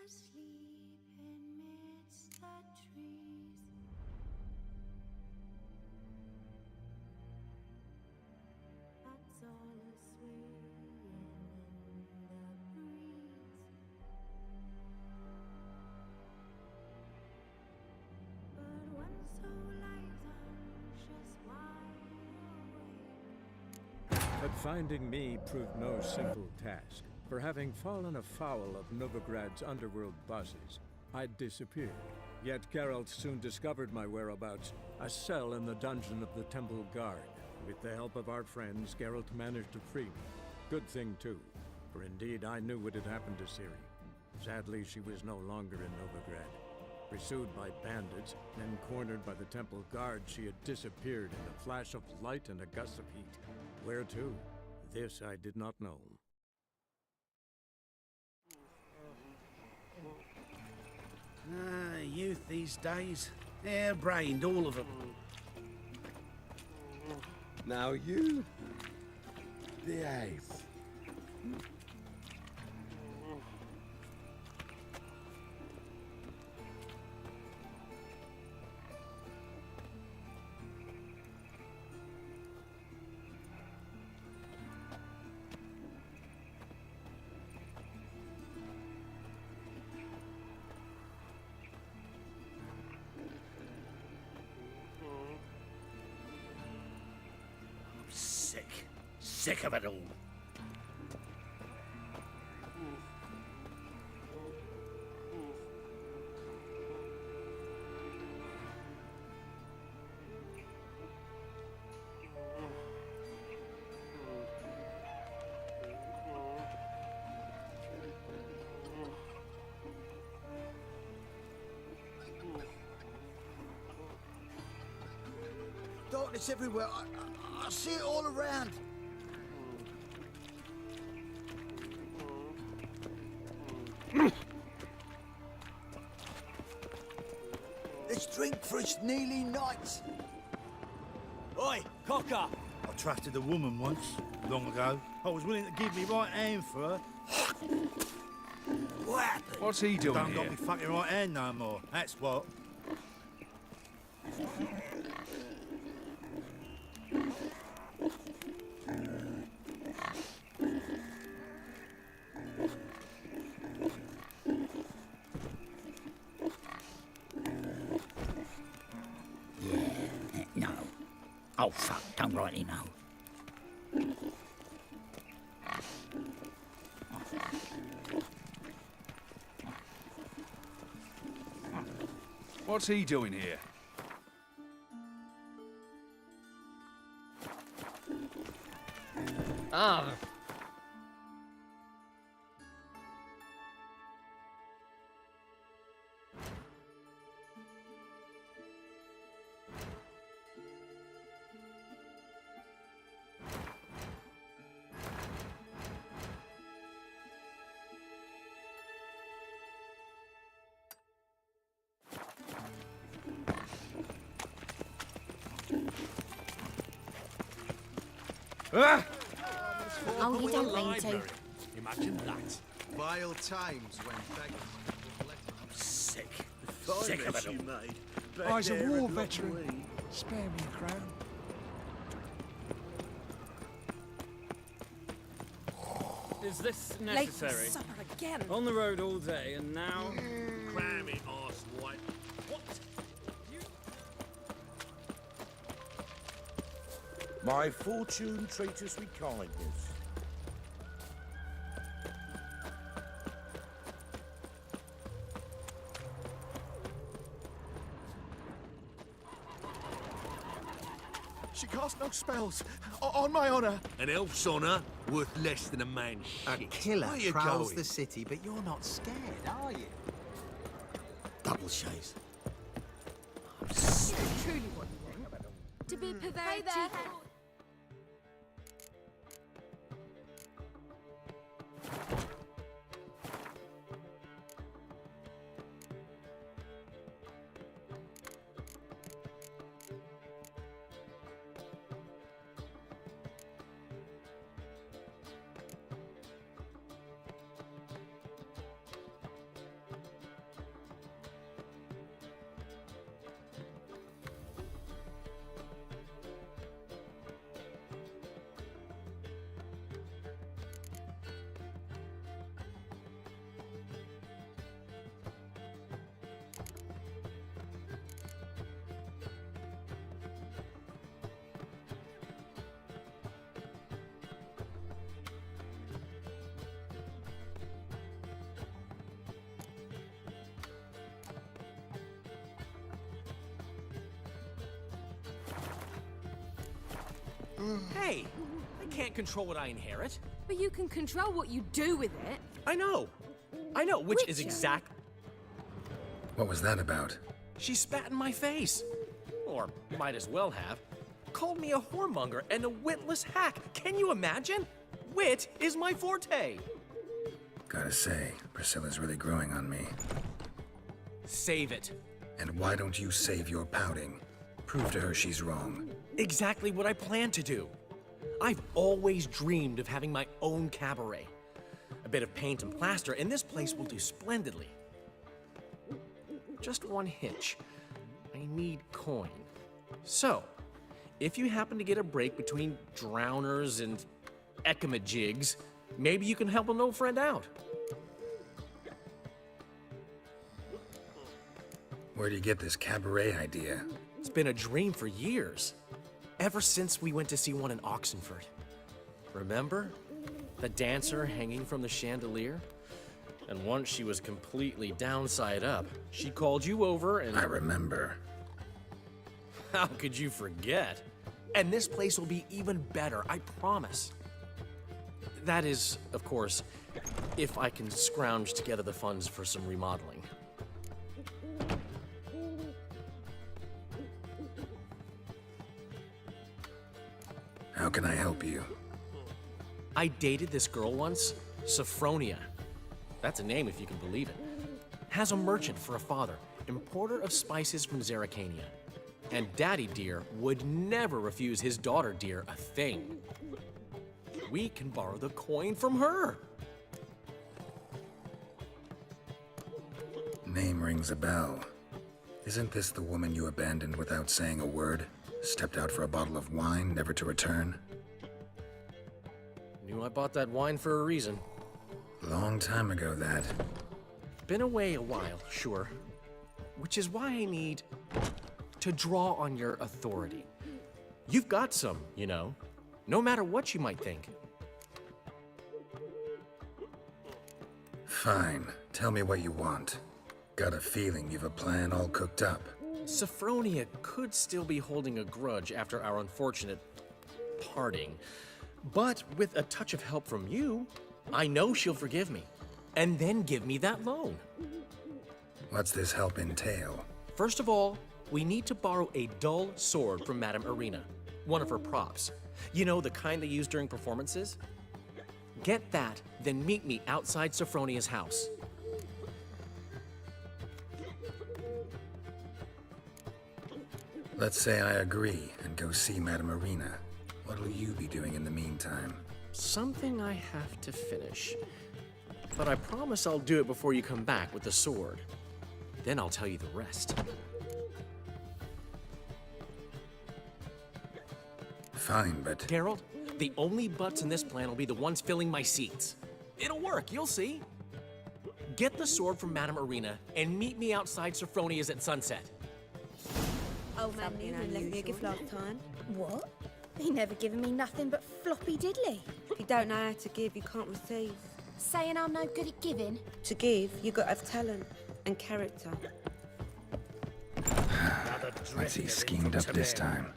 asleep amidst the trees. That's all a-swaying in the breeze. But one soul lies anxious, wide awake. But finding me proved no simple task. For having fallen afoul of Novigrad's underworld bosses, I'd disappeared. Yet Geralt soon discovered my whereabouts, a cell in the dungeon of the Temple Guard. With the help of our friends, Geralt managed to free me. Good thing, too, for indeed I knew what had happened to Ciri. Sadly, she was no longer in Novigrad. Pursued by bandits, then cornered by the Temple Guard, she had disappeared in a flash of light and a gust of heat. Where to? This I did not know. Youth these days. Hair-brained, all of them. Now you behave. Sick of it all. Darkness everywhere. I see it all around. Let's drink for its nearly night. Oi, cocker! I trusted a woman once, long ago. I was willing to give me right hand for her. What happened? What's he doing Don't here? got me fucking right hand no more. That's what. No. Oh, fuck. Don't rightly know. What's he doing here? Ah. Ah! Oh, you don't mean to. Imagine that. Vile times when beggars... Sick. Sick of it all. I was a war veteran. Spare me a crown. Is this Late necessary? for supper again. On the road all day, and now... Crammy arse white. What? My fortune treat us with kindness. She cast no spells. On my honour. An elf's honour worth less than a man's shit. A killer Where you prowls going? the city, but you're not scared, are you? Double shades. Truly what you want. To be pervaded. Hey, I can't control what I inherit. But you can control what you do with it. I know, which is Witcher? exact. What was that about? She spat in my face. Or might as well have. Called me a whoremonger and a witless hack. Can you imagine? Wit is my forte. Gotta say, Priscilla's really growing on me. Save it. And why don't you save your pouting? Prove to her she's wrong. Exactly what I plan to do. I've always dreamed of having my own cabaret. A bit of paint and plaster, and this place will do splendidly. Just one hitch. I need coin. So, if you happen to get a break between drowners and ekamajigs, maybe you can help an old friend out. Where do you get this cabaret idea? It's been a dream for years. Ever since we went to see one in Oxenford. Remember? The dancer hanging from the chandelier? And once she was completely downside up, she called you over and... I remember. How could you forget? And this place will be even better, I promise. That is, of course, if I can scrounge together the funds for some remodeling. How can I help you? I dated this girl once, Sophronia. That's a name if you can believe it. Has a merchant for a father, importer of spices from Zerrikania. And Daddy Dear would never refuse his daughter Dear a thing. We can borrow the coin from her. Name rings a bell. Isn't this the woman you abandoned without saying a word? Stepped out for a bottle of wine, never to return? Knew I bought that wine for a reason. Long time ago, that. Been away a while, sure. Which is why I need to draw on your authority. You've got some, you know, no matter what you might think. Fine. Tell me what you want. Got a feeling you've a plan all cooked up. Sophronia could still be holding a grudge after our unfortunate parting. But with a touch of help from you, I know she'll forgive me. And then give me that loan. What's this help entail? First of all, we need to borrow a dull sword from Madame Arena. One of her props. You know, the kind they use during performances? Get that, then meet me outside Sophronia's house. Let's say I agree and go see Madame Arena. What'll you be doing in the meantime? Something I have to finish. But I promise I'll do it before you come back with the sword. Then I'll tell you the rest. Fine, but... Geralt, the only butts in this plan will be the ones filling my seats. It'll work, you'll see. Get the sword from Madame Arena and meet me outside Sophronia's at sunset. Old man Newman left me a gift last time. What? He never given me nothing but floppy diddly. If you don't know how to give, you can't receive. Saying I'm no good at giving? To give, you got to have talent and character. What's he schemed up this time?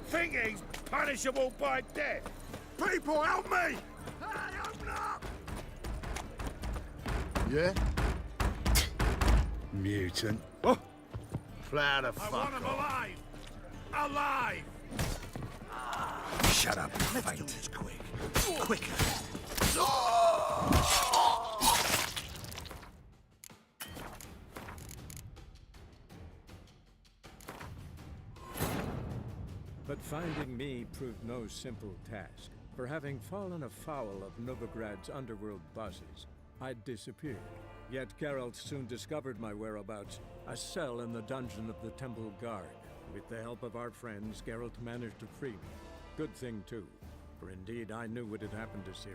Think he's punishable by death? People, help me! Hey, open up! Yeah? Mutant. Oh, Fly the I fuck want him off. alive! Alive! Shut up, Let's fight. do this quick. Quicker. But finding me proved no simple task. For having fallen afoul of Novigrad's underworld bosses, I'd disappeared. Yet Geralt soon discovered my whereabouts, a cell in the dungeon of the Temple Guard. With the help of our friends, Geralt managed to free me. Good thing, too. for indeed I knew what had happened to Ciri.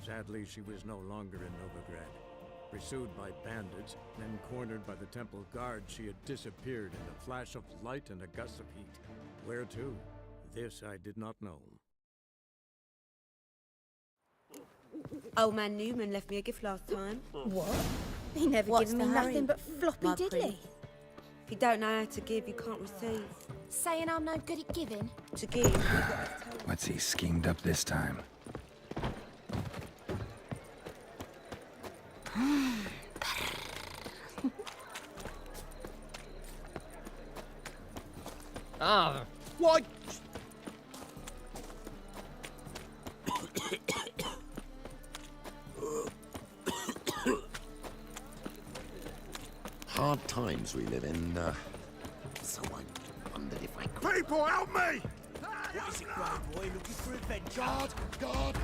Sadly, she was no longer in Novigrad. Pursued by bandits, then cornered by the temple guard, she had disappeared in a flash of light and a gust of heat. Where to? This I did not know. Old man Newman left me a gift last time. What? He never What's given me the hurry, nothing but floppy my diddly. prince? If you don't know how to give, you can't receive. Saying I'm no good at giving? To give, you've got to tell. What's he schemed up this time? Ah, Why? Hard times we live in, so I wondered if I could... People, help me! What is it, Grey Boy? Looking for adventure? God!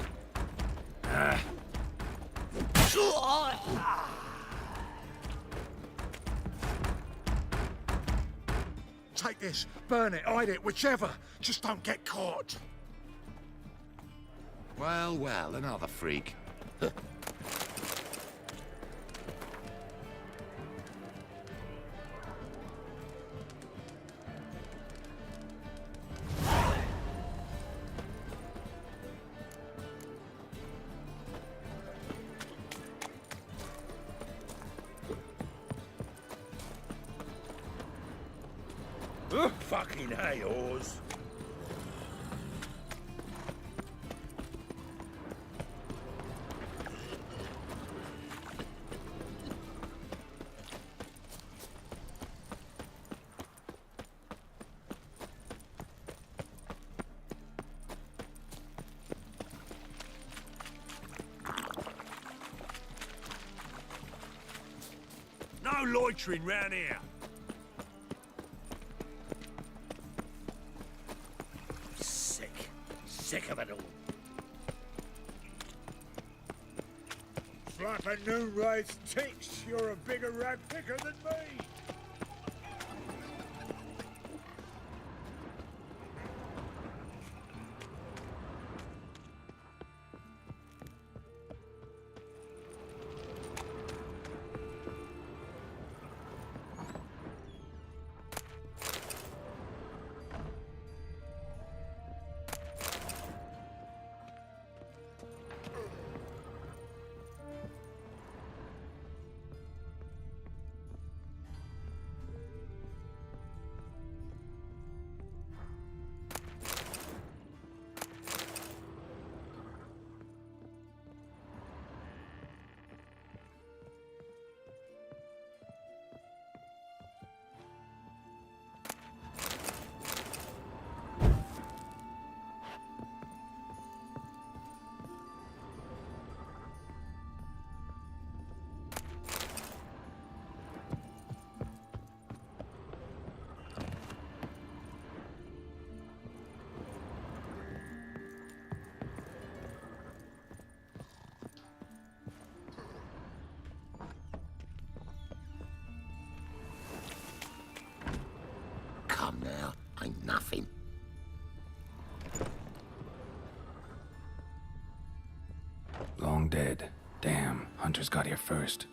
Take this, burn it, hide it, whichever. Just don't get caught. Well, well, another freak. Fucking hay, Oars. No loitering round here. Sick of it all. Slap a noon rise ticks. You're a bigger rag picker than me. Come now, I'm nothing. Long dead. Damn, Hunter's got here first.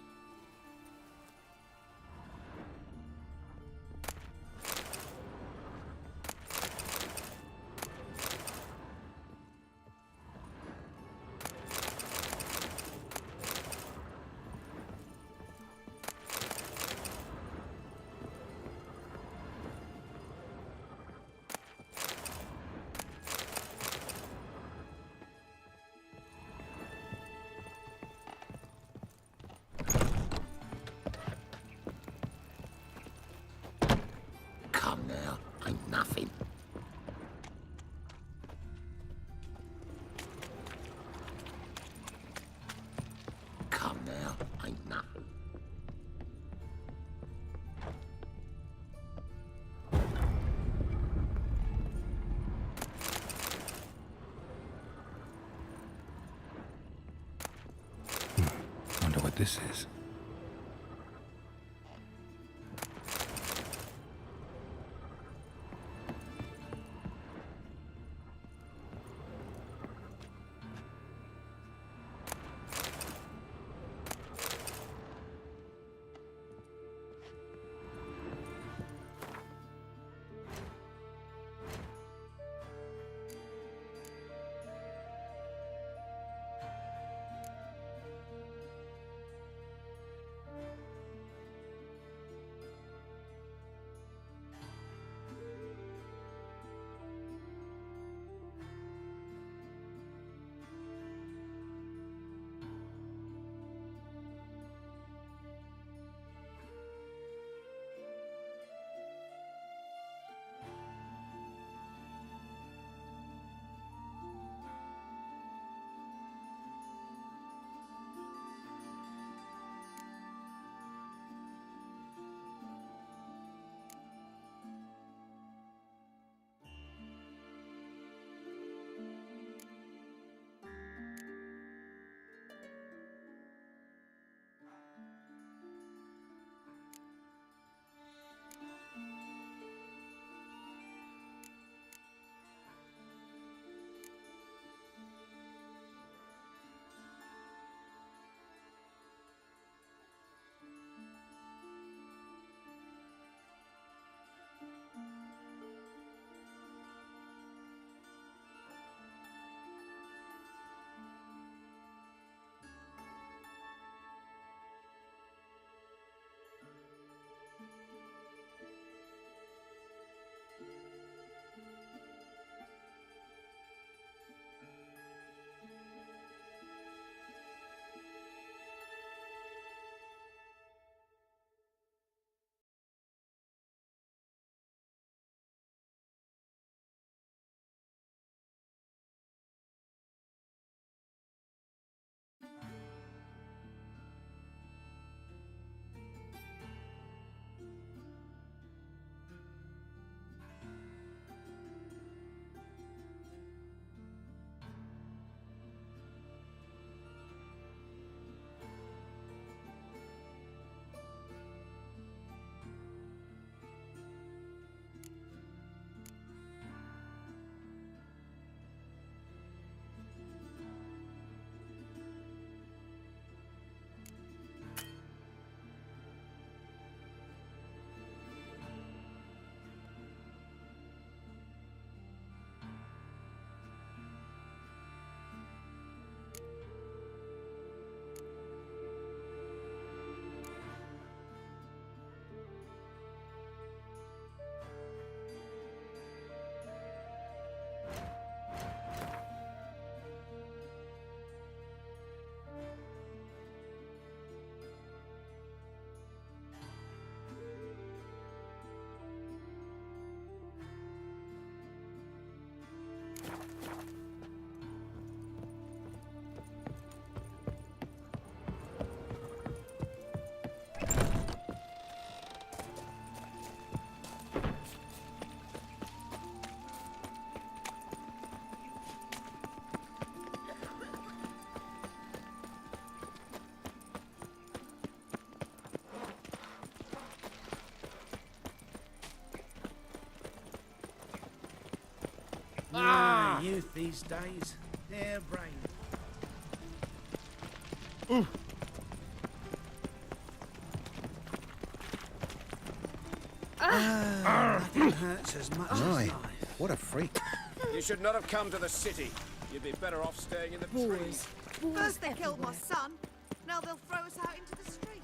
Come now, I'm nothing. Come now, I'm nothing. Wonder what this is. youth these days. Harebrained. Nothing hurts as much as Right. life. What a freak. You should not have come to the city. You'd be better off staying in the trees. First they killed my son, now they'll throw us out into the street.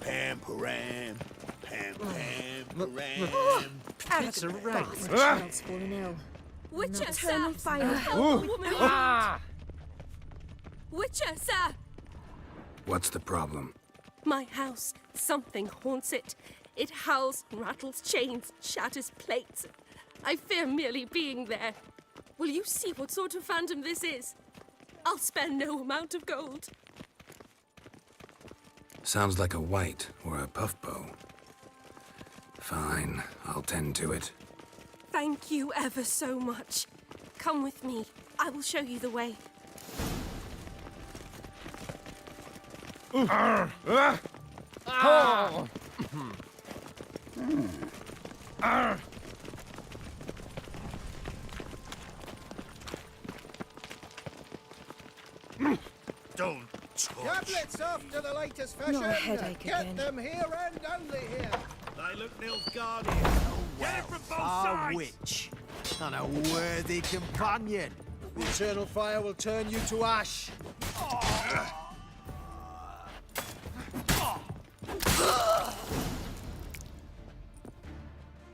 Pam, param. Pam, pam, param. It's a right. Child's fallen ill. Witcher, Eternal sir! fire. Help the woman! Witcher, sir! What's the problem? My house. Something haunts it. It howls, rattles chains, shatters plates. I fear merely being there. Will you see what sort of phantom this is? I'll spare no amount of gold. Sounds like a white or a puff bow. Fine, I'll tend to it. Thank you ever so much. Come with me. I will show you the way. Don't touch. Tablets after the latest fashion. Not a headache Get again. them here and only here. They look Nilfgaardian. Get it from both A sides. witch and a worthy companion. The eternal fire will turn you to ash.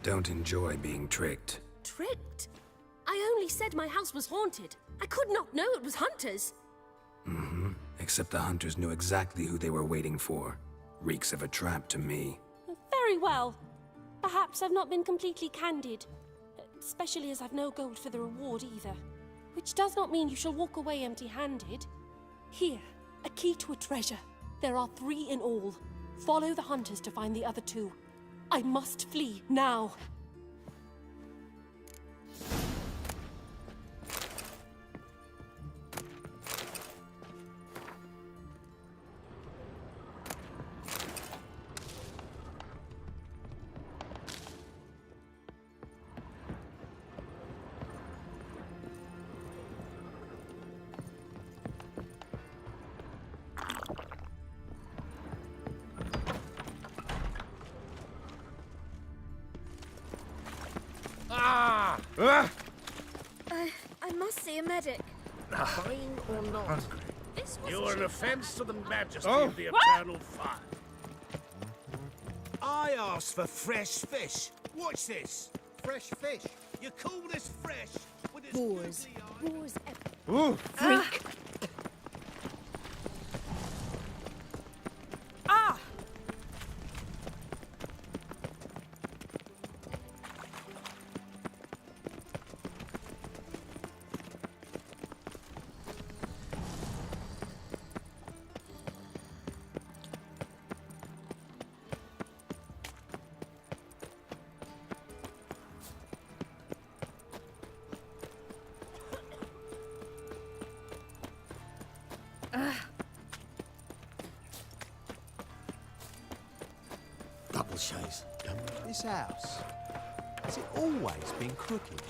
Don't enjoy being tricked. Tricked? I only said my house was haunted. I could not know it was hunters. Except the hunters knew exactly who they were waiting for. Reeks of a trap to me. Very well. Perhaps I've not been completely candid. Especially as I've no gold for the reward either. Which does not mean you shall walk away empty-handed. Here, a key to a treasure. There are 3 in all. Follow the hunters to find the other 2. I must flee now. I must see a medic. Fine or not? This was You're an offence to the majesty Oh. of the eternal fire. I asked for fresh fish. Watch this. Fresh fish. You call this fresh with its Boars. googly Boars. Ooh. Freak. Ah! Double chase. This house, has it always been crooked?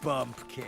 Bumpkin.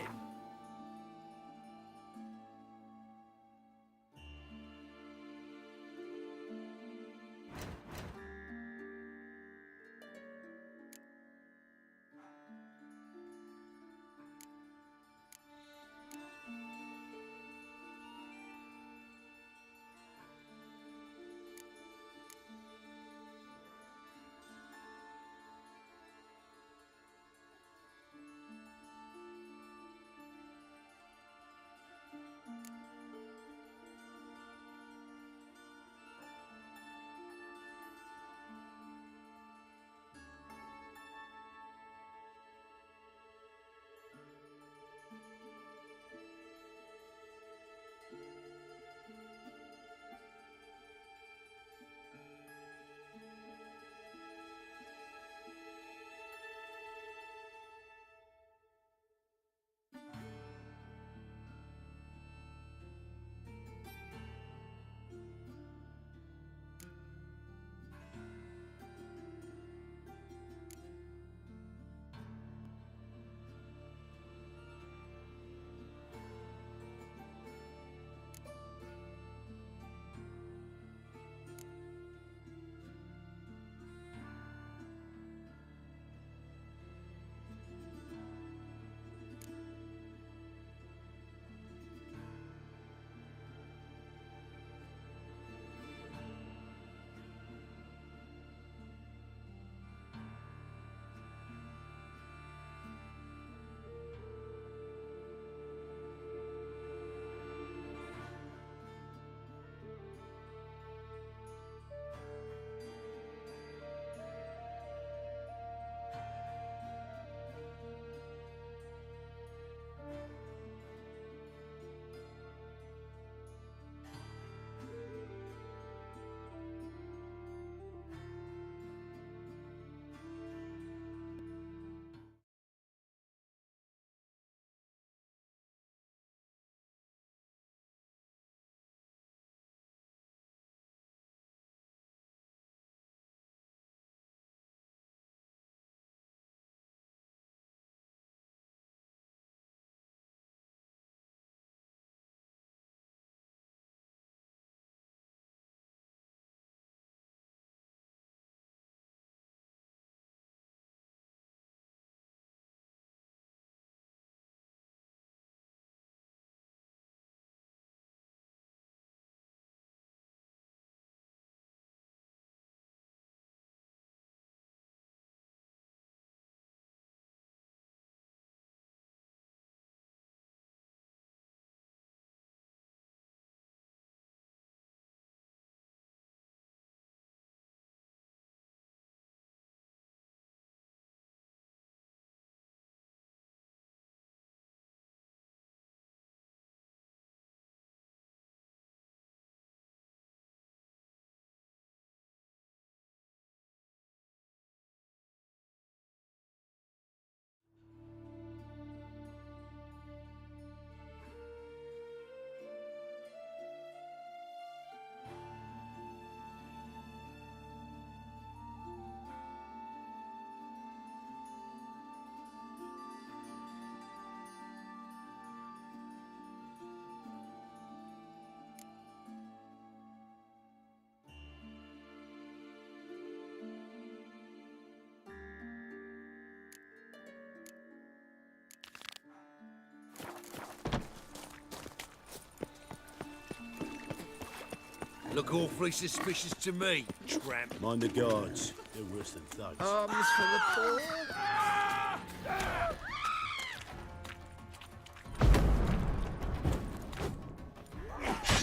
Look awfully suspicious to me, tramp. Mind the guards. They're worse than thugs. Arms for the poor.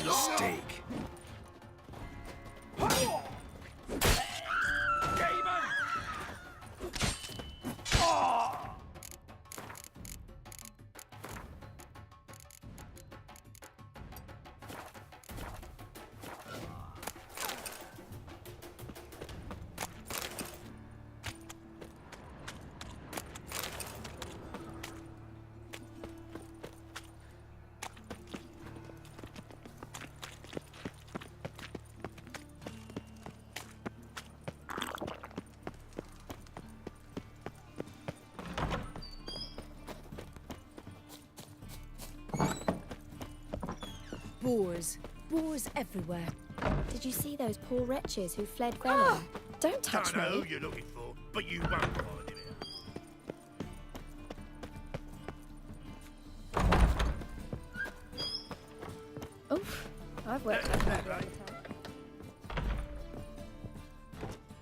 Mistake. Boars. Boars everywhere. Did you see those poor wretches who fled Velen? Don't touch Don't know me. who you're looking for, but you won't find him here. Oof. I've worked like that all the time.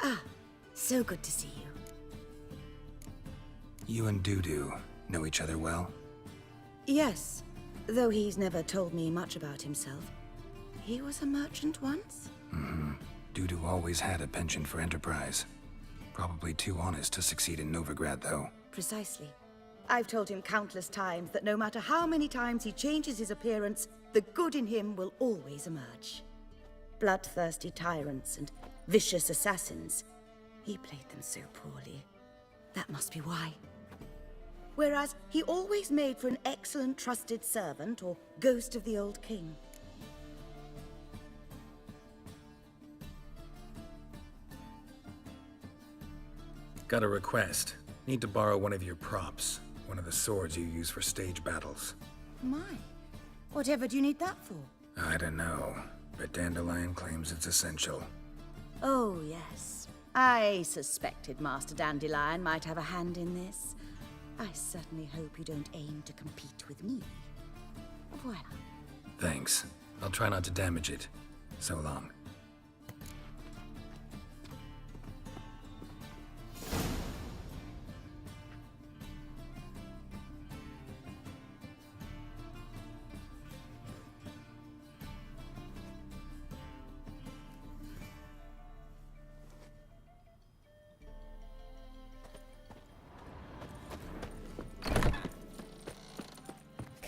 Ah, so good to see you. You and Dudu know each other well? Yes, though he's never told me much about himself. He was a merchant once? Mm-hmm. Dudu always had a penchant for enterprise. Probably too honest to succeed in Novigrad, though. Precisely. I've told him countless times that no matter how many times he changes his appearance, the good in him will always emerge. Bloodthirsty tyrants and vicious assassins. He played them so poorly. That must be why. Whereas he always made for an excellent trusted servant or ghost of the old king. Got a request. Need to borrow one of your props. One of the swords you use for stage battles. My, whatever do you need that for? I don't know, but Dandelion claims it's essential. Oh, yes. I suspected Master Dandelion might have a hand in this. I certainly hope you don't aim to compete with me. Voilà. Thanks. I'll try not to damage it. So long.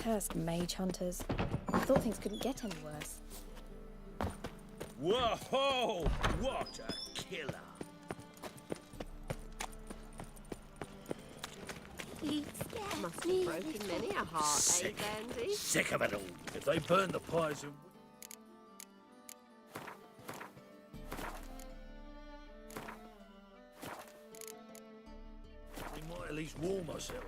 Cursed mage hunters. I thought things couldn't get any worse. Whoa! What a killer! Must have broken many a heart, eh, Bandy? Sick of it all. If they burn the pies and... we might at least warm ourselves.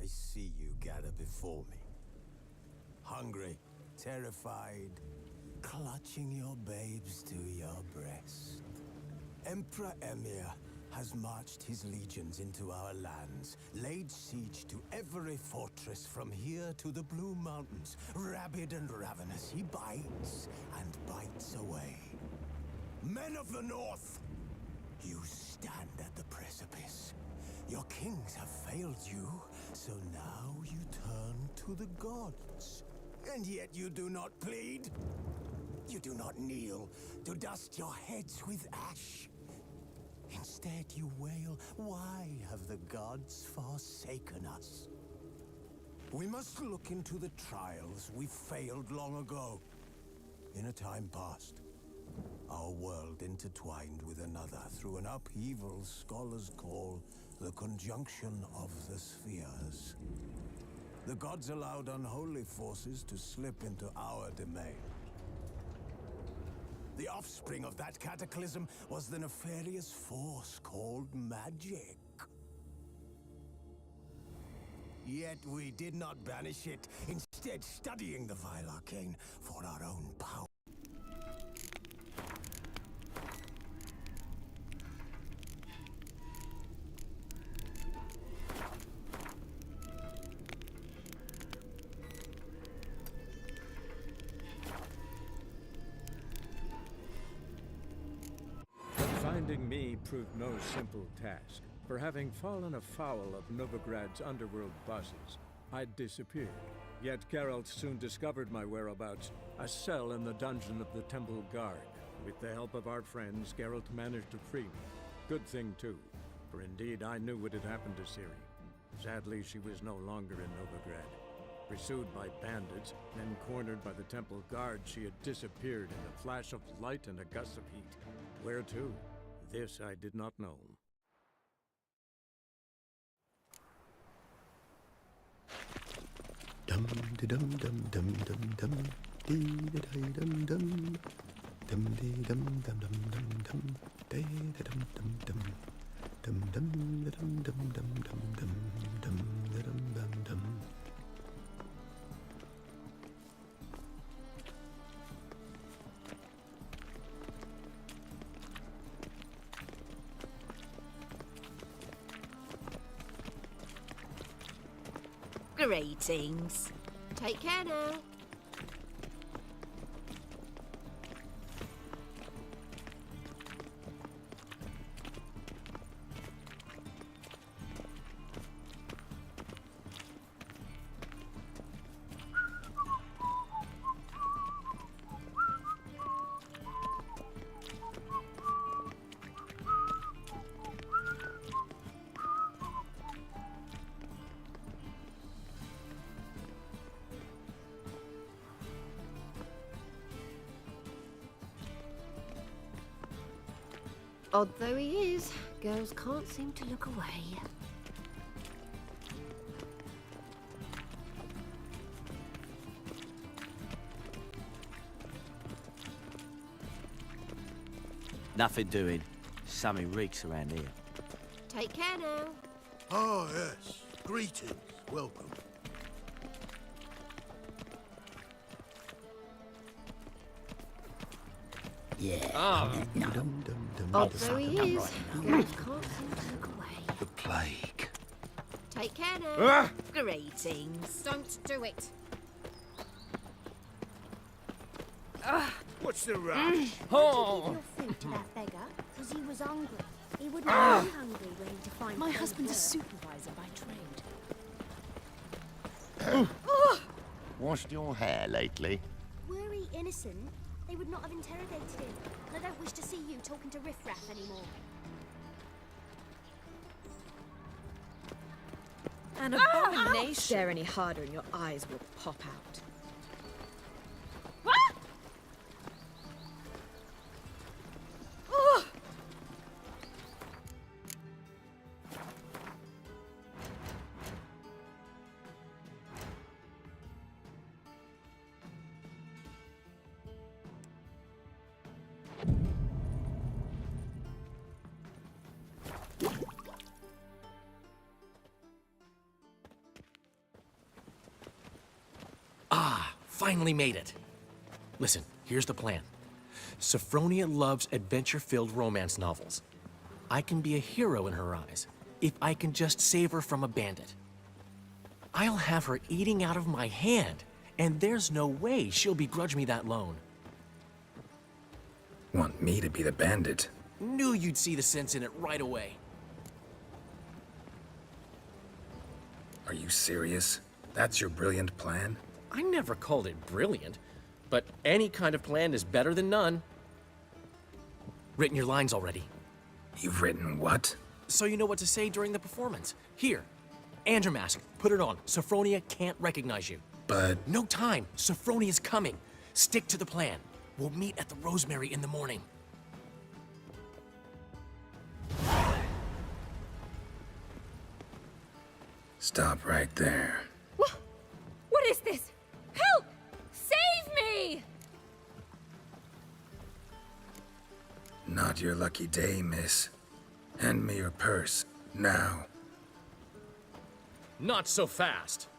see you gather before me. Hungry, terrified, clutching your babes to your breast. Emperor Emir has marched his legions into our lands, laid siege to every fortress from here to the Blue Mountains. Rabid and ravenous, he bites and bites away. Men of the North, you stand at the precipice. Your kings have failed you, so now you turn to the gods. And yet you do not plead. You do not kneel to dust your heads with ash. Instead you wail, why have the gods forsaken us? We must look into the trials we failed long ago. In a time past, our world intertwined with another through an upheaval scholars call the conjunction of the spheres. The gods allowed unholy forces to slip into our domain. The offspring of that cataclysm was the nefarious force called magic. Yet we did not banish it, instead studying the vile arcane for our own power. Finding me proved no simple task. For having fallen afoul of Novigrad's underworld bosses, I'd disappeared. Yet Geralt soon discovered my whereabouts, a cell in the dungeon of the Temple Guard. With the help of our friends, Geralt managed to free me. Good thing too, for indeed I knew what had happened to Ciri. Sadly, she was no longer in Novigrad. Pursued by bandits, then cornered by the Temple Guard, she had disappeared in a flash of light and a gust of heat. Where to? This I did not know. Dum de dum dum dum dum dum dee da dum dum dum dee dum dum dum dum dum dee da dum dum dum dum dum da dum dum dum dum dum dum da dum dum dum. Greetings. Take care now. Odd though he is, girls can't seem to look away. Nothing doing. Something reeks around here. Take care now. Ah, yes. Greetings. Welcome. Yeah. Odd though he is, girls can't seem to look away. The plague. Take care now. Ah! Greetings. Don't do it. What's the rush? Oh. Give your food to that beggar, because he was hungry. He wouldn't have been hungry when to find My cold husband's a work. supervisor by trade. Washed your hair lately? Were he innocent, they would not have interrogated him. And I don't wish to see you talking to riffraff anymore. An abomination. Stare any harder and your eyes will pop out. finally made it. Listen, here's the plan. Sophronia loves adventure-filled romance novels. I can be a hero in her eyes if I can just save her from a bandit. I'll have her eating out of my hand, and there's no way she'll begrudge me that loan. Want me to be the bandit? Knew you'd see the sense in it right away. Are you serious? That's your brilliant plan? I never called it brilliant, but any kind of plan is better than none. Written your lines already. You've written what? So you know what to say during the performance. Here, and your mask. Put it on. Sophronia can't recognize you. But... No time. Sophronia's coming. Stick to the plan. We'll meet at the Rosemary in the morning. Stop right there. What is this? Help! Save me! Not your lucky day, miss. Hand me your purse, now. Not so fast.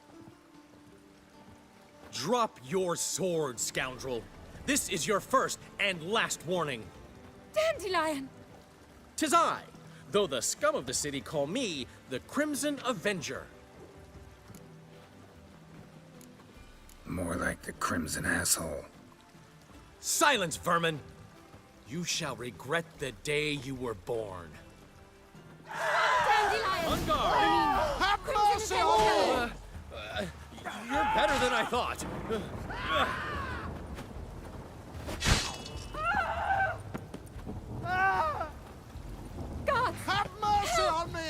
Drop your sword, scoundrel. This is your first and last warning. Dandelion! 'Tis I, though the scum of the city call me the Crimson Avenger. More like the Crimson Asshole. Silence, vermin! You shall regret the day you were born. Dandelion! On guard! Have mercy on You're better than I thought. God! Have mercy on me!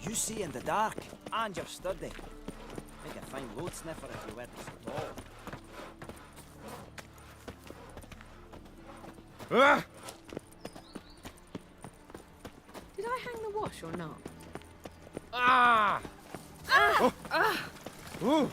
You see in the dark, and you're sturdy. Make a fine load sniffer if you weren't so tall. Did I hang the wash or not? Ah! Ooh.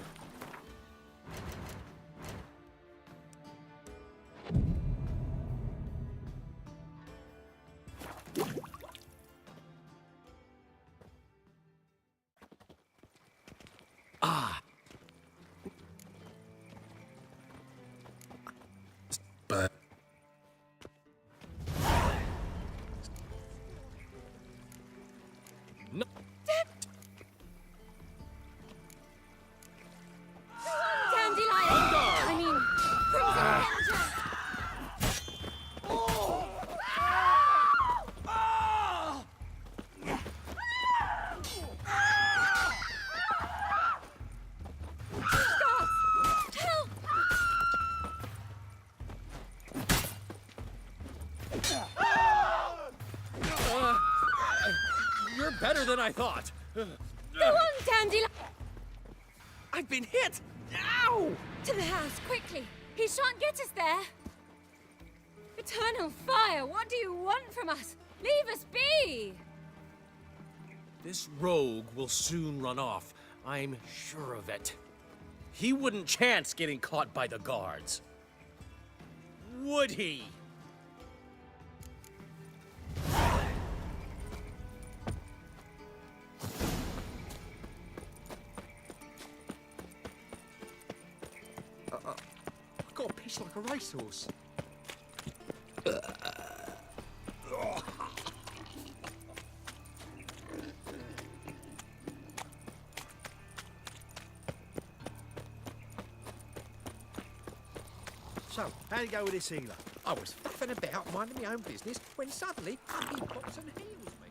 But... No. Dandelion! On guard! I mean, Crimson Avenger! Help! You're better than I thought. Go on, Dandelion! I've been hit! Ow! To the house, quickly! He shan't get us there! Eternal fire, what do you want from us? Leave us be! This rogue will soon run off. I'm sure of it. He wouldn't chance getting caught by the guards. Would he? I've got a piss like a racehorse. How'd you go with this healer? I was faffing about, minding my own business, when suddenly he pops and heals me.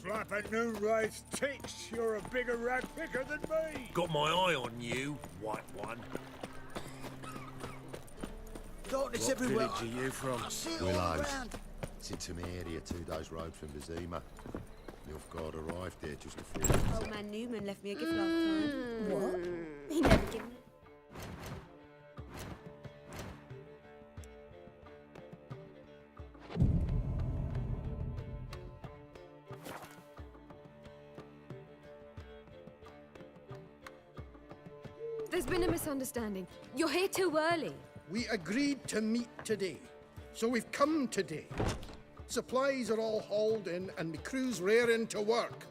Slapping new rice ticks. You're a bigger rat picker than me. Got my eye on you, white one. Darkness everywhere. What village are you from? Willows. It's into my area, 2 days' road from Vizima. Nilfgaard arrived there just before. Old man Newman left me a gift last time. What? He never gave me. There's been a misunderstanding. You're here too early. We agreed to meet today, so we've come today. Supplies are all hauled in and the crew's raring to work.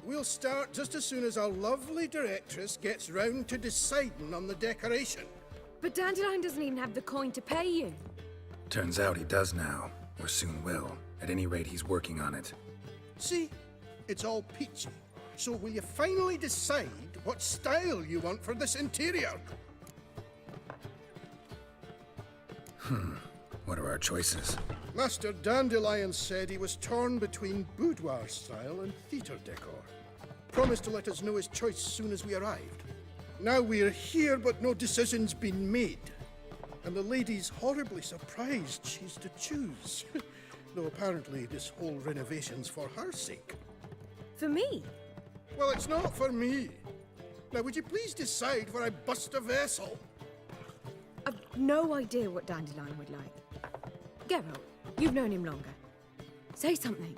We'll start just as soon as our lovely directress gets round to deciding on the decoration. But Dandelion doesn't even have the coin to pay you. Turns out he does now, or soon will. At any rate, he's working on it. See? It's all peachy. So will you finally decide what style you want for this interior? What are our choices? Master Dandelion said he was torn between boudoir style and theatre decor. Promised to let us know his choice as soon as we arrived. Now we're here, but no decision's been made. And the lady's horribly surprised she's to choose. Though apparently this whole renovation's for her sake. For me? Well, it's not for me. Now, would you please decide where I bust a vessel? I've no idea what Dandelion would like. Geralt, you've known him longer. Say something.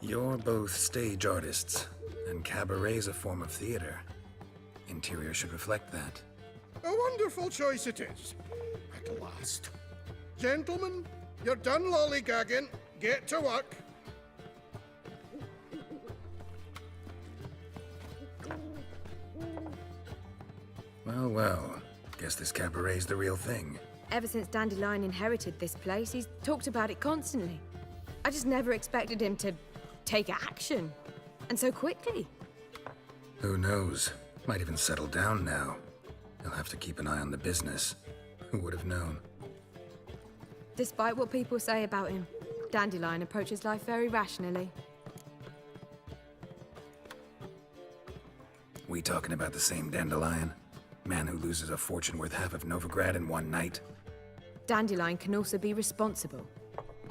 You're both stage artists, and cabaret's a form of theater. Interior should reflect that. A wonderful choice it is. At last. Gentlemen, you're done lollygagging. Get to work. Well, well. Guess this cabaret's the real thing. Ever since Dandelion inherited this place, he's talked about it constantly. I just never expected him to take action. And so quickly. Who knows? Might even settle down now. He'll have to keep an eye on the business. Who would have known? Despite what people say about him, Dandelion approaches life very rationally. We talking about the same Dandelion? Man who loses a fortune worth half of Novigrad in one night? Dandelion can also be responsible.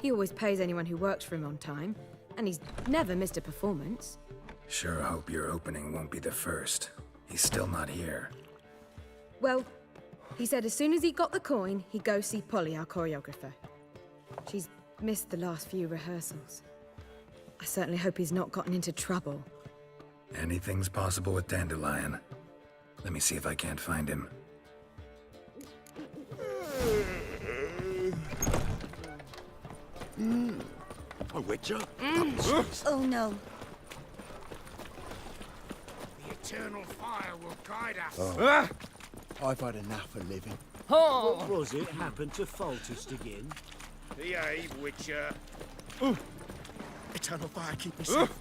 He always pays anyone who works for him on time, and he's never missed a performance. Sure hope your opening won't be the first. He's still not here. Well, he said as soon as he got the coin, he'd go see Polly, our choreographer. She's missed the last few rehearsals. I certainly hope he's not gotten into trouble. Anything's possible with Dandelion. Let me see if I can't find him. A witcher? Oh no. The eternal fire will guide us. Oh. I've had enough of living. What was it happened to Faltist again? Behave, Witcher. Eternal fire, keep me safe.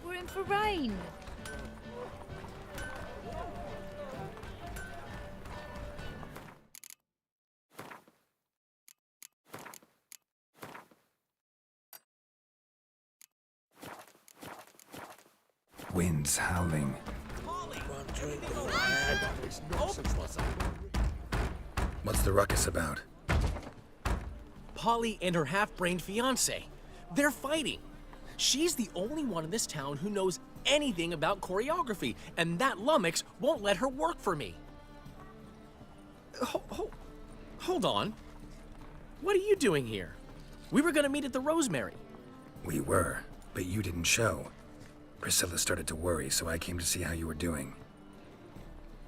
We're in for rain. Winds howling. What's the ruckus about? Polly and her half-brained fiancé. They're fighting. She's the only one in this town who knows anything about choreography, and that lummox won't let her work for me. Hold on. What are you doing here? We were gonna meet at the Rosemary. We were, but you didn't show. Priscilla started to worry, so I came to see how you were doing.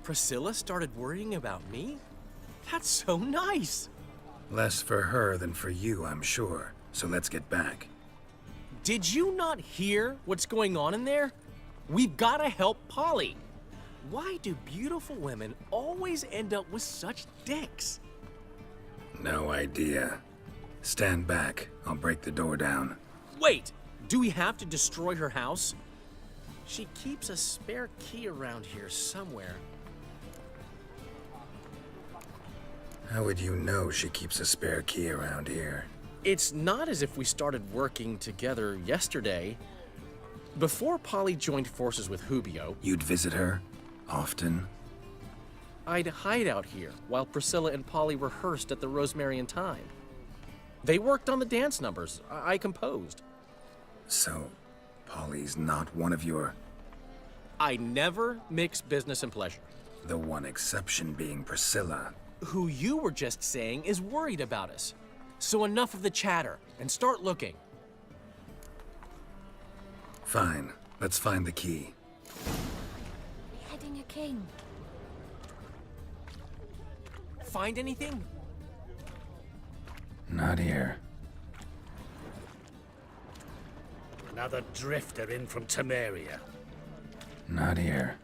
Priscilla started worrying about me? That's so nice. Less for her than for you, I'm sure. So let's get back. Did you not hear what's going on in there? We've gotta help Polly. Why do beautiful women always end up with such dicks? No idea. Stand back. I'll break the door down. Wait! Do we have to destroy her house? She keeps a spare key around here somewhere. How would you know she keeps a spare key around here? It's not as if we started working together yesterday. Before Polly joined forces with Hubio, You'd visit her? Often? I'd hide out here while Priscilla and Polly rehearsed at the Rosemary and Thyme. They worked on the dance numbers I composed. So, Polly's not one of your... I never mix business and pleasure. The one exception being Priscilla. Who you were just saying is worried about us. So enough of the chatter, and start looking. Fine. Let's find the key. Beheading a king. Find anything? Not here. Another drifter in from Temeria. Not here.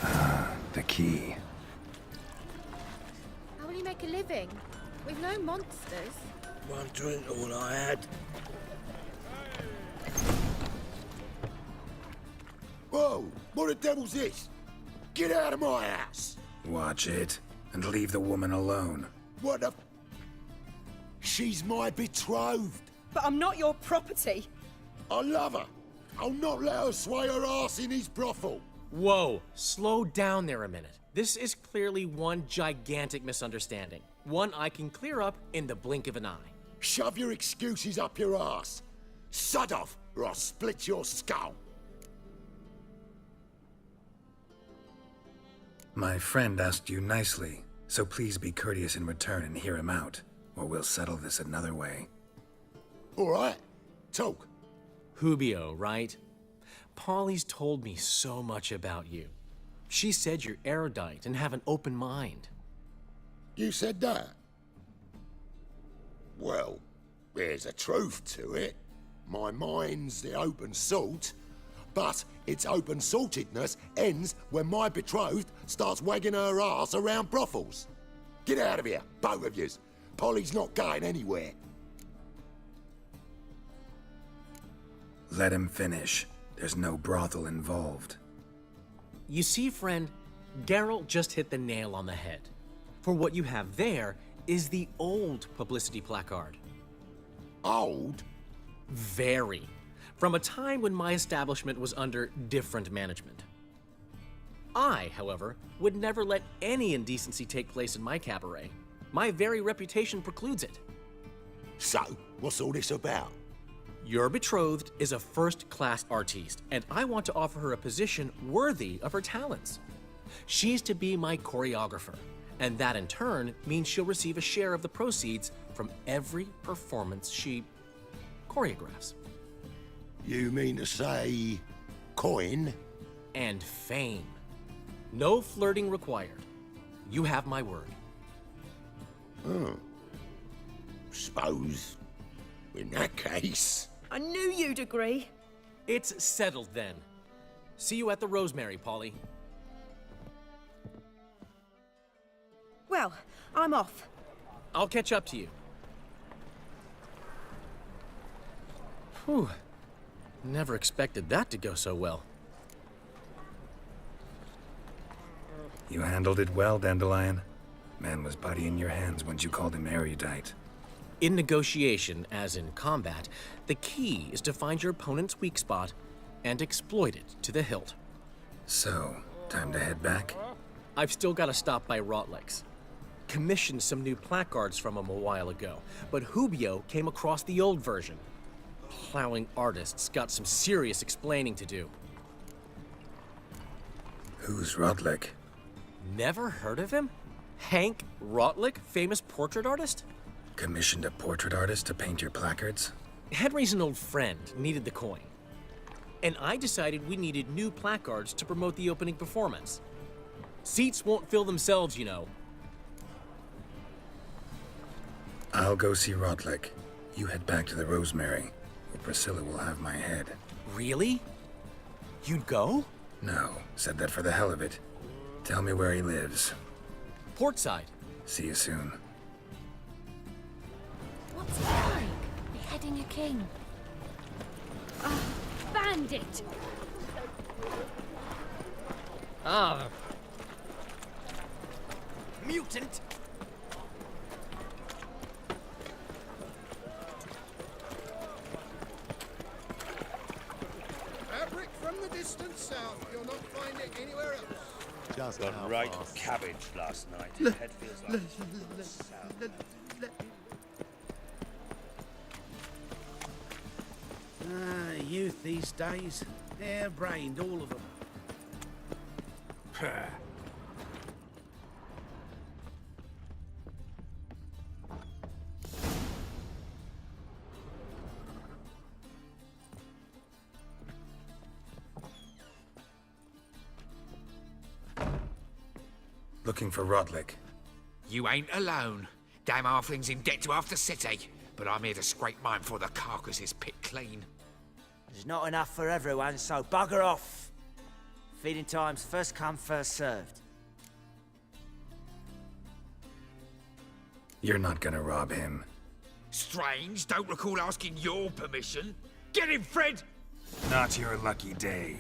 Ah, the key. How will you make a living? We've no monsters. One drink, all I had. Whoa! What the devil's this? Get out of my house! Watch it, and leave the woman alone. What the... She's my betrothed. But I'm not your property. I love her. I'll not let her sway her ass in his brothel. Whoa, slow down there a minute. This is clearly one gigantic misunderstanding. One I can clear up in the blink of an eye. Shove your excuses up your ass. Sod off, or I'll split your skull. My friend asked you nicely, so please be courteous in return and hear him out, or we'll settle this another way. All right, talk. Hubio, right? Polly's told me so much about you. She said you're erudite and have an open mind. You said that? Well, there's a truth to it. My mind's the open salt, but its open saltedness ends when my betrothed starts wagging her ass around brothels. Get out of here, both of yous. Polly's not going anywhere. Let him finish. There's no brothel involved. You see, friend, Geralt just hit the nail on the head. For what you have there is the old publicity placard. Old? Very. From a time when my establishment was under different management. I, however, would never let any indecency take place in my cabaret. My very reputation precludes it. So, what's all this about? Your betrothed is a first-class artiste, and I want to offer her a position worthy of her talents. She's to be my choreographer, and that in turn means she'll receive a share of the proceeds from every performance she choreographs. You mean to say... coin? And fame. No flirting required. You have my word. Oh. Suppose... in that case... I knew you'd agree. It's settled then. See you at the Rosemary, Polly. Well, I'm off. I'll catch up to you. Whew. Never expected that to go so well. You handled it well, Dandelion. Man was putty in your hands once you called him erudite. In negotiation, as in combat, the key is to find your opponent's weak spot and exploit it to the hilt. So, time to head back? I've still got to stop by Rotlick's. Commissioned some new placards from him a while ago, but Hubio came across the old version. Plowing artists got some serious explaining to do. Who's Rotlick? Never heard of him? Hank Rotlick, famous portrait artist? Commissioned a portrait artist to paint your placards? Henry's an old friend, needed the coin. And I decided we needed new placards to promote the opening performance. Seats won't fill themselves, you know. I'll go see Rotlick. You head back to the Rosemary, where Priscilla will have my head. Really? You'd go? No, said that for the hell of it. Tell me where he lives. Portside. See you soon. What's it like, beheading a king? Bandit! Ah. Mutant! Fabric from the distant south. You'll not find it anywhere else. Just got right cabbage last night. Head feels like Youth these days. Hair-brained, all of them. Looking for Rotlick. You ain't alone. Damn halfling's in debt to half the city. But I'm here to scrape mine before the carcass is picked clean. There's not enough for everyone, so bugger off. Feeding time's first come, first served. You're not gonna rob him. Strange, don't recall asking your permission. Get him, Fred! Not your lucky day.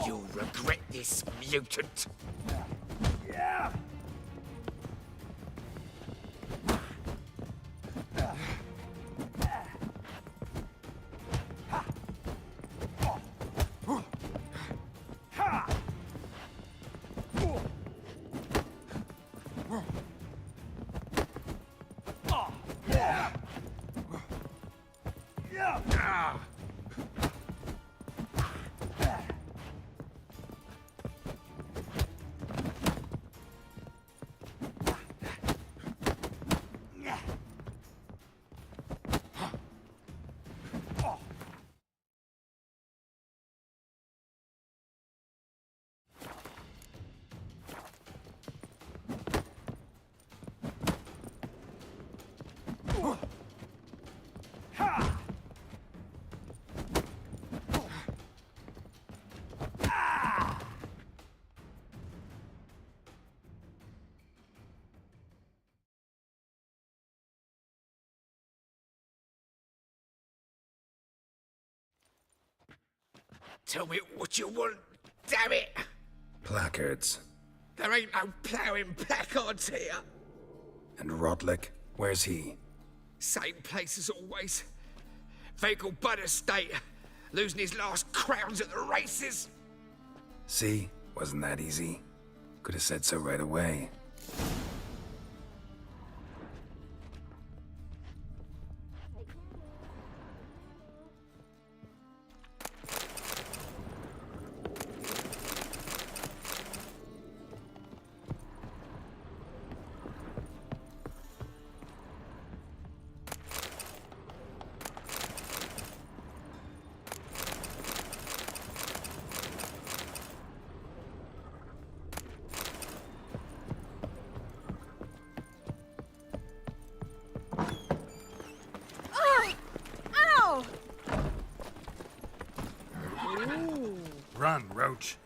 You'll regret this, mutant. Tell me what you want, damn it! Placards. There ain't no ploughing placards here. And Rotlick? Where's he? Same place as always. Vehicle Bud Estate. Losing his last crowns at the races. See? Wasn't that easy? Could have said so right away. Ouch.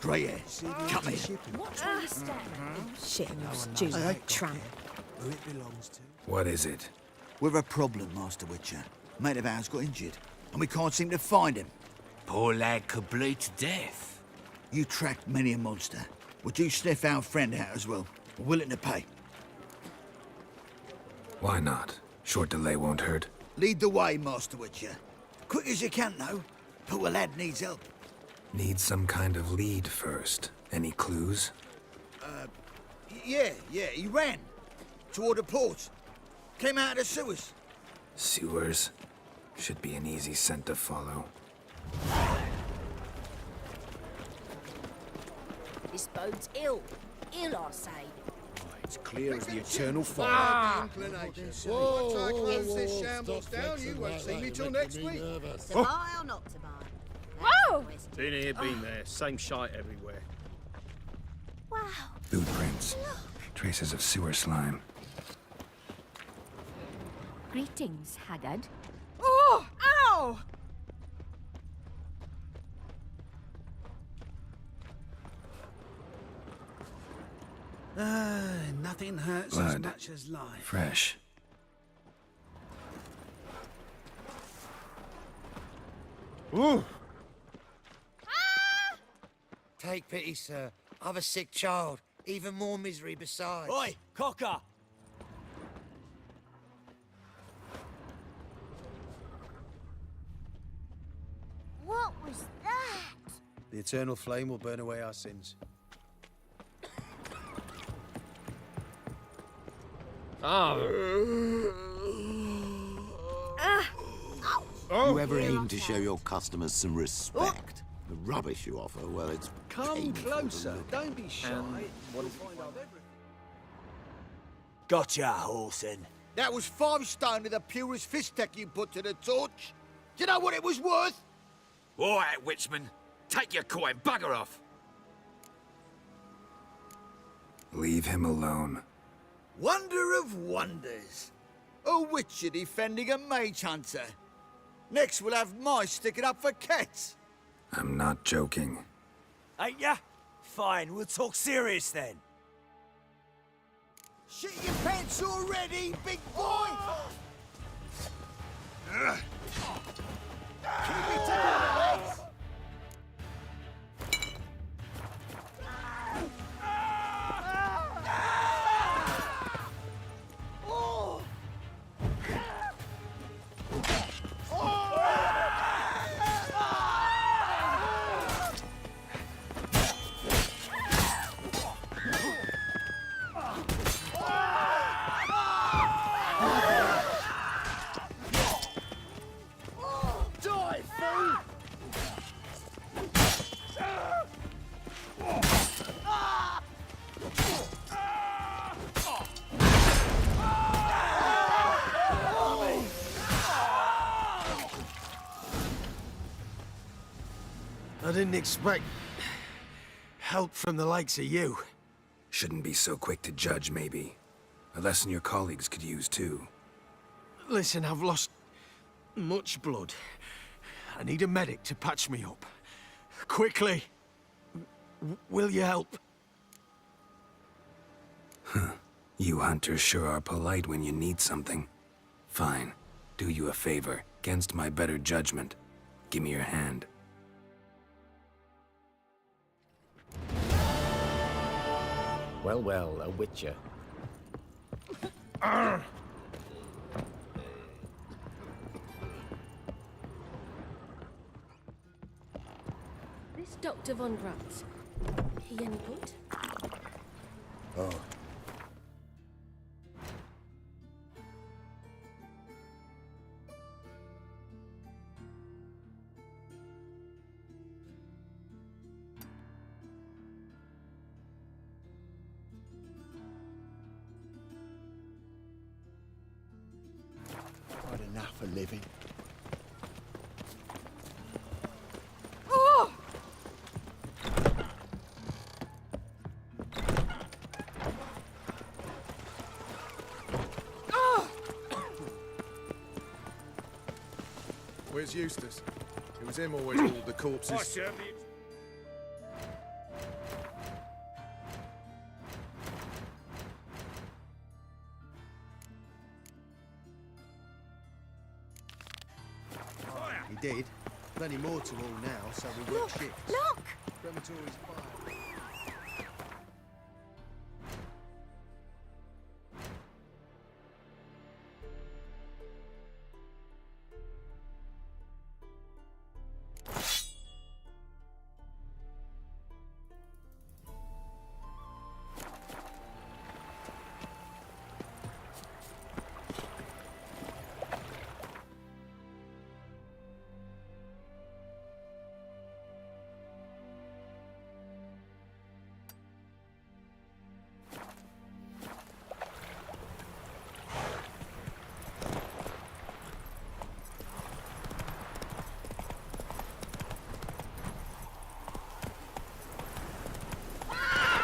Grey hair, come here. Watch where you step. Shit, you stupid tramp. Who it belongs to? What is it? We've a problem, Master Witcher. Mate of ours got injured, and we can't seem to find him. Poor lad could bleed to death. You tracked many a monster. Would you sniff our friend out as well? We're willing to pay. Why not? Short delay won't hurt. Lead the way, Master Witcher. Quick as you can, though. Poor lad needs help. Need some kind of lead first. Any clues? Yeah, he ran. Toward the port. Came out of the sewers. Sewers? Should be an easy scent to follow. This bodes ill. Ill, I say. It's clear as the eternal fire. Whoa, close this shambles down, you won't see me till next week. To buy or not to buy? Whoa! Been here, been there. Same shite everywhere. Wow. Boot prints. Traces of sewer slime. Greetings, Haggard. Oh! Ow! Nothing hurts as Blood. much as life. Fresh. Ooh. Take pity, sir. I've a sick child. Even more misery besides. Oi, Cocker! What was that? The eternal flame will burn away our sins. You ever aim to show your customers some respect? The rubbish you offer, well, it's Come painful to closer. look Don't be shy. Gotcha, Horson. That was 5 stone of the purest fish tech you put to the torch. Do you know what it was worth? All right, Witchman. Take your coin, bugger off. Leave him alone. Wonder of wonders. A witcher defending a mage hunter. Next we'll have mice sticking up for cats. I'm not joking. Ain't ya? Fine, we'll talk serious then. Shit your pants already, big boy! Keep me to the legs! I didn't expect help from the likes of you. Shouldn't be so quick to judge, maybe. A lesson your colleagues could use, too. Listen, I've lost much blood. I need a medic to patch me up. Quickly. Will you help? You hunters sure are polite when you need something. Fine. Do you a favor, against my better judgment. Give me your hand. Well, well, a witcher. This Dr. Von Gratz, he any good? Oh. Had enough of living. Oh! Where's Eustace? It was him always hauled the corpses. I certainly... He did. Plenty more to all now, so we work shifts. Look! Crematory's fire.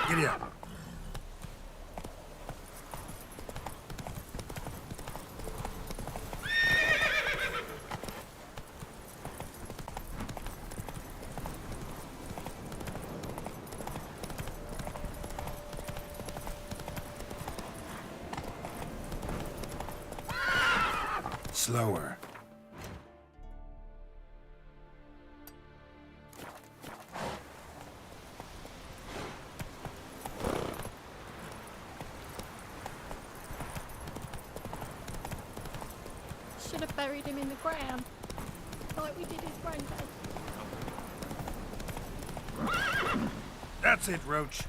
Giddy up. Slower. Should have buried him in the ground, like we did his granddad. That's it, Roach.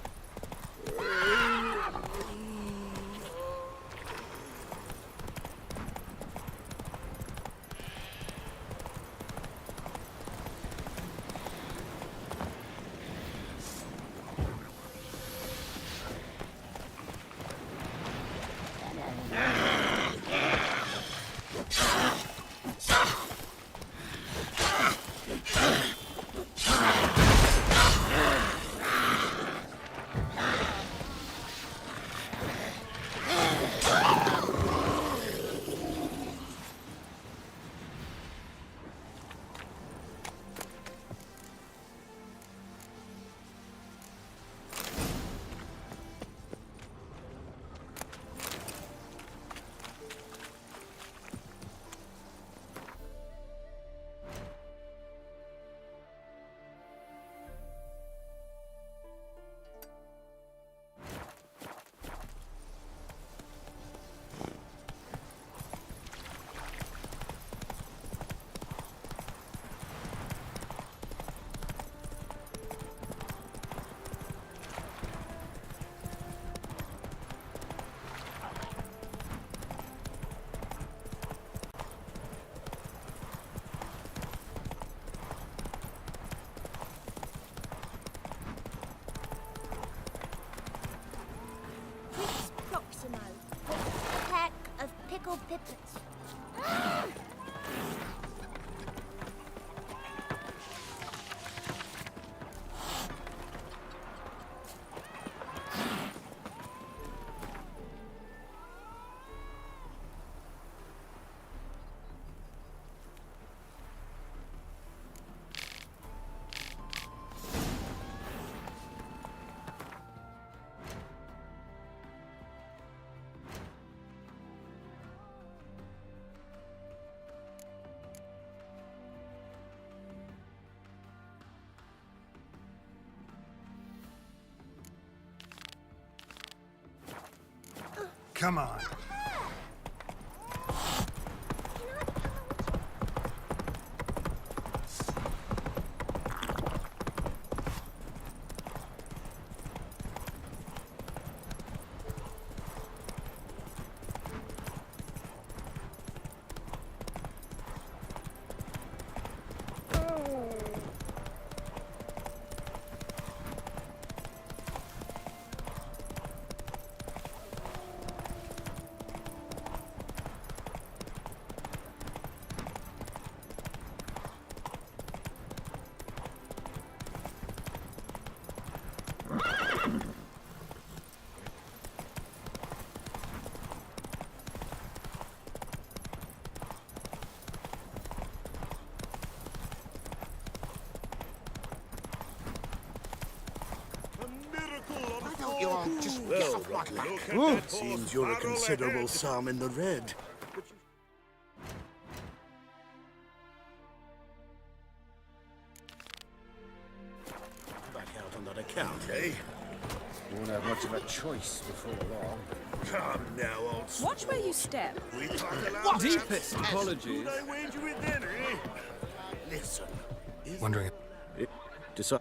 Proximo, a pack of pickled pippets. Come on. Just get off my back. Seems you're a considerable sum in the red. Back out on that account, eh? Won't have much of a choice before long. Come now, old Watch where you step. We talk aloud. Deepest apologies. Would I wager with then, eh? Listen. Wondering. Decide.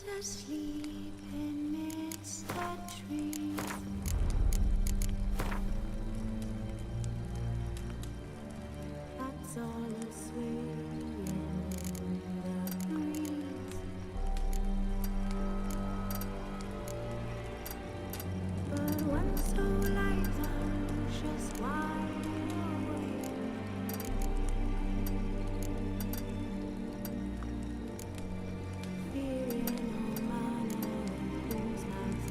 He's asleep amidst the trees. That's all swaying in the breeze. But one soul lies anxious wide awake. Fearing no manner whose hands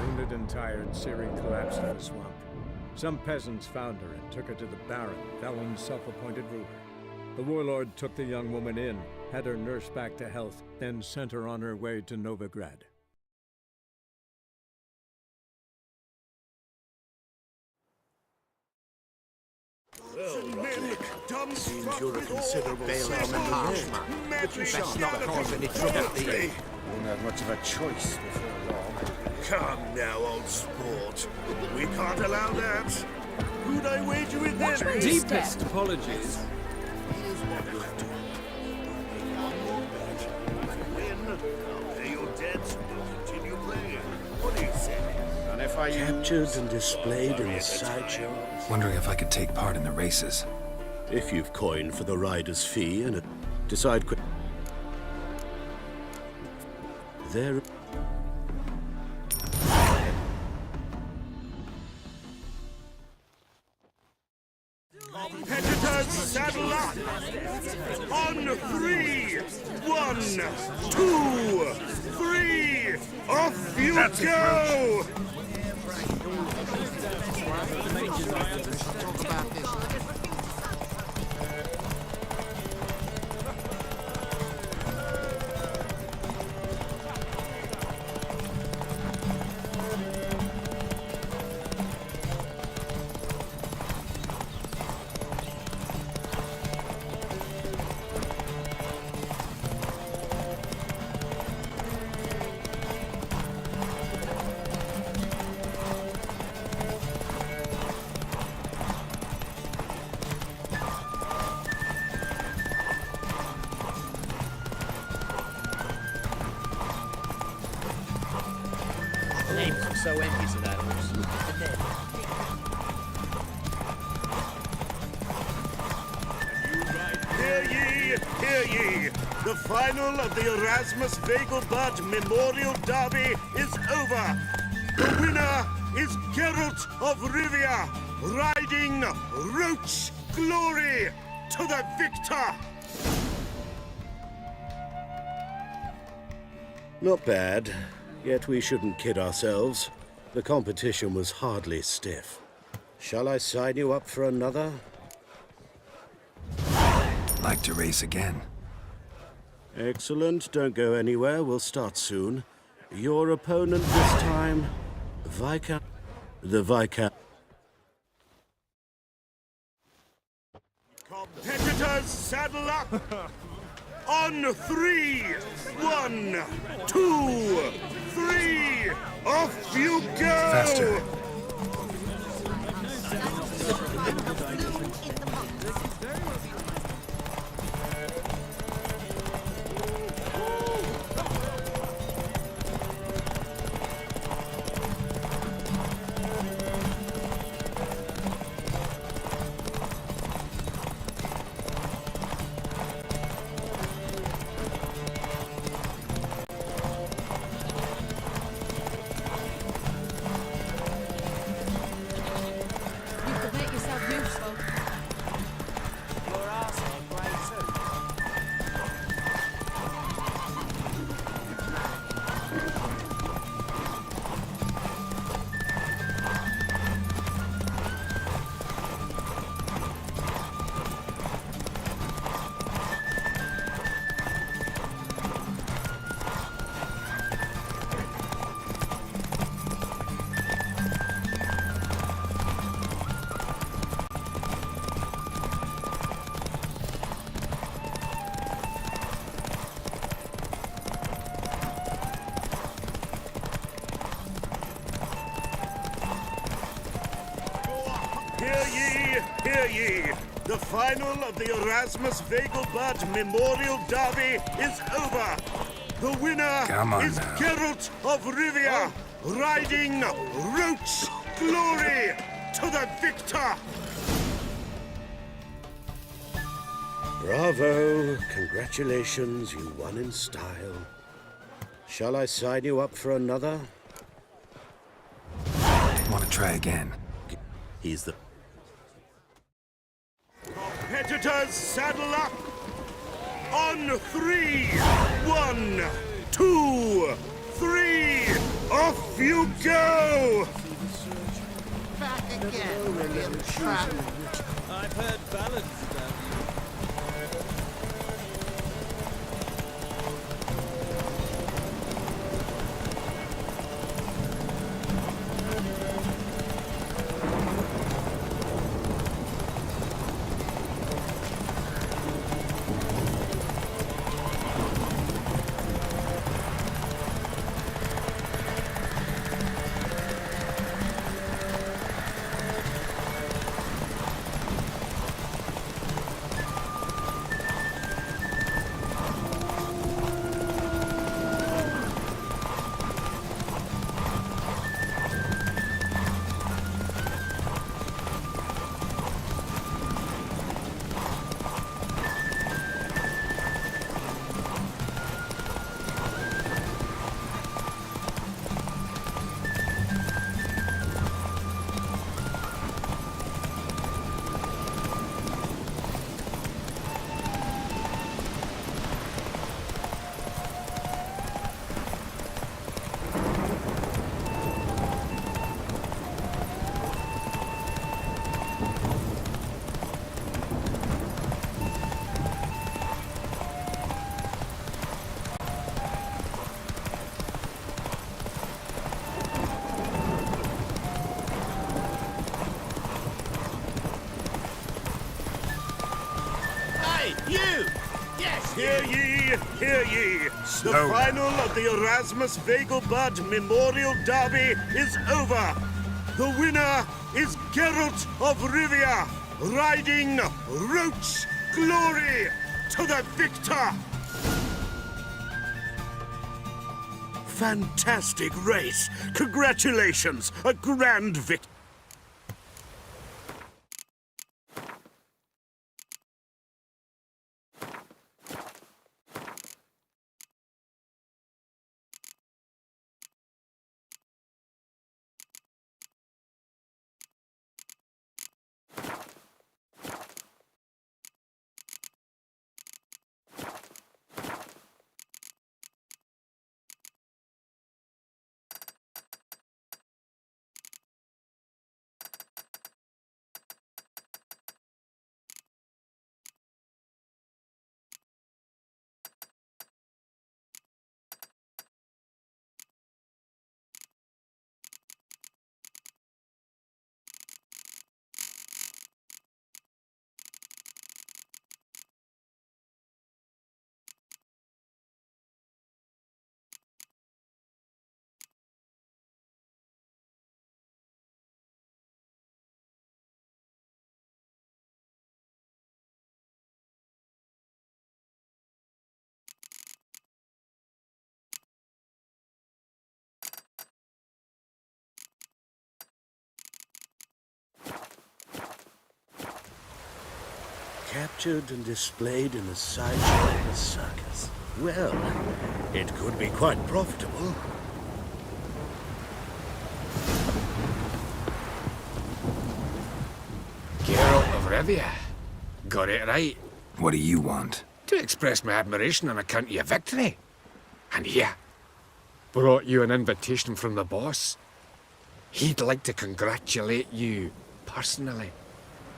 Wounded and tired, Ciri collapsed in the swamp. Some peasants found her and took her to the Baron, Valen's self-appointed ruler. The warlord took the young woman in, had her nursed back to health, then sent her on her way to Novigrad. Seems you're a considerable man, but you shan't not cause any trouble to me. Won't have much of a choice before long. Come now, old sport. We can't allow that. Who'd I wager with then? Deepest apologies. Here's what we'll do. One more bet. If we win, I'll pay your debts and we'll continue playing. What do you say? And if I Captured and displayed in the sideshow. Wondering if I could take part in the races. If you've coined for the rider's fee and decide quick. There. Competitors, saddle up! On 3! 1, 2, 3! Off you go! Names are so envious of that horse. Hear ye, hear ye! The final of the Erasmus Vegelbud Memorial Derby is over. The winner is Geralt of Rivia, riding Roach Glory to the victor! Not bad. Yet we shouldn't kid ourselves. The competition was hardly stiff. Shall I sign you up for another? Like to race again. Excellent. Don't go anywhere. We'll start soon. Your opponent this time, Viscount. The Viscount. Competitors, saddle up! On 3! 1, 2, 3! Off you go! Faster. You could make yourself useful. Your arsehole grey too. Hear ye, hear ye! The final of the Erasmus Vegelbud Memorial Derby is over! The winner Come on is now. Geralt of Rivia, riding Roach Glory to the victor! Bravo! Congratulations, you won in style. Shall I sign you up for another? Want to try again? He's the... Competitors, saddle up! On 3! 1, 2, 3! Off you go! Back again, you trap. I've heard ballads about you. You! Yes! Hear ye, hear ye! The Slow final of the Erasmus Vegelbud Memorial Derby is over! The winner is Geralt of Rivia, riding Roach Glory to the victor! Fantastic race! Congratulations! A grand victory! captured and displayed in a sideshow at the circus. Well, it could be quite profitable. Geralt of Rivia. Got it right. What do you want? To express my admiration on account of your victory. And here, brought you an invitation from the boss. He'd like to congratulate you personally.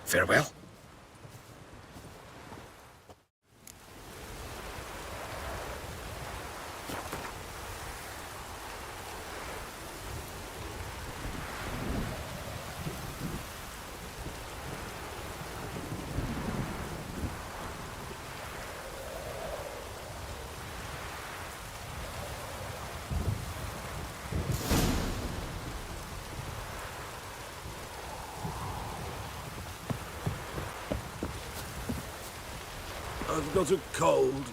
Farewell. I've got a cold.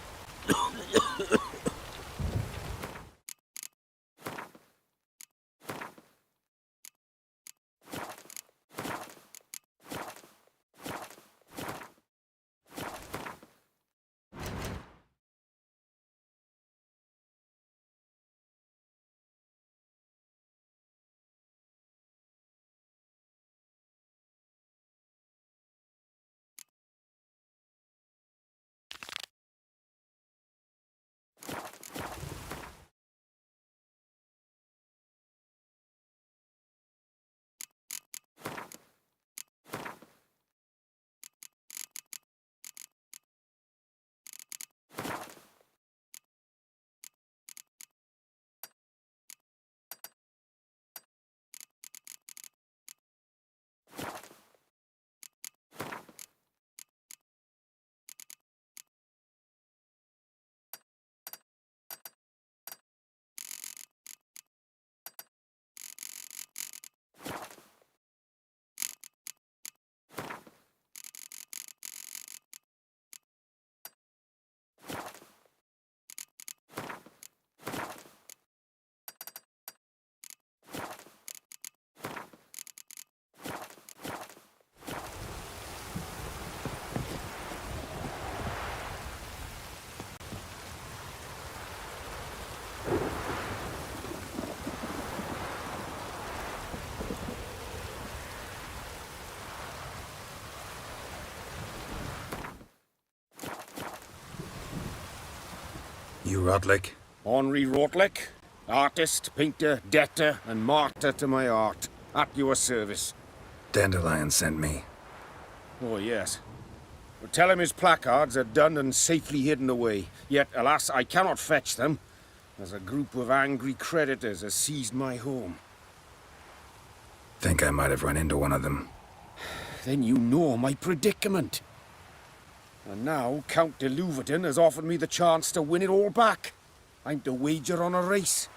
You Rotlick? Henri Rotlick, artist, painter, debtor, and martyr to my art. At your service. Dandelion sent me. Oh, yes. But tell him his placards are done and safely hidden away. Yet, alas, I cannot fetch them, as a group of angry creditors has seized my home. Think I might have run into one of them. Then you know my predicament. And now Count de Louverton has offered me the chance to win it all back. I'm to wager on a race.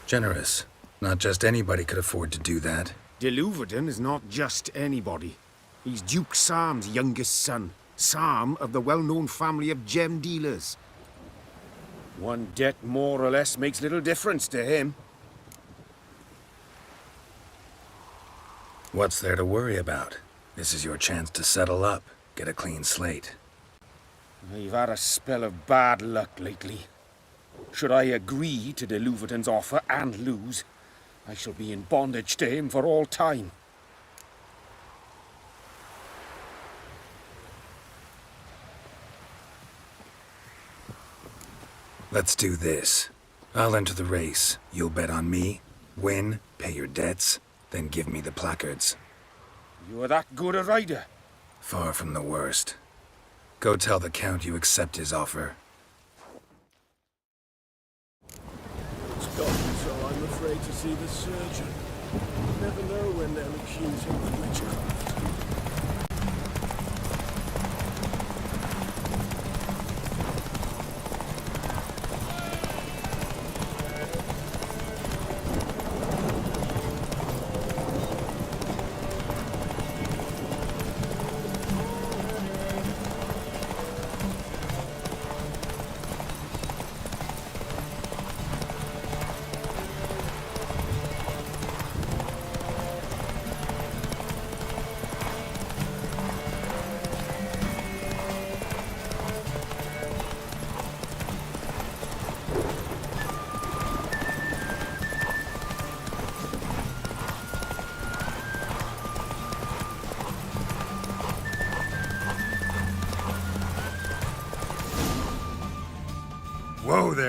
Generous. Not just anybody could afford to do that. De Louverton is not just anybody. He's Duke Sam's youngest son. Sam of the well-known family of gem dealers. One debt more or less makes little difference to him. What's there to worry about? This is your chance to settle up, get a clean slate. I've had a spell of bad luck lately. Should I agree to de Louverton's offer and lose, I shall be in bondage to him for all time. Let's do this. I'll enter the race. You'll bet on me, win, pay your debts, then give me the placards. You're that good a rider? Far from the worst. Go tell the Count you accept his offer. It's gotten so I'm afraid to see the surgeon. You never know when they'll accuse him of witchcraft.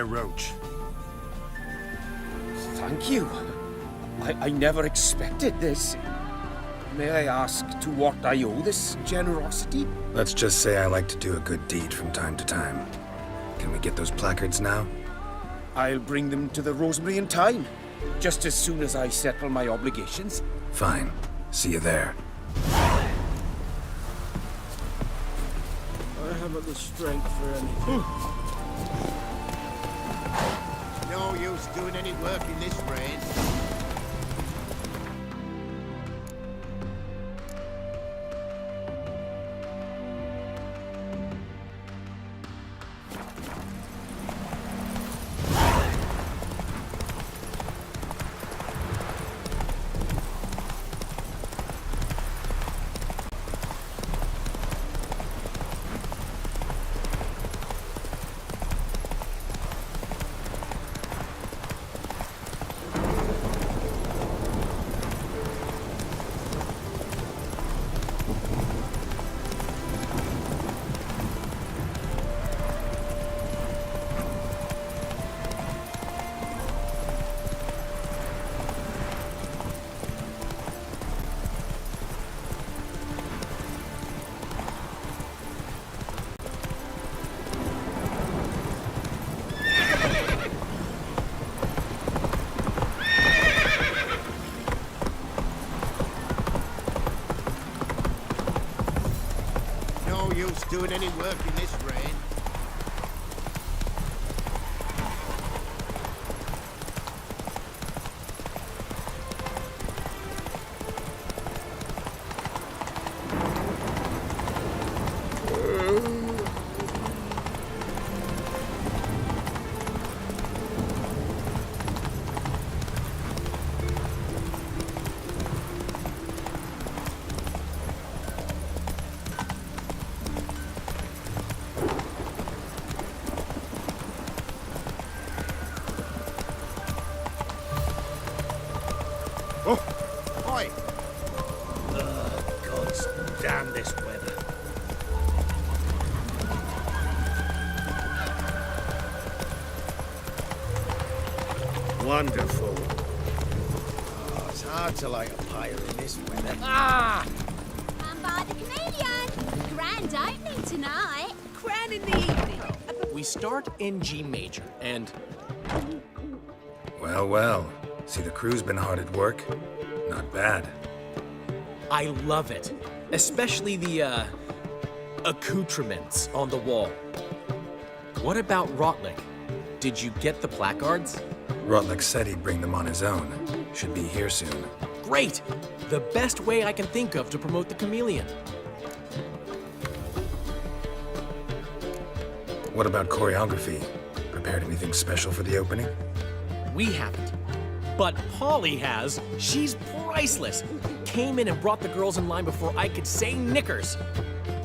roach. Thank you. I never expected this. May I ask to what I owe this generosity? Let's just say I like to do a good deed from time to time. Can we get those placards now? I'll bring them to the Rosemary in time, just as soon as I settle my obligations. Fine. See you there. I haven't the strength for anything. No use doing any work in this rain. No use doing any work in this rain. Oi! Gods damn this weather. Wonderful. Oh, it's hard to light a pyre in this weather. Ah! I'm by the chameleon. Grand opening tonight. Crown in the evening. We start in G major, and Well, well. See, the crew's been hard at work. Not bad. I love it. Especially the, accoutrements on the wall. What about Rotlick? Did you get the placards? Rotlick said he'd bring them on his own. Should be here soon. Great! The best way I can think of to promote the chameleon. What about choreography? Prepared anything special for the opening? We haven't. But Polly has. She's priceless. Came in and brought the girls in line before I could say knickers.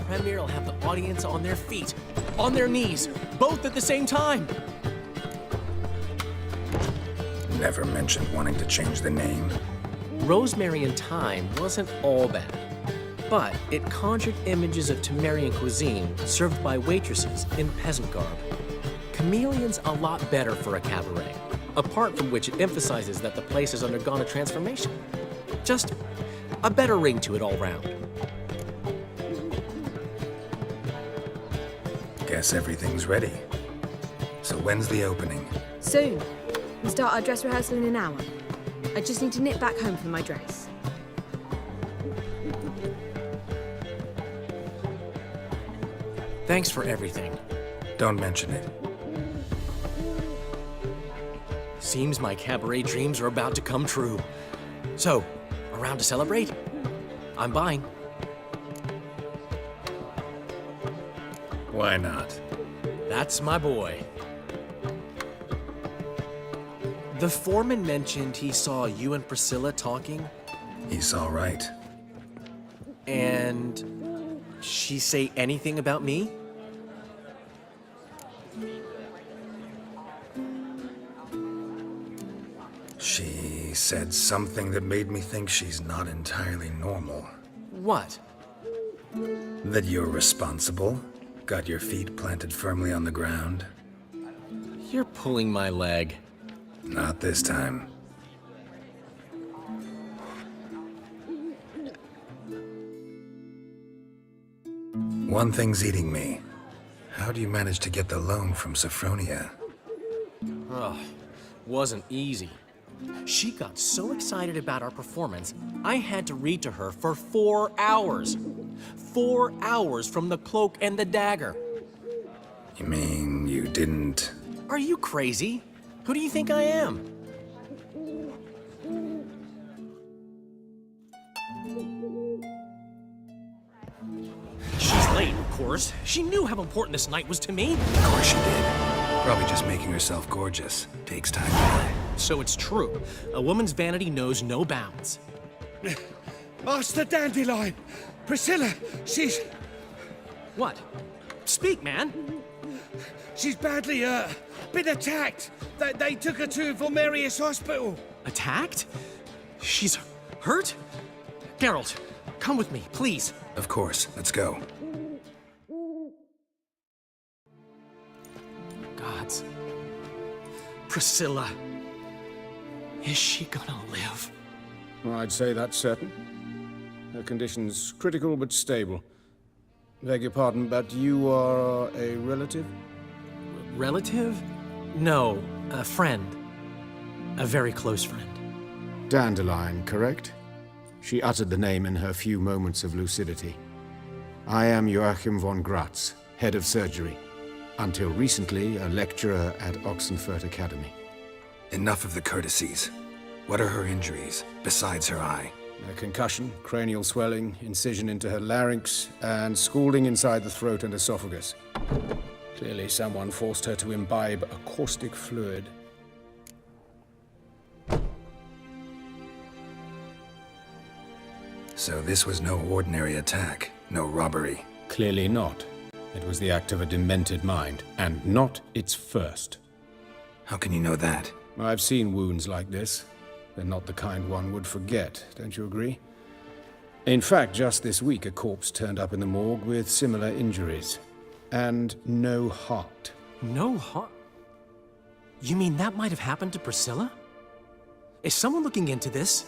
Premier will have the audience on their feet, on their knees, both at the same time. Never mentioned wanting to change the name. Rosemary in Time wasn't all bad, but it conjured images of Temerian cuisine served by waitresses in peasant garb. Chameleon's a lot better for a cabaret, apart from which it emphasizes that the place has undergone a transformation. Just a better ring to it all round. Guess everything's ready. So when's the opening? Soon. We start our dress rehearsal in an hour. I just need to nip back home for my dress. Thanks for everything. Don't mention it. Seems my cabaret dreams are about to come true. So, around to celebrate? I'm buying. Why not? That's my boy. The foreman mentioned he saw you and Priscilla talking. He's all right. And she say anything about me? She said something that made me think she's not entirely normal. What? That you're responsible, got your feet planted firmly on the ground. You're pulling my leg. Not this time. One thing's eating me. How do you manage to get the loan from Sophronia? Oh, wasn't easy. She got so excited about our performance, I had to read to her for 4 hours. 4 hours from the Cloak and the Dagger. You mean you didn't... Are you crazy? Who do you think I am? She's late, of course. She knew how important this night was to me. Of course she did. Probably just making herself gorgeous. Takes time. So it's true. A woman's vanity knows no bounds. Master Dandelion! Priscilla, she's... What? Speak, man. She's badly, been attacked. They took her to Vulmerius Hospital. Attacked? She's hurt? Geralt, come with me, please. Of course. Let's go. Gods. Priscilla. Is she gonna live? I'd say that's certain. Her condition's critical but stable. Beg your pardon, but you are a relative? Relative? No, a friend. A very close friend. Dandelion, correct? She uttered the name in her few moments of lucidity. I am Joachim von Gratz, head of surgery. Until recently, a lecturer at Oxenfurt Academy. Enough of the courtesies. What are her injuries, besides her eye? A concussion, cranial swelling, incision into her larynx, and scalding inside the throat and esophagus. Clearly someone forced her to imbibe a caustic fluid. So this was no ordinary attack, no robbery. Clearly not. It was the act of a demented mind, and not its first. How can you know that? I've seen wounds like this. They're not the kind one would forget, don't you agree? In fact, just this week, a corpse turned up in the morgue with similar injuries. And no heart. No heart? You mean that might have happened to Priscilla? Is someone looking into this?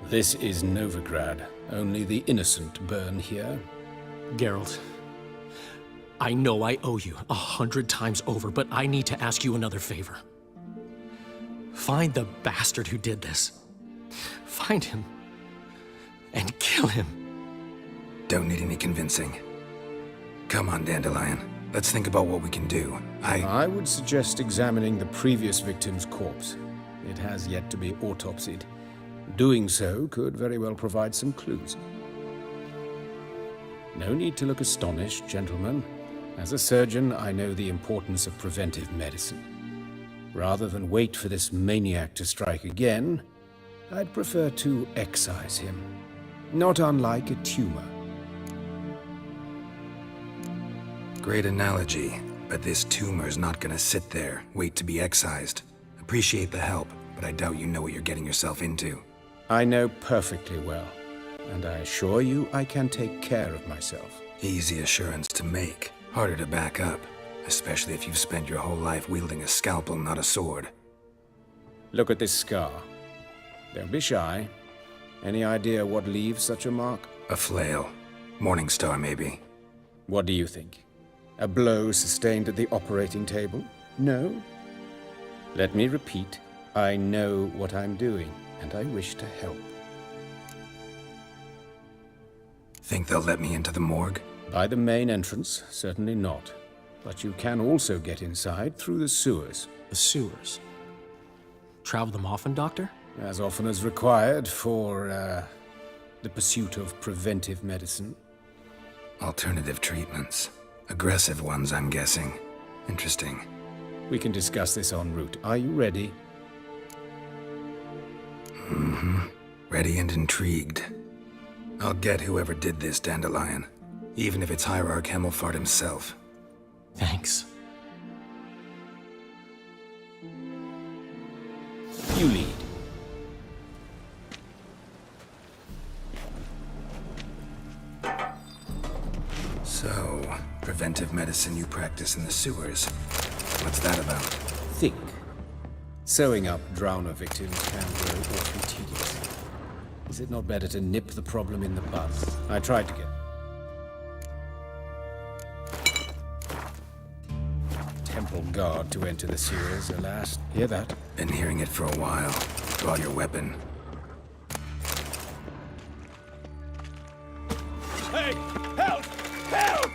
This is Novigrad. Only the innocent burn here. Geralt, I know I owe you 100 times over, but I need to ask you another favor. Find the bastard who did this. Find him. And kill him. Don't need any convincing. Come on, Dandelion. Let's think about what we can do. I would suggest examining the previous victim's corpse. It has yet to be autopsied. Doing so could very well provide some clues. No need to look astonished, gentlemen. As a surgeon, I know the importance of preventive medicine. Rather than wait for this maniac to strike again, I'd prefer to excise him. Not unlike a tumor. Great analogy, but this tumor's not gonna sit there, wait to be excised. Appreciate the help, but I doubt you know what you're getting yourself into. I know perfectly well, and I assure you I can take care of myself. Easy assurance to make, harder to back up, especially if you've spent your whole life wielding a scalpel, not a sword. Look at this scar. Don't be shy. Any idea what leaves such a mark? A flail. Morning Star, maybe. What do you think? A blow sustained at the operating table? No? Let me repeat. I know what I'm doing, and I wish to help. Think they'll let me into the morgue? By the main entrance, certainly not. But you can also get inside through the sewers. The sewers? Travel them often, Doctor? As often as required for, the pursuit of preventive medicine. Alternative treatments. Aggressive ones, I'm guessing. Interesting. We can discuss this en route. Are you ready? Mm-hmm. Ready and intrigued. I'll get whoever did this, Dandelion. Even if it's Hierarch Hemmelfart himself. Thanks. You lead. So, preventive medicine you practice in the sewers. What's that about? Sewing up drowner victims can grow awfully tedious. Is it not better to nip the problem in the bud? I tried to get... Temple guard to enter the sewers, alas. Hear that? Been hearing it for a while. Draw your weapon. Hey! Help! Help!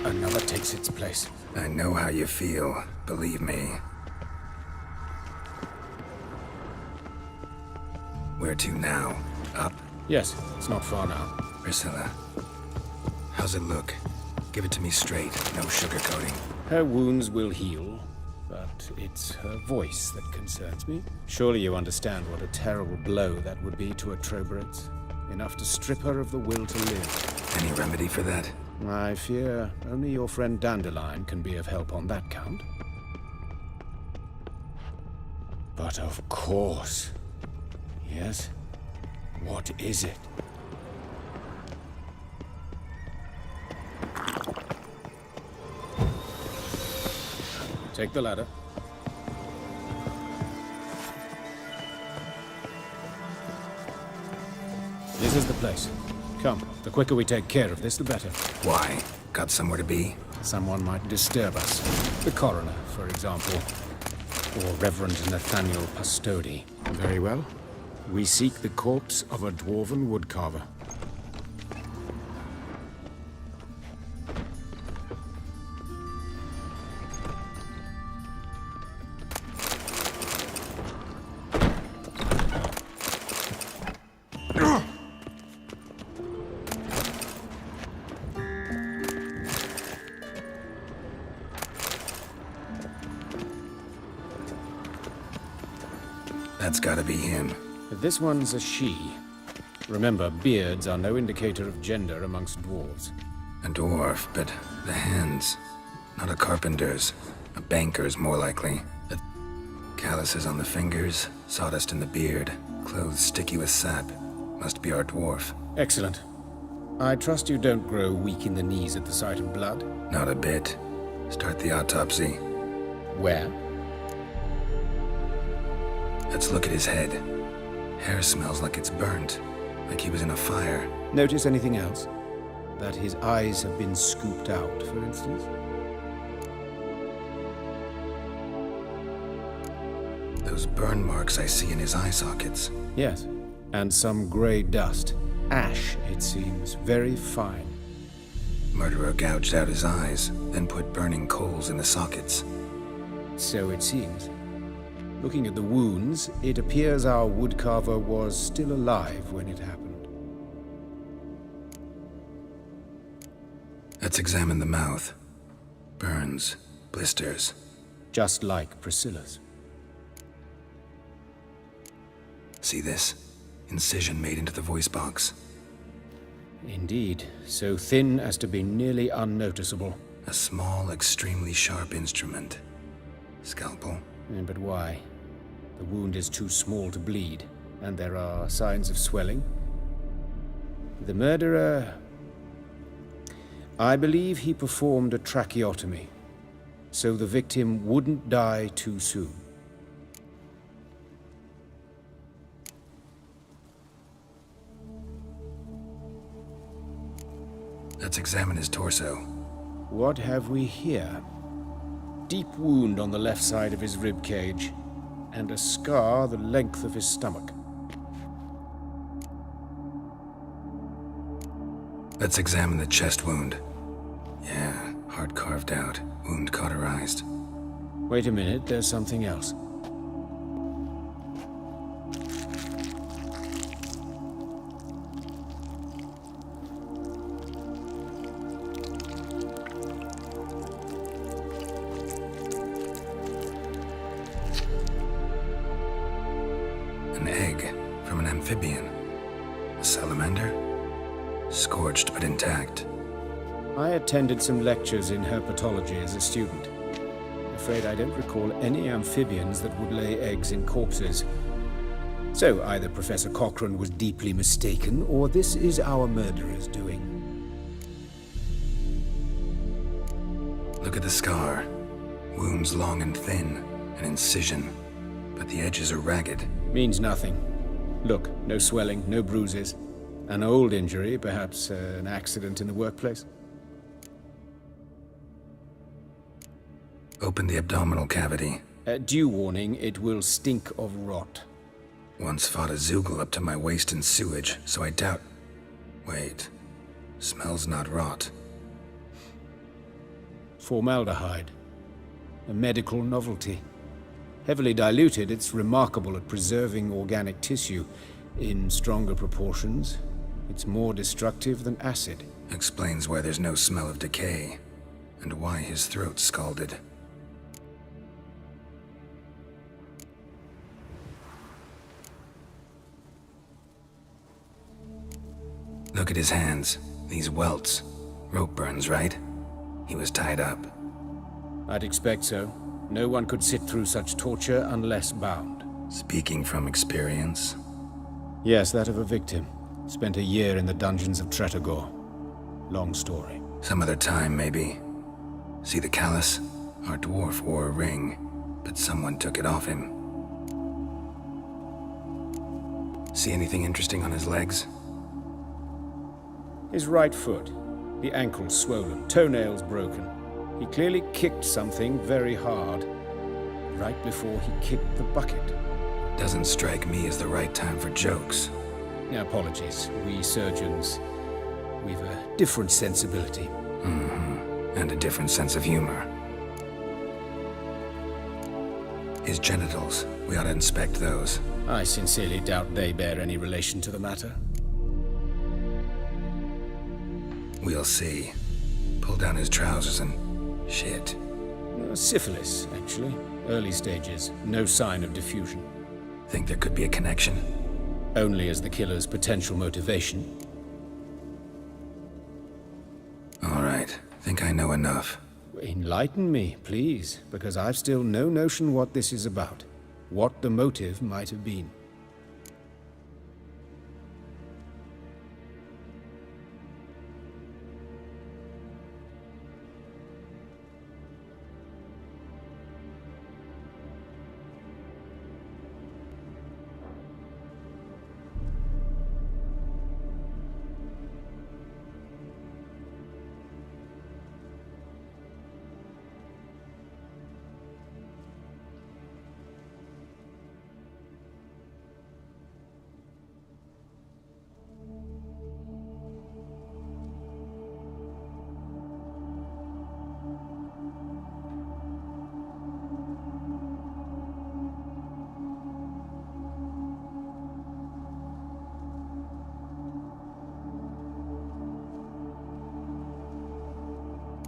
Another takes its place. I know how you feel, believe me. Where to now? Up? Yes, it's not far now. Priscilla, how's it look? Give it to me straight, no sugarcoating. Her wounds will heal, but it's her voice that concerns me. Surely you understand what a terrible blow that would be to a Trobritz. Enough to strip her of the will to live. Any remedy for that? I fear only your friend Dandelion can be of help on that count. But of course. Yes? What is it? Take the ladder. This is the place. Come, the quicker we take care of this, the better. Why? Got somewhere to be? Someone might disturb us. The coroner, for example. Or Reverend Nathaniel Pastodi. Very well. We seek the corpse of a dwarven woodcarver. That's gotta be him. This one's a she. Remember, beards are no indicator of gender amongst dwarves. A dwarf, but the hands. Not a carpenter's. A banker's, more likely. Calluses on the fingers, sawdust in the beard, clothes sticky with sap. Must be our dwarf. Excellent. I trust you don't grow weak in the knees at the sight of blood? Not a bit. Start the autopsy. Where? Let's look at his head. Hair smells like it's burnt, like he was in a fire. Notice anything else? That his eyes have been scooped out, for instance? Those burn marks I see in his eye sockets. Yes, and some grey dust. Ash, it seems. Very fine. Murderer gouged out his eyes, then put burning coals in the sockets. So it seems. Looking at the wounds, it appears our woodcarver was still alive when it happened. Let's examine the mouth. Burns, blisters. Just like Priscilla's. See this? Incision made into the voice box. Indeed, so thin as to be nearly unnoticeable. A small, extremely sharp instrument. Scalpel? But why? The wound is too small to bleed, and there are signs of swelling. The murderer... I believe he performed a tracheotomy, so the victim wouldn't die too soon. Let's examine his torso. What have we here? Deep wound on the left side of his rib cage, and a scar the length of his stomach. Let's examine the chest wound. Yeah, heart carved out, wound cauterized. Wait a minute, there's something else. An egg from an amphibian. A salamander? Scorched but intact. I attended some lectures in herpetology as a student. I'm afraid I don't recall any amphibians that would lay eggs in corpses. So either Professor Cochrane was deeply mistaken, or this is our murderer's doing. Look at the scar. Wounds long and thin, an incision, but the edges are ragged. Means nothing. Look, no swelling, no bruises. An old injury, perhaps an accident in the workplace. Open the abdominal cavity. Due warning, it will stink of rot. Once fought a Zoogle up to my waist in sewage, so I doubt... Wait. Smells not rot. Formaldehyde. A medical novelty. Heavily diluted, it's remarkable at preserving organic tissue. In stronger proportions, it's more destructive than acid. Explains why there's no smell of decay, and why his throat's scalded. Look at his hands. These welts. Rope burns, right? He was tied up. I'd expect so. No one could sit through such torture unless bound. Speaking from experience? Yes, that of a victim. Spent a year in the dungeons of Tretogor. Long story. Some other time, maybe. See the callus? Our dwarf wore a ring, but someone took it off him. See anything interesting on his legs? His right foot. The ankle swollen, toenails broken. He clearly kicked something very hard, right before he kicked the bucket. Doesn't strike me as the right time for jokes. Apologies. We surgeons, we've a different sensibility. Mm-hmm. And a different sense of humor. His genitals, we ought to inspect those. I sincerely doubt they bear any relation to the matter. We'll see. Pull down his trousers and... shit. Syphilis, actually. Early stages. No sign of diffusion. Think there could be a connection? Only as the killer's potential motivation. All right. Think I know enough. Enlighten me, please, because I've still no notion what this is about. What the motive might have been.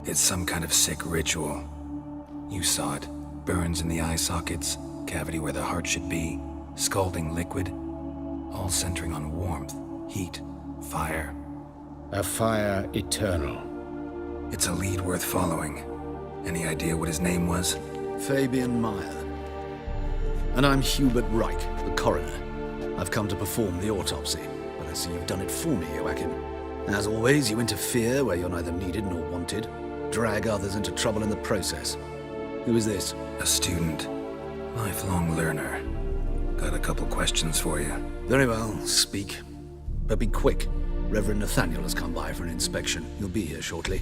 It's some kind of sick ritual. You saw it. Burns in the eye sockets, cavity where the heart should be, scalding liquid, all centering on warmth, heat, fire. A fire eternal. It's a lead worth following. Any idea what his name was? Fabian Meyer. And I'm Hubert Wright, the coroner. I've come to perform the autopsy, but see you've done it for me, Joachim. As always, you interfere where you're neither needed nor wanted. Drag others into trouble in the process. Who is this? A student. Lifelong learner. Got a couple questions for you. Very well, speak. But be quick. Reverend Nathaniel has come by for an inspection. He'll be here shortly.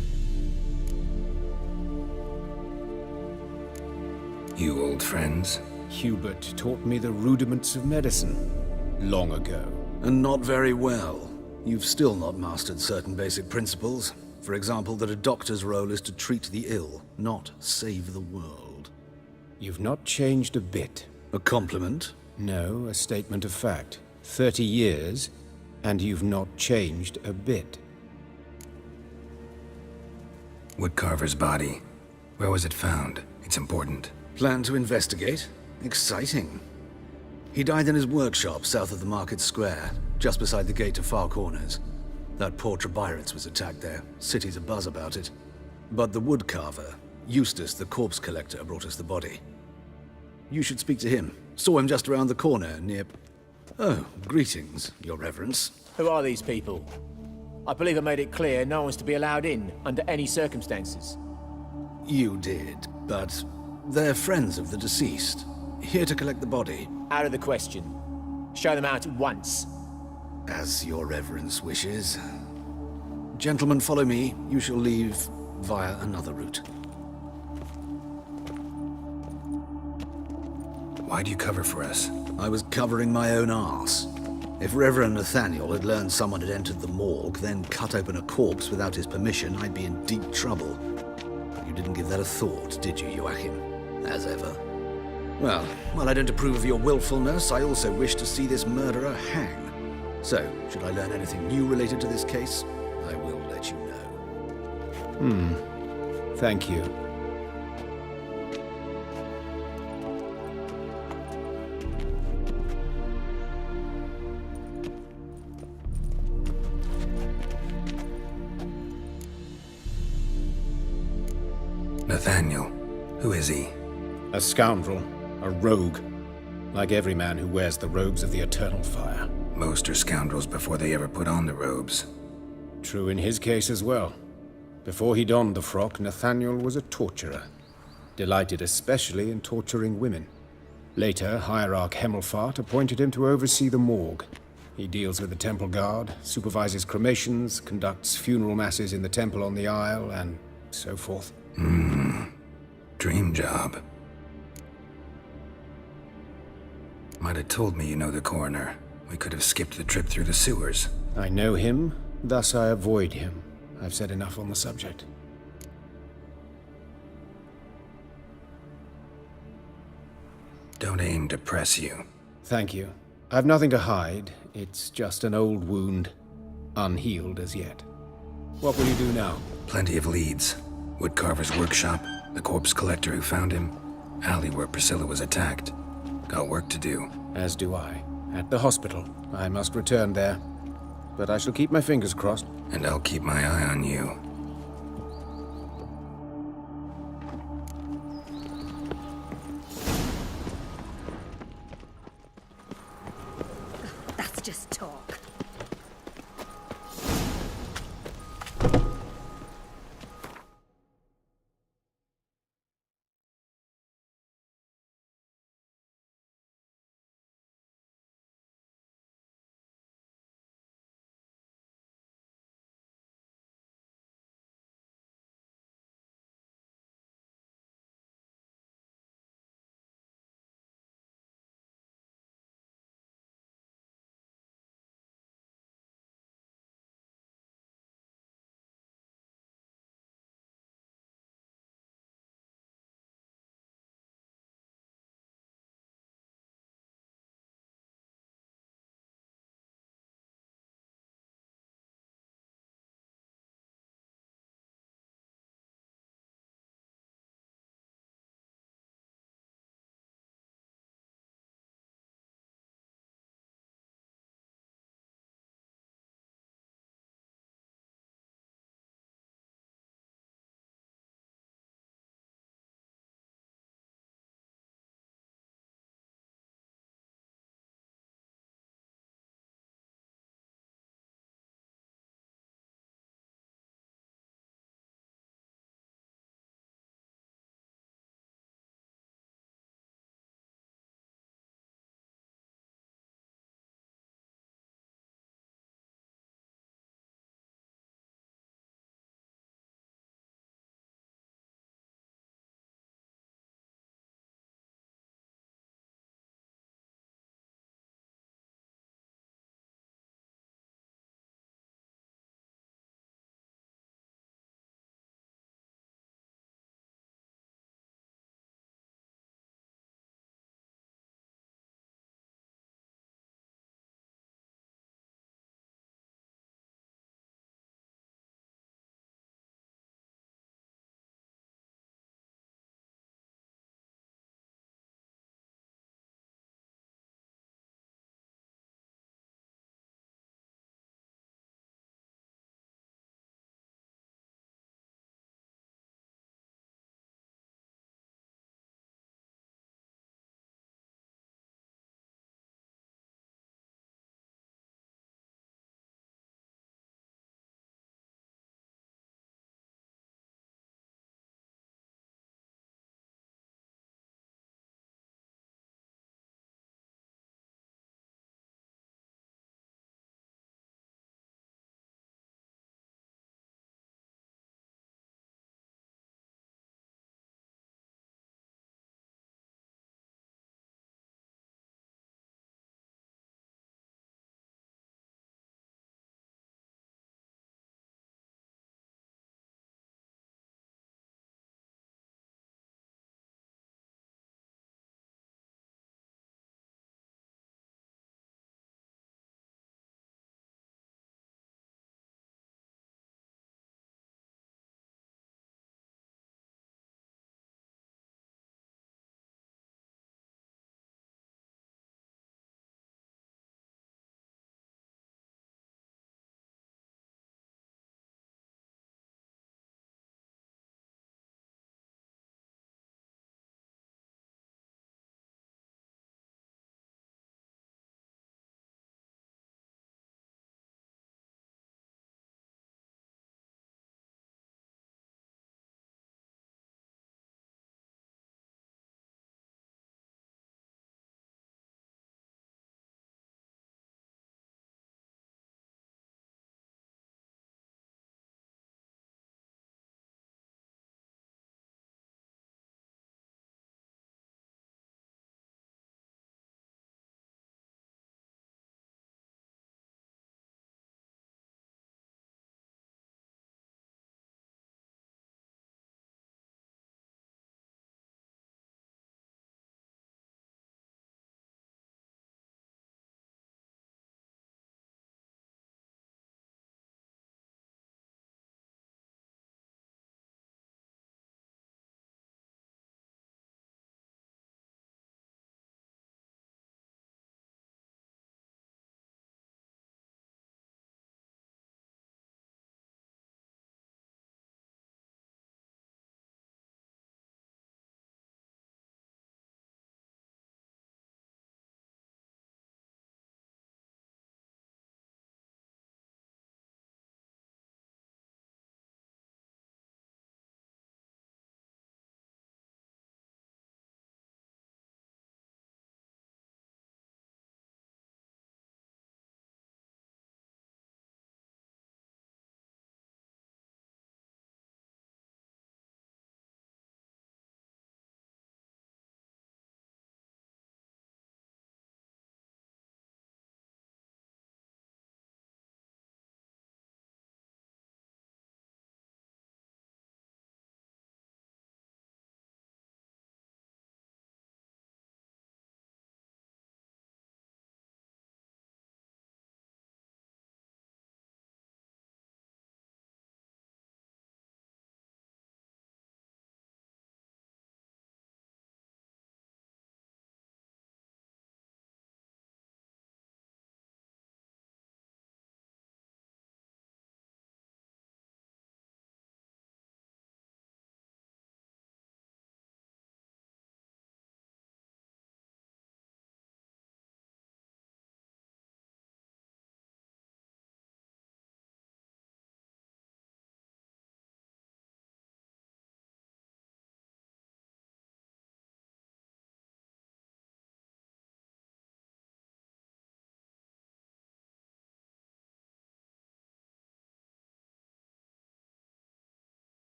You old friends? Hubert taught me the rudiments of medicine long ago. And not very well. You've still not mastered certain basic principles. For example, that a doctor's role is to treat the ill, not save the world. You've not changed a bit. A compliment? No, a statement of fact. 30 years, and you've not changed a bit. Woodcarver's body. Where was it found? It's important. Plan to investigate? Exciting. He died in his workshop south of the market square, just beside the gate to Far Corners. That poor Trebirates was attacked there. City's abuzz about it. But the woodcarver, Eustace the corpse collector, brought us the body. You should speak to him. Saw him just around the corner near... Oh, greetings, your reverence. Who are these people? I believe I made it clear no one's to be allowed in under any circumstances. You did, but they're friends of the deceased. Here to collect the body. Out of the question. Show them out at once. As your reverence wishes. Gentlemen, follow me. You shall leave via another route. Why'd you cover for us? I was covering my own arse. If Reverend Nathaniel had learned someone had entered the morgue, then cut open a corpse without his permission, I'd be in deep trouble. You didn't give that a thought, did you, Joachim? As ever. Well, while I don't approve of your willfulness, I also wish to see this murderer hang. So, should I learn anything new related to this case, I will let you know. Thank you. Nathaniel. Who is he? A scoundrel. A rogue. Like every man who wears the robes of the Eternal Fire. Most are scoundrels before they ever put on the robes. True in his case as well. Before he donned the frock, Nathaniel was a torturer. Delighted especially in torturing women. Later, Hierarch Hemmelfart appointed him to oversee the morgue. He deals with the temple guard, supervises cremations, conducts funeral masses in the temple on the Isle, and so forth. Dream job. Might have told me you know the coroner. We could have skipped the trip through the sewers. I know him, thus I avoid him. I've said enough on the subject. Don't aim to press you. Thank you. I've nothing to hide. It's just an old wound, unhealed as yet. What will you do now? Plenty of leads. Woodcarver's workshop, the corpse collector who found him, alley where Priscilla was attacked. Got work to do. As do I. At the hospital. I must return there. But I shall keep my fingers crossed. And I'll keep my eye on you. That's just talk.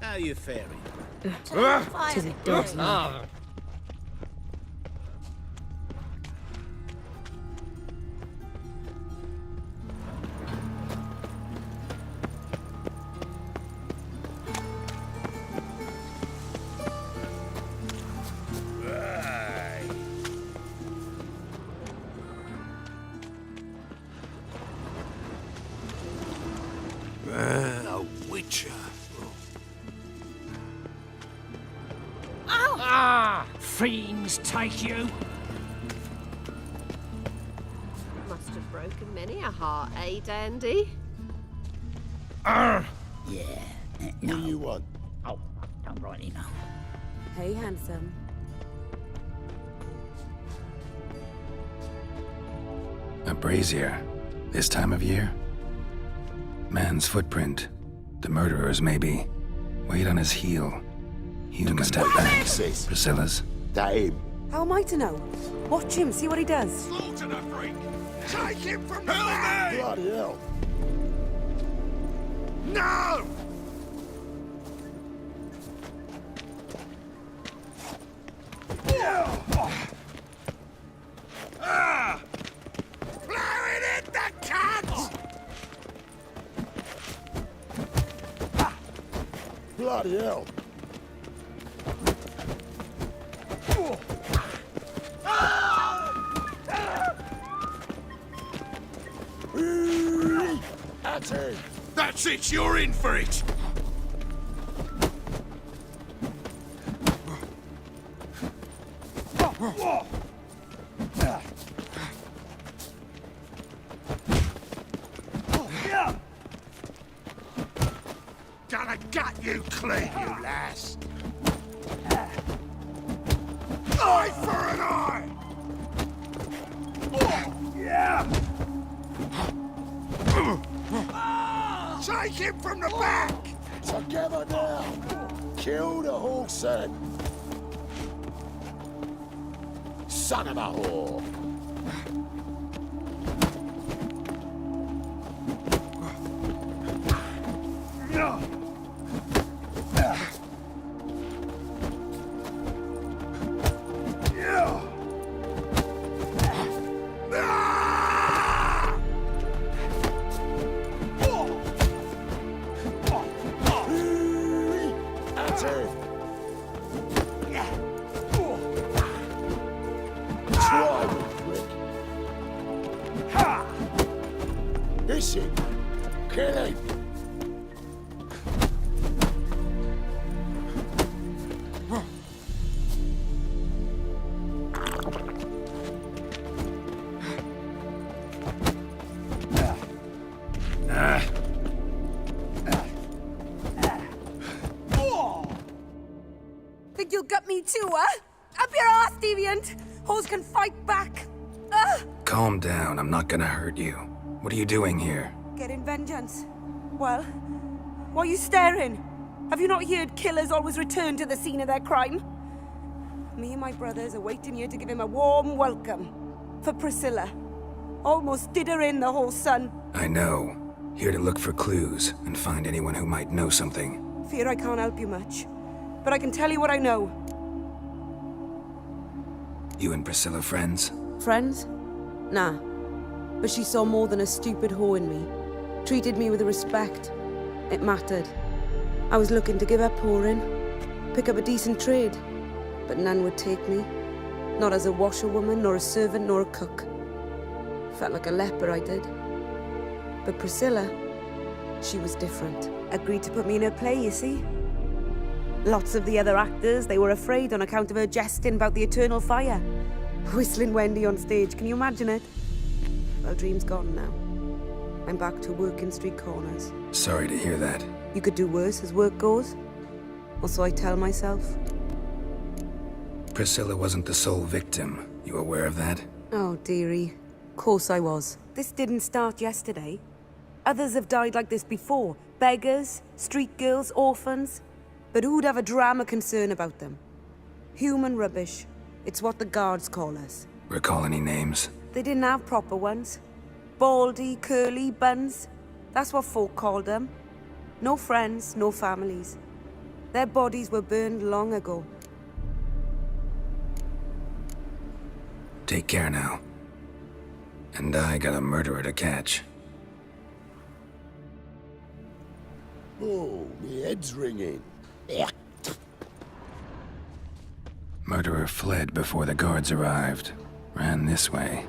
How you faring? Tis a dog's Ah. A witcher. Ah! Fiends take you! Must have broken many a heart, eh, Dandy? Arr! Yeah. What do you want? Oh, don't rightly know. Hey, handsome. A brazier. This time of year? Man's footprint. The murderer's maybe. Weight on his heel. He took a step back. Priscilla's. That him. How am I to know? Watch him, see what he does. Slaughter the freak! Take him from the back! Bloody hell. No! Ah! Blowing in the cat! Bloody hell. That's it. That's it, you're in for it! Gonna gut you clean, you lass! Eye for an eye! Yeah! Take him from the back! Together now. Kill the horse then. Son of a whore. That's it. Try me, quick. This him. Kill him. Think you'll gut me too, huh? Up your ass, deviant! Hoes can fight back! Calm down, I'm not gonna hurt you. What are you doing here? Getting vengeance. Well, why are you staring? Have you not heard killers always return to the scene of their crime? Me and my brothers are waiting here to give him a warm welcome. For Priscilla. Almost did her in, the whole son. I know. Here to look for clues and find anyone who might know something. Fear I can't help you much. But I can tell you what I know. You and Priscilla friends? Friends? Nah. But she saw more than a stupid whore in me. Treated me with respect. It mattered. I was looking to give up whoring. Pick up a decent trade. But none would take me. Not as a washerwoman, nor a servant, nor a cook. Felt like a leper, I did. But Priscilla, she was different. Agreed to put me in her play, you see? Lots of the other actors, they were afraid on account of her jesting about the eternal fire. Whistling Wendy on stage, can you imagine it? Well, dream's gone now. I'm back to working street corners. Sorry to hear that. You could do worse as work goes. Or so I tell myself. Priscilla wasn't the sole victim. You aware of that? Oh, dearie. Course I was. This didn't start yesterday. Others have died like this before. Beggars, street girls, orphans. But who'd have a drama concern about them? Human rubbish. It's what the guards call us. Recall any names? They didn't have proper ones. Baldy, curly, buns. That's what folk called them. No friends, no families. Their bodies were burned long ago. Take care now. And I got a murderer to catch. Oh, my head's ringing. Murderer fled before the guards arrived. Ran this way.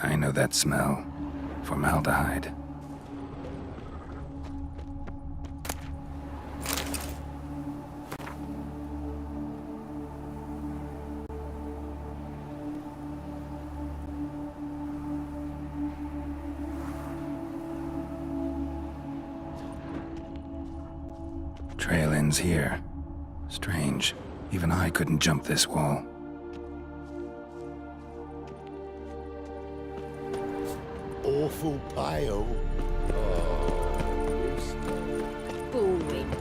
I know that smell. Formaldehyde. Trail ends here. Strange. Even I couldn't jump this wall. Awful pale. Boring.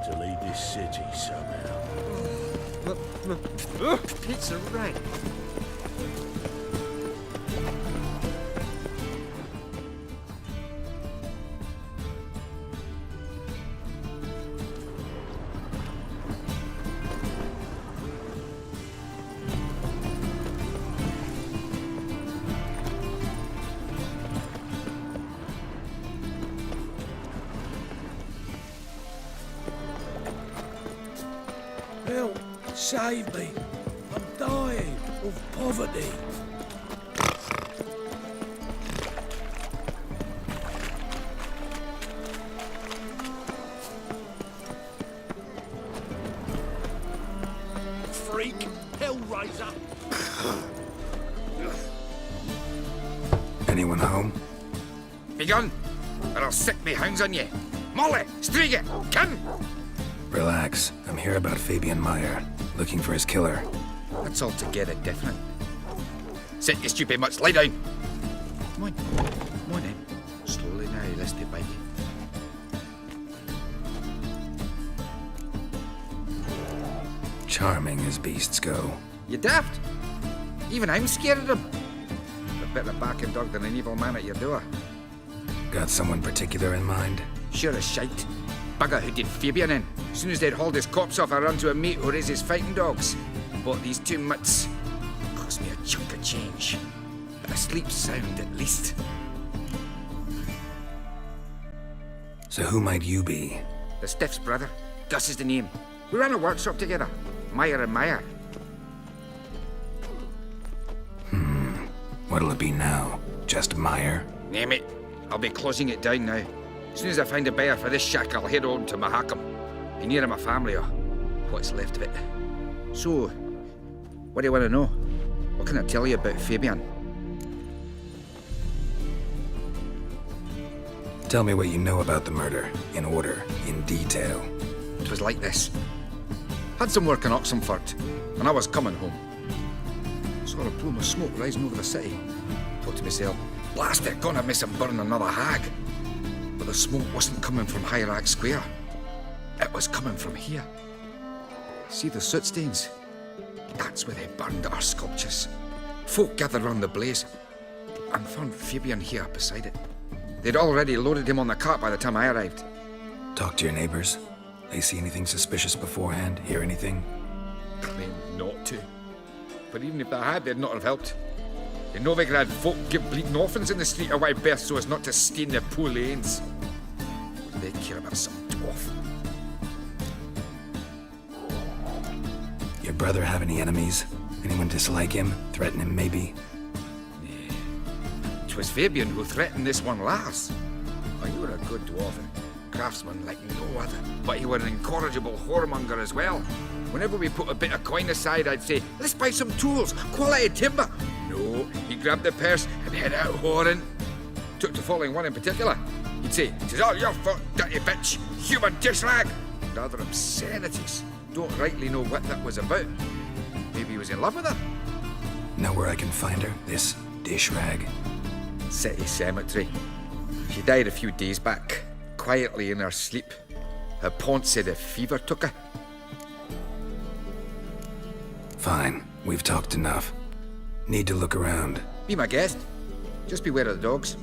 To leave this city somehow. It's alright. Help! Save me! I'm dying of poverty. Freak! Hellraiser! Anyone home? Begone, or I'll sick me hounds on you. Molly, Striga, come! Relax. I'm here about Fabian Meyer, looking for his killer. That's altogether different. Sit, you stupid mutts, lie down. Come on, come on then. Slowly now, lest they bite you. Charming as beasts go. You daft? Even I'm scared of them. A better barking dog than an evil man at your door. Got someone particular in mind? Sure as shite. Bugger who did Fabian in. As soon as they'd hauled his corpse off, I ran to a mate who raises fighting dogs. Bought these 2 mutts. Cost me a chunk of change. But I sleep sound at least. So who might you be? The Stiff's brother. Gus is the name. We ran a workshop together. Meyer and Meyer. What'll it be now? Just Meyer? Name it. I'll be closing it down now. As soon as I find a buyer for this shack, I'll head on to Mahakam. Be near my family or what's left of it. So, what do you want to know? What can I tell you about Fabian? Tell me what you know about the murder, in order, in detail. It was like this. Had some work in Oxenford, and I was coming home. Saw a plume of smoke rising over the city. Thought to myself, blast it, gonna miss him burn another hag. But the smoke wasn't coming from Hierarch Square. It was coming from here. See the soot stains? That's where they burned our sculptures. Folk gathered round the blaze and found Fabian here beside it. They'd already loaded him on the cart by the time I arrived. Talk to your neighbors. They see anything suspicious beforehand? Hear anything? Claimed not to. But even if they had, they'd not have helped. In Novigrad, folk give bleeding orphans in the street a wide berth so as not to stain their poor lanes. They care about some dwarf. Your brother have any enemies? Anyone dislike him? Threaten him, maybe? Nay. 'Twas Fabian who threatened this one last. Oh, you were a good dwarf and craftsman like no other. But you were an incorrigible whoremonger as well. Whenever we put a bit of coin aside, I'd say, let's buy some tools, quality timber. No, he'd grab the purse and head out whoring. Took to following one in particular. He'd say, "'Tis all your fault, dirty bitch, human dish rag," and other obscenities. Don't rightly know what that was about. Maybe he was in love with her. Know where I can find her? This dish rag? City cemetery. She died a few days back, quietly in her sleep. Her pont said a fever took her. Fine, we've talked enough. Need to look around. Be my guest. Just beware of the dogs.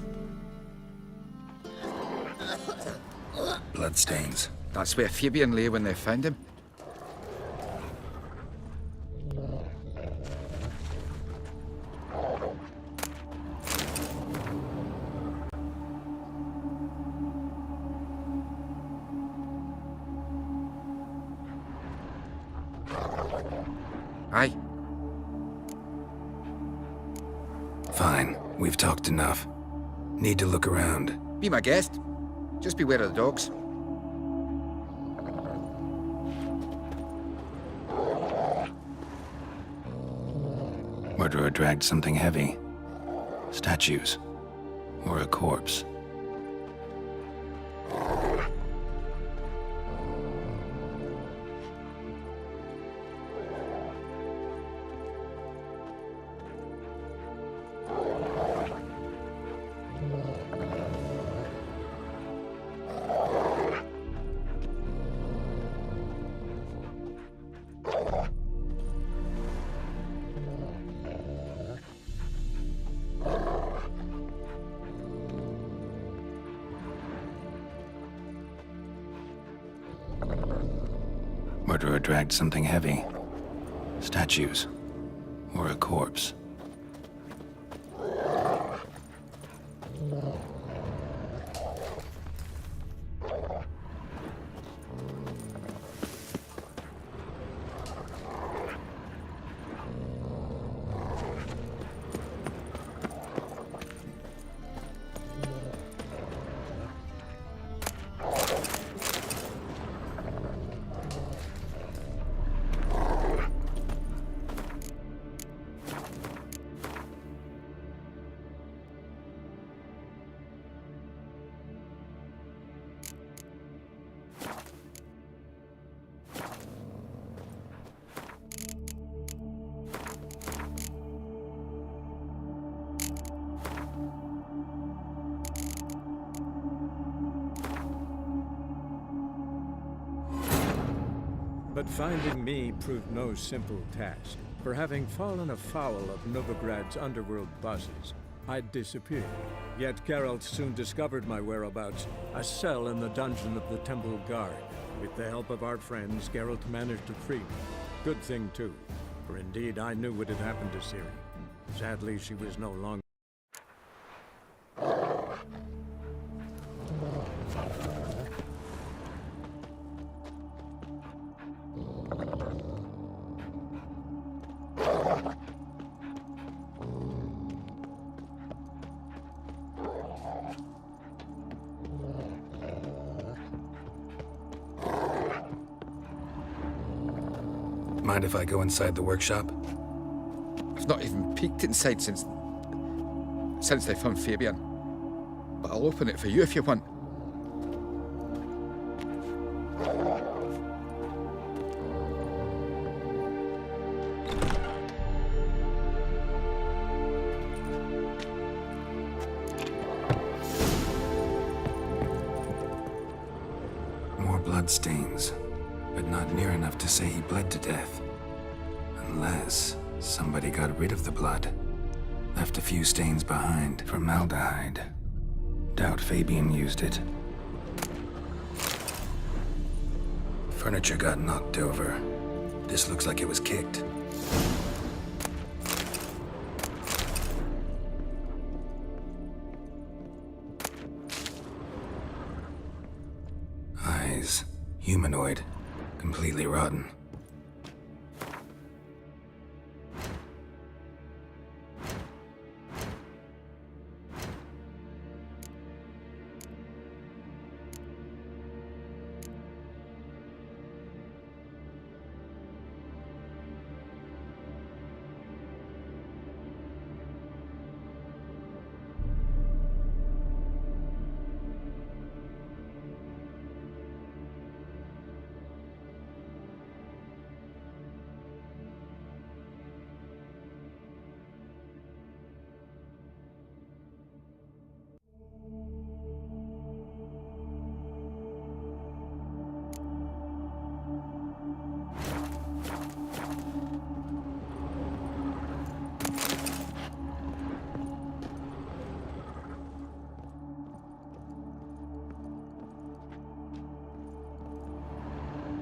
Bloodstains. That's where Fabian lay when they found him. Aye. Fine, we've talked enough. Need to look around. Be my guest. Just beware of the dogs. Murderer dragged something heavy. Statues. Or a corpse. Murderer dragged something heavy. Statues. Or a corpse. But finding me proved no simple task. For having fallen afoul of Novigrad's underworld bosses, I'd disappeared. Yet Geralt soon discovered my whereabouts, a cell in the dungeon of the Temple Guard. With the help of our friends, Geralt managed to free me. Good thing, too, for indeed I knew what had happened to Ciri. Sadly, she was no longer... Mind if I go inside the workshop? I've not even peeked inside since they found Fabian. But I'll open it for you if you want. More bloodstains, but not near enough to say he bled to death. Unless somebody got rid of the blood. Left a few stains behind. Formaldehyde. Doubt Fabian used it. Furniture got knocked over. This looks like it was kicked. Eyes. Humanoid. Completely rotten.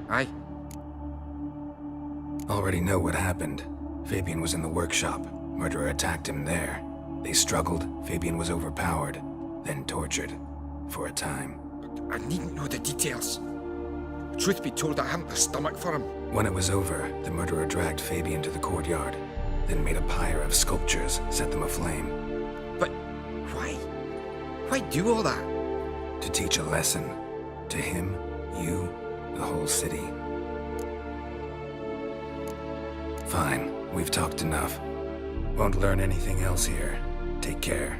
Aye. Already know what happened. Fabian was in the workshop. Murderer attacked him there. They struggled. Fabian was overpowered, then tortured. For a time. I needn't know the details. Truth be told, I haven't the stomach for him. When it was over, the murderer dragged Fabian to the courtyard, then made a pyre of sculptures, set them aflame. But why? Why do all that? To teach a lesson. To him, you, the whole city. Fine, we've talked enough. Won't learn anything else here. Take care.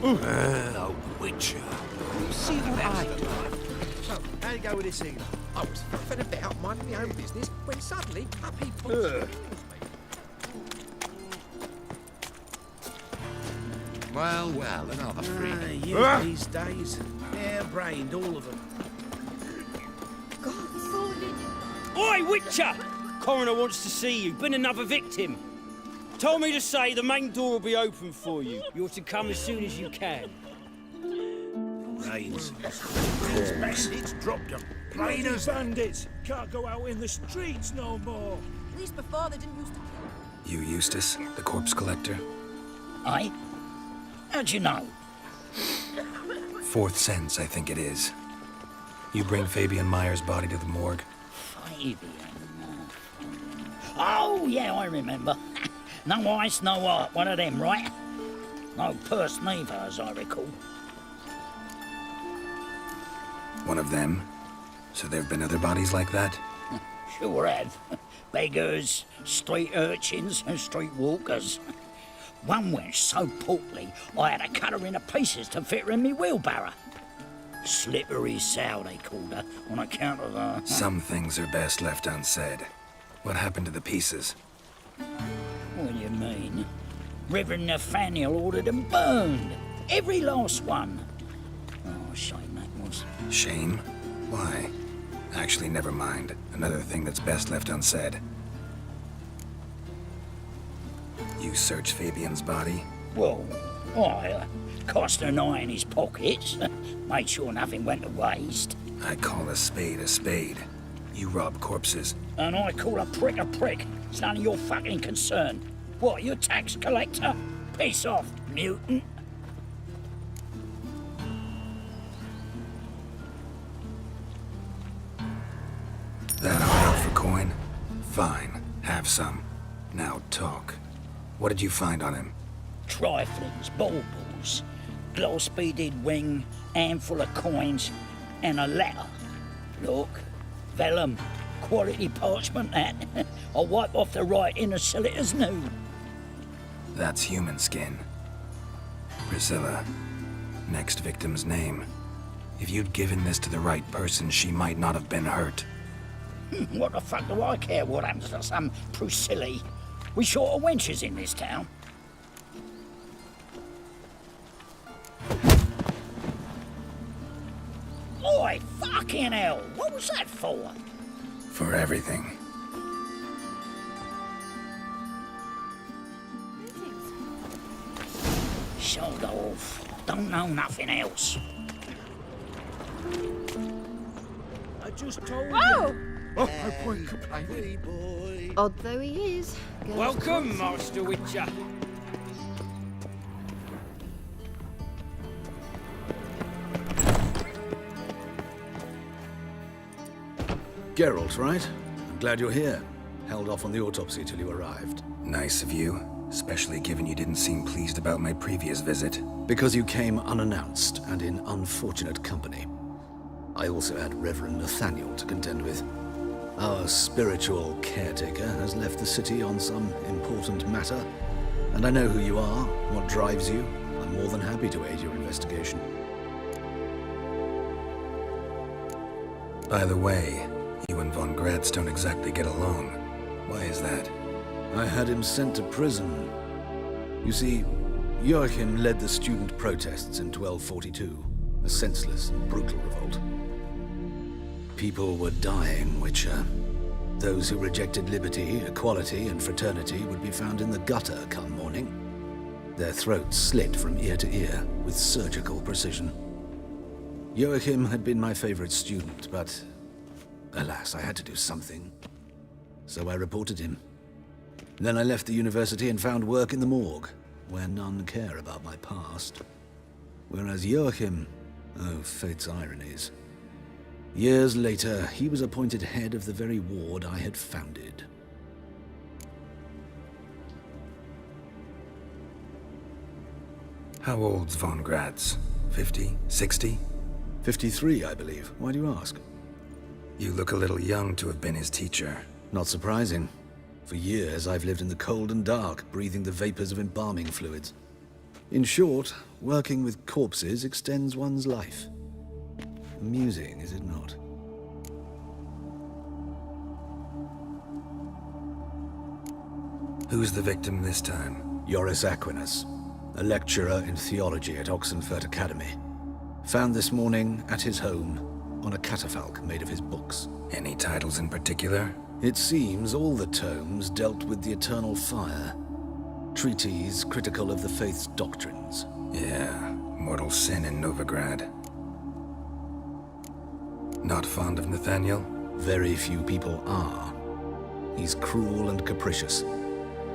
Oh, Witcher. You see what I do? So, how you go with this healer? I was flipping a bit out minding my own business when suddenly up he pops Ugh. Well, well, another freak. You these days. Hair-brained, all of them. Oi, Witcher! Coroner wants to see you. Been another victim. Told me to say the main door will be open for you. You're to come as soon as you can. Rains. Bandits dropped them. Plain as bandits. Can't go out in the streets no more. At least before they didn't used to kill. You, Eustace, the corpse collector? Aye? How'd you know? Fourth sense, I think it is. You bring Fabian Meyer's body to the morgue. Fabian. Oh, yeah, I remember. No ice, no art, one of them, right? No purse neither, as I recall. One of them? So there have been other bodies like that? Sure have. Beggars, street urchins, and street walkers. One went so portly, I had to cut her into pieces to fit her in me wheelbarrow. Slippery sow, they called her, on account of her... Some things are best left unsaid. What happened to the pieces? What do you mean? Reverend Nathaniel ordered them burned. Every last one. Oh, shame that was. Shame? Why? Actually, never mind. Another thing that's best left unsaid. You searched Fabian's body? Well, I cast an eye in his pockets. Made sure nothing went to waste. I call a spade a spade. You rob corpses. And I call a prick a prick. It's none of your fucking concern. What, you a tax collector? Piss off, mutant. That all out for coin? Fine. Have some. Now talk. What did you find on him? Triflings, baubles, glass-beaded wing, handful of coins, and a letter. Look, vellum, quality parchment that. I'll wipe off the writing and sell it as new. That's human skin. Priscilla. Next victim's name. If you'd given this to the right person, she might not have been hurt. What the fuck do I care what happens to some Priscilla? We short of wenches in this town. Oi, fucking hell! What was that for? For everything. Sold off. Don't know nothing else. I just told Whoa! you. Oh, no point complaining. Odd though he is. Welcome, Master Witcher. Geralt, right? I'm glad you're here. Held off on the autopsy till you arrived. Nice of you, especially given you didn't seem pleased about my previous visit. Because you came unannounced and in unfortunate company. I also had Reverend Nathaniel to contend with. Our spiritual caretaker has left the city on some important matter, and I know who you are, what drives you. I'm more than happy to aid your investigation. By the way, you and Von Gratz don't exactly get along. Why is that? I had him sent to prison. You see, Joachim led the student protests in 1242, a senseless and brutal revolt. People were dying, Witcher. Those who rejected liberty, equality, and fraternity would be found in the gutter come morning. their throats slit from ear to ear with surgical precision. Joachim had been my favorite student, but alas, I had to do something. So I reported him. Then I left the university and found work in the morgue, where none care about my past. Whereas Joachim, oh, fate's ironies. Years later, he was appointed head of the very ward I had founded. How old's von Gratz? 50? 60? 53, I believe. Why do you ask? You look a little young to have been his teacher. Not surprising. For years, I've lived in the cold and dark, breathing the vapors of embalming fluids. In short, working with corpses extends one's life. Amusing, is it not? Who's the victim this time? Joris Aquinas, a lecturer in theology at Oxenfurt Academy. Found this morning at his home on a catafalque made of his books. Any titles in particular? It seems all the tomes dealt with the eternal fire. Treatises critical of the faith's doctrines. Yeah, mortal sin in Novigrad. Not fond of Nathaniel? Very few people are. He's cruel and capricious.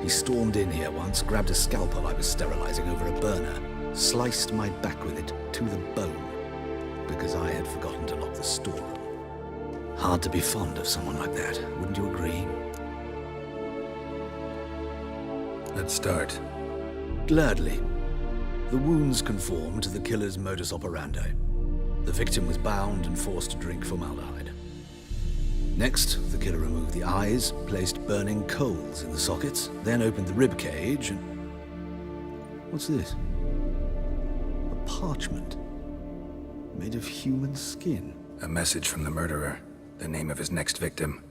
He stormed in here once, grabbed a scalpel I was sterilizing over a burner, sliced my back with it to the bone, because I had forgotten to lock the storeroom. Hard to be fond of someone like that, wouldn't you agree? Let's start. Gladly. The wounds conform to the killer's modus operandi. The victim was bound and forced to drink formaldehyde. Next, the killer removed the eyes, placed burning coals in the sockets, then opened the rib cage and... What's this? A parchment. Made of human skin. A message from the murderer. The name of his next victim.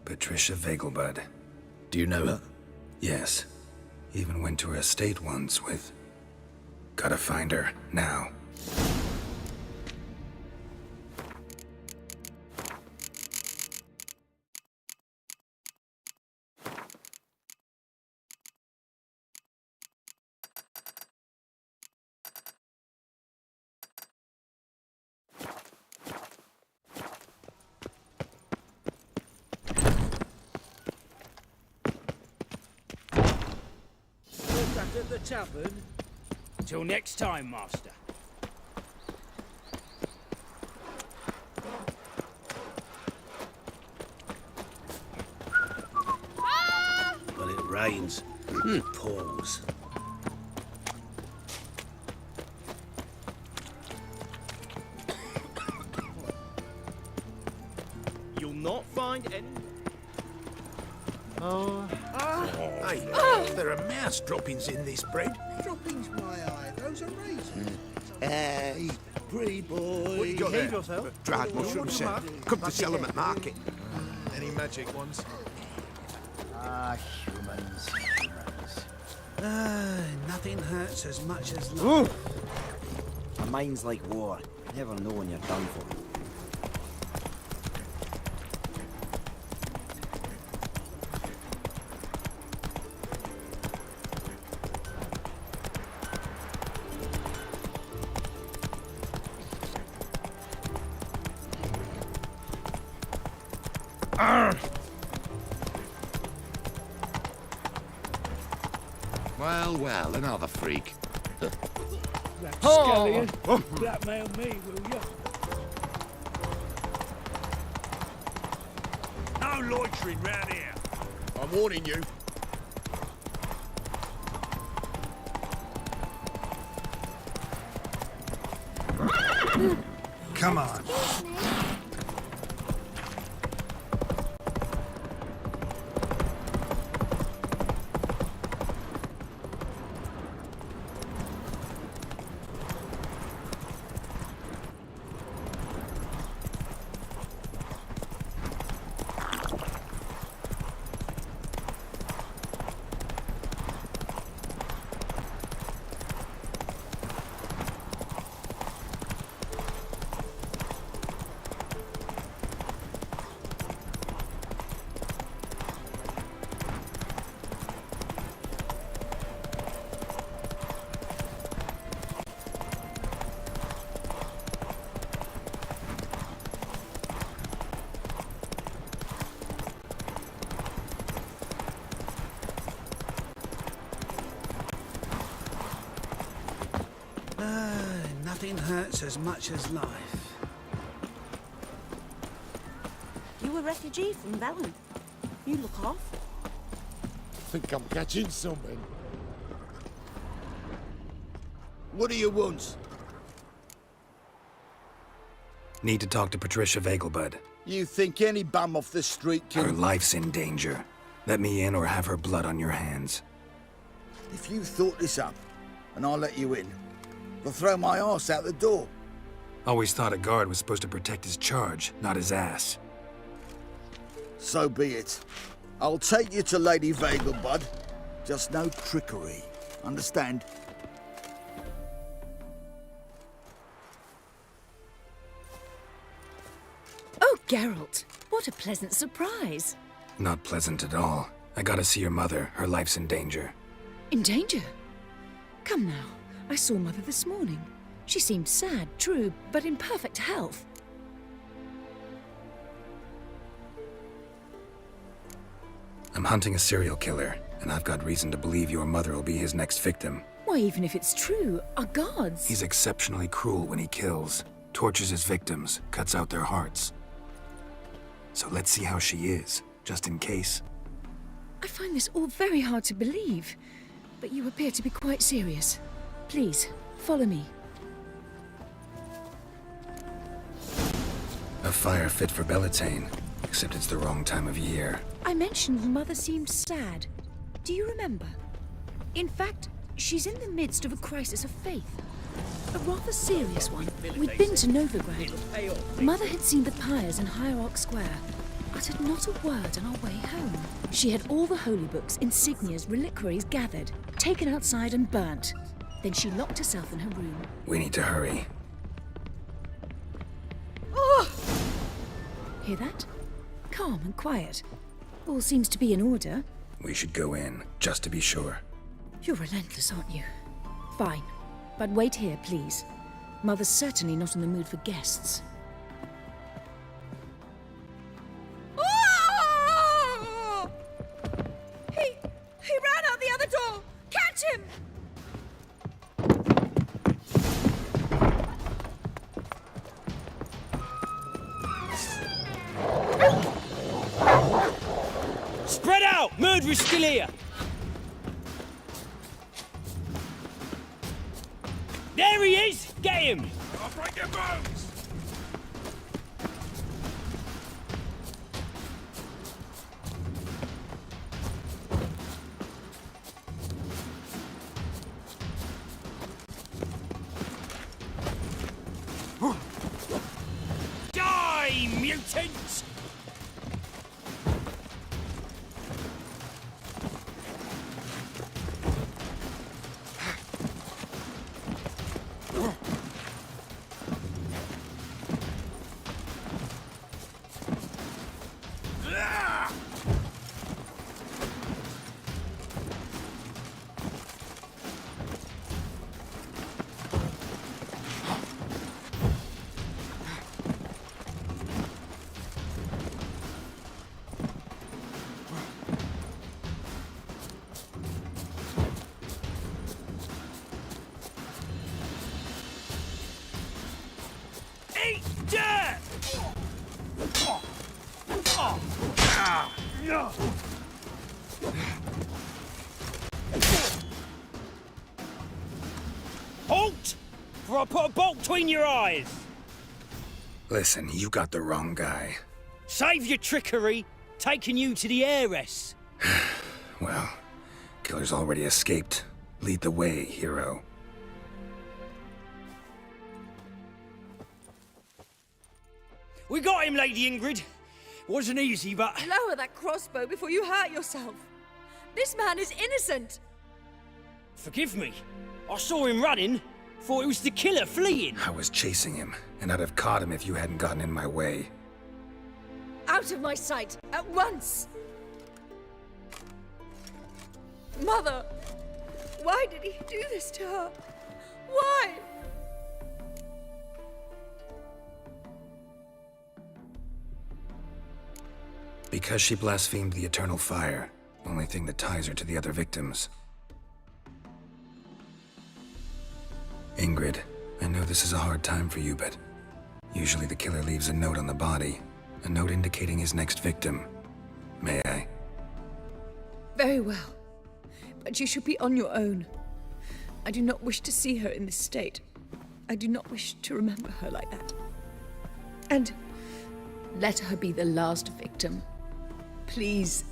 Patricia Vegelbud. Do you know her? Yes. Even went to her estate once with... Gotta find her, now. At the tavern. Till next time, master. Well, it rains. Pause. You'll not find any... Hey, there are mouse droppings in this bread. Droppings, my eye. Those are raisins. Hey, pretty boy. What you got there? yourself. Dried mushroom set. Cooked to sell them at market. Any magic ones? Humans. Nothing hurts as much as love. A mind's like war. Never know when you're done for. Well, another freak. Scallion, blackmail me, will you? No loitering round here. I'm warning you. Come on. Nothing hurts as much as life. You a refugee from Velen? You look awful. Think I'm catching something. What do you want? Need to talk to Patricia Vegelbud. You think any bum off the street can... Her life's in danger. Let me in or have her blood on your hands. If you thought this up, and I'll let you in, I'll throw my arse out the door. Always thought a guard was supposed to protect his charge, not his ass. So be it. I'll take you to Lady Vegelbud. Just no trickery. Understand? Oh, Geralt, what a pleasant surprise. Not pleasant at all. I gotta see your mother. Her life's in danger. In danger? Come now, I saw Mother this morning. She seemed sad, true, but in perfect health. I'm hunting a serial killer, and I've got reason to believe your mother will be his next victim. Why, even if it's true, our gods... He's exceptionally cruel when he kills, tortures his victims, cuts out their hearts. So let's see how she is, just in case. I find this all very hard to believe, but you appear to be quite serious. Please, follow me. A fire fit for Bellatane, except it's the wrong time of year. I mentioned Mother seemed sad. Do you remember? In fact, she's in the midst of a crisis of faith. A rather serious one. We'd been to Novigrad. Mother had seen the pyres in Hierarch Square, uttered not a word on our way home. She had all the holy books, insignias, reliquaries gathered, taken outside and burnt. Then she locked herself in her room. We need to hurry. Oh! Hear that? Calm and quiet. All seems to be in order. We should go in, just to be sure. You're relentless, aren't you? Fine. But wait here, please. Mother's certainly not in the mood for guests. Oh! He ran out the other door! Catch him! Spread out! Murderer's still here! There he is! Get him! I'll break your bones! Die, mutant! Eat dirt! Halt! For I put a bolt between your eyes! Listen, you got the wrong guy. Save your trickery, taking you to the heiress. Well, killer's already escaped. Lead the way, hero. We got him, Lady Ingrid. Wasn't easy, but... Lower that crossbow before you hurt yourself. This man is innocent. Forgive me. I saw him running. Thought it was the killer fleeing. I was chasing him, and I'd have caught him if you hadn't gotten in my way. Out of my sight, at once! Mother! Why did he do this to her? Why? Because she blasphemed the eternal fire. Only thing that ties her to the other victims. Ingrid, I know this is a hard time for you, but usually the killer leaves a note on the body, a note indicating his next victim. May I? Very well. But you should be on your own. I do not wish to see her in this state. I do not wish to remember her like that. And let her be the last victim. Please.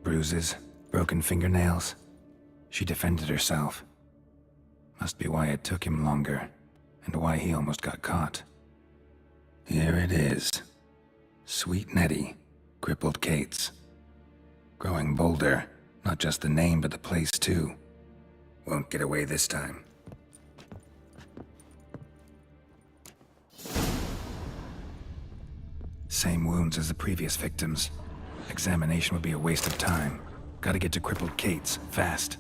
Bruises, broken fingernails. She defended herself. Must be why it took him longer, and why he almost got caught. Here it is. Sweet Nettie, crippled Kate's. Growing bolder, not just the name, but the place too. Won't get away this time. Same wounds as the previous victims. Examination would be a waste of time. Gotta get to crippled Kate's, fast.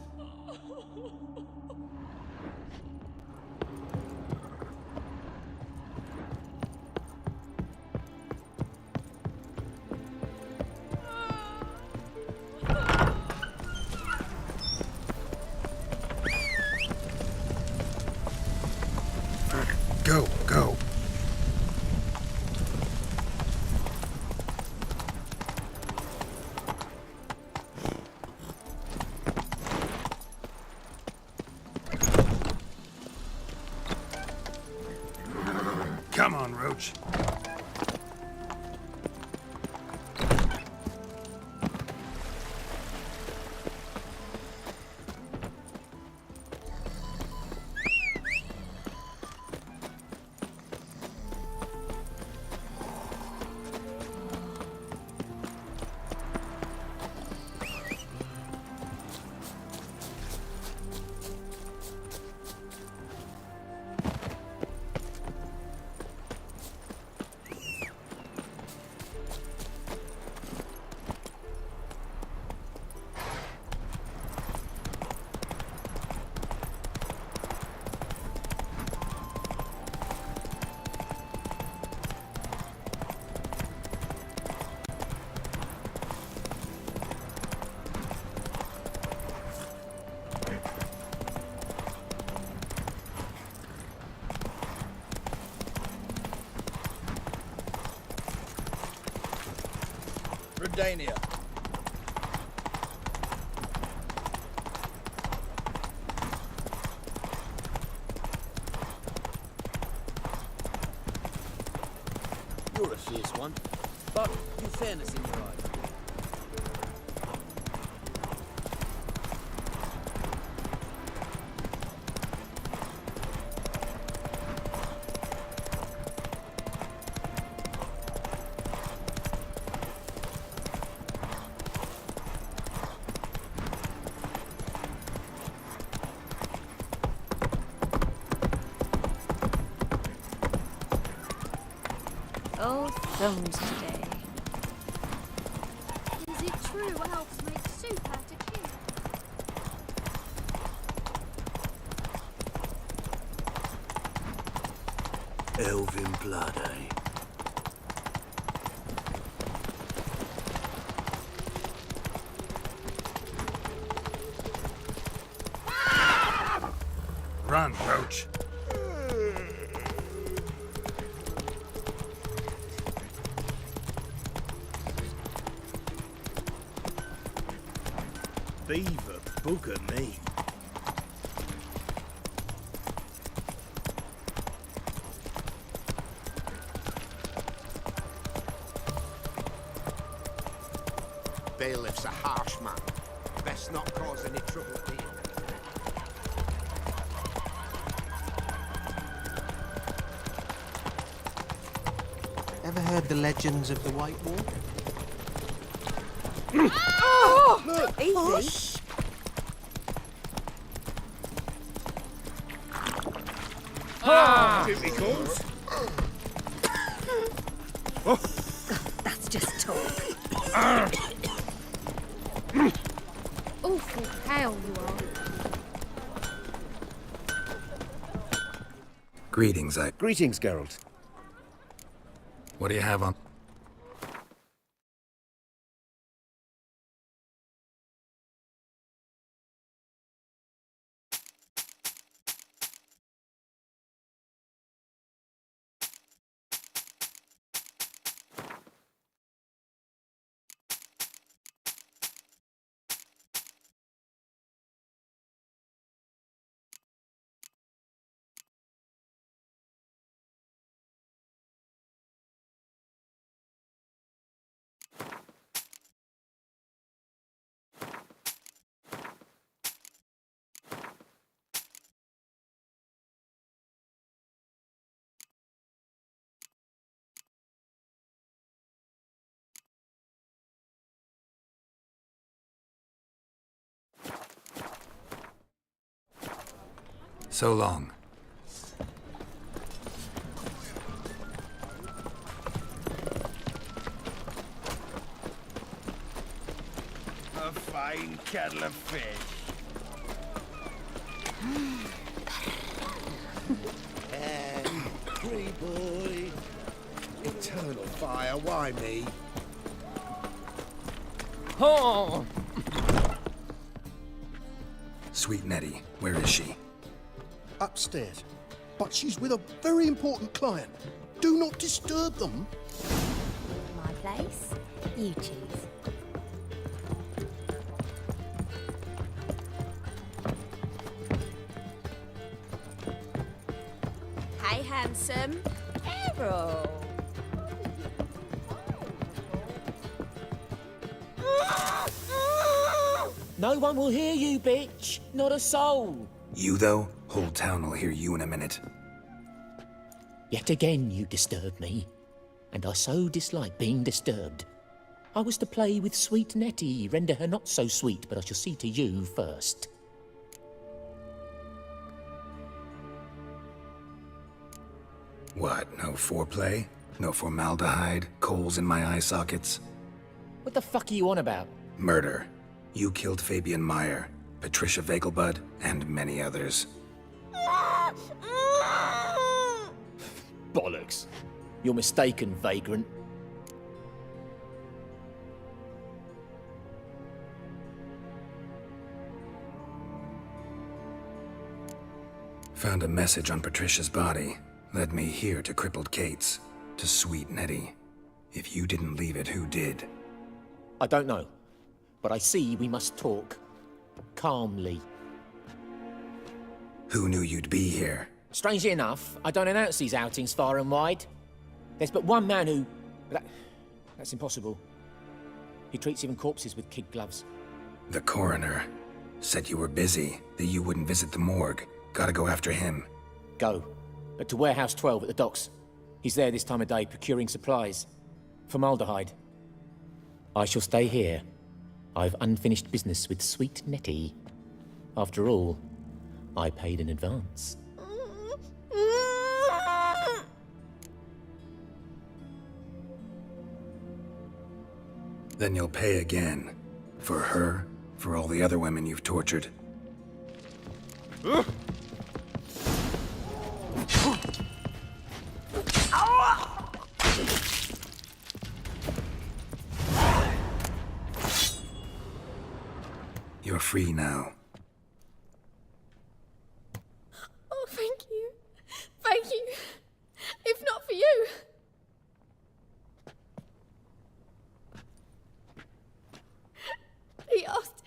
Go, go. Come on, Roach. Redania. You're a fierce one, but in fairness in your eyes. Oh, thumbs today. Is it true elves make soup out of cube? Elven blood, eh? Run, Roach. Beaver bugger me. Bailiff's a harsh man. Best not cause any trouble here. Ever heard the legends of the White Wall? Oh! Easy. Shoot me, comes. That's just talk. Awful pale you are. Greetings, Greetings, Geralt. What do you have on? So long. A fine kettle of fish. Free boy. Eternal fire, why me? Oh! Sweet Nettie, where is she? Upstairs. But she's with a very important client. Do not disturb them. My place? You choose. Hey, handsome. Errol. No one will hear you, bitch. Not a soul. You, though? Whole town will hear you in a minute. Yet again you disturb me, and I so dislike being disturbed. I was to play with sweet Nettie, render her not so sweet, but I shall see to you first. What, no foreplay? No formaldehyde? Coals in my eye sockets? What the fuck are you on about? Murder. You killed Fabian Meyer, Patricia Vegelbud, and many others. Bollocks. You're mistaken, vagrant. Found a message on Patricia's body. Led me here to crippled Kate's. To sweet Nettie. If you didn't leave it, who did? I don't know, but I see we must talk. Calmly. Who knew you'd be here? Strangely enough, I don't announce these outings far and wide. There's but one man who... That's impossible. He treats even corpses with kid gloves. The coroner. Said you were busy, that you wouldn't visit the morgue. Gotta go after him. Go. But to Warehouse 12 at the docks. He's there this time of day, procuring supplies. Formaldehyde. I shall stay here. I've unfinished business with sweet Nettie. After all, I paid in advance. Then you'll pay again. For her, for all the other women you've tortured. You're free now. Oh, thank you. Thank you. If not for you. He asked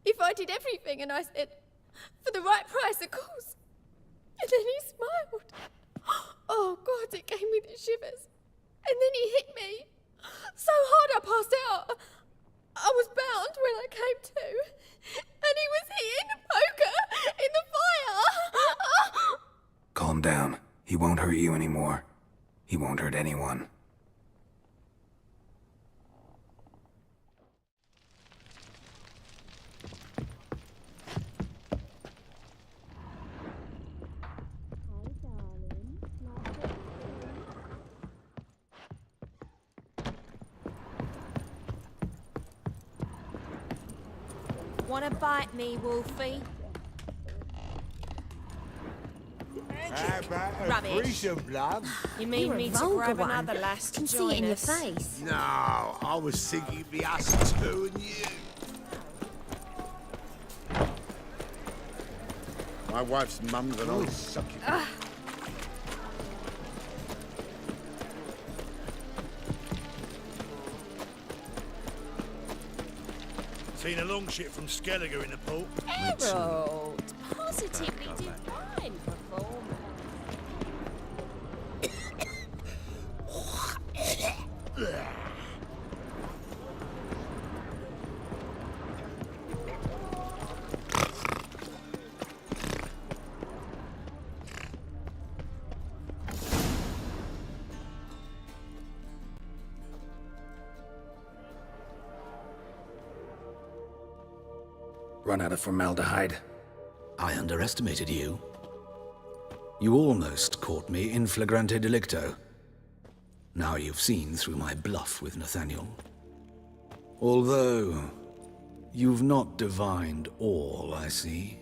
if I did everything, and I said, for the right price, of course. And then he smiled. Oh, God, it gave me the shivers. And then he hit me. So hard I passed out. I was bound when I came to. And he was hitting the poker in the fire. Calm down. He won't hurt you anymore. He won't hurt anyone. Wanna bite me, Wolfie? How about a Rubbish. threesome, blood? You mean You're a me to vulgar grab one. another lass to Can see join it in your us? face. No, I was thinking it'd be us two and you. My wife's mum's an old succubus. Seen a long ship from Skelliger in the port. Errol, positively divine performance. Run out of formaldehyde. I underestimated you. You almost caught me in flagrante delicto. Now you've seen through my bluff with Nathaniel. Although, you've not divined all, I see.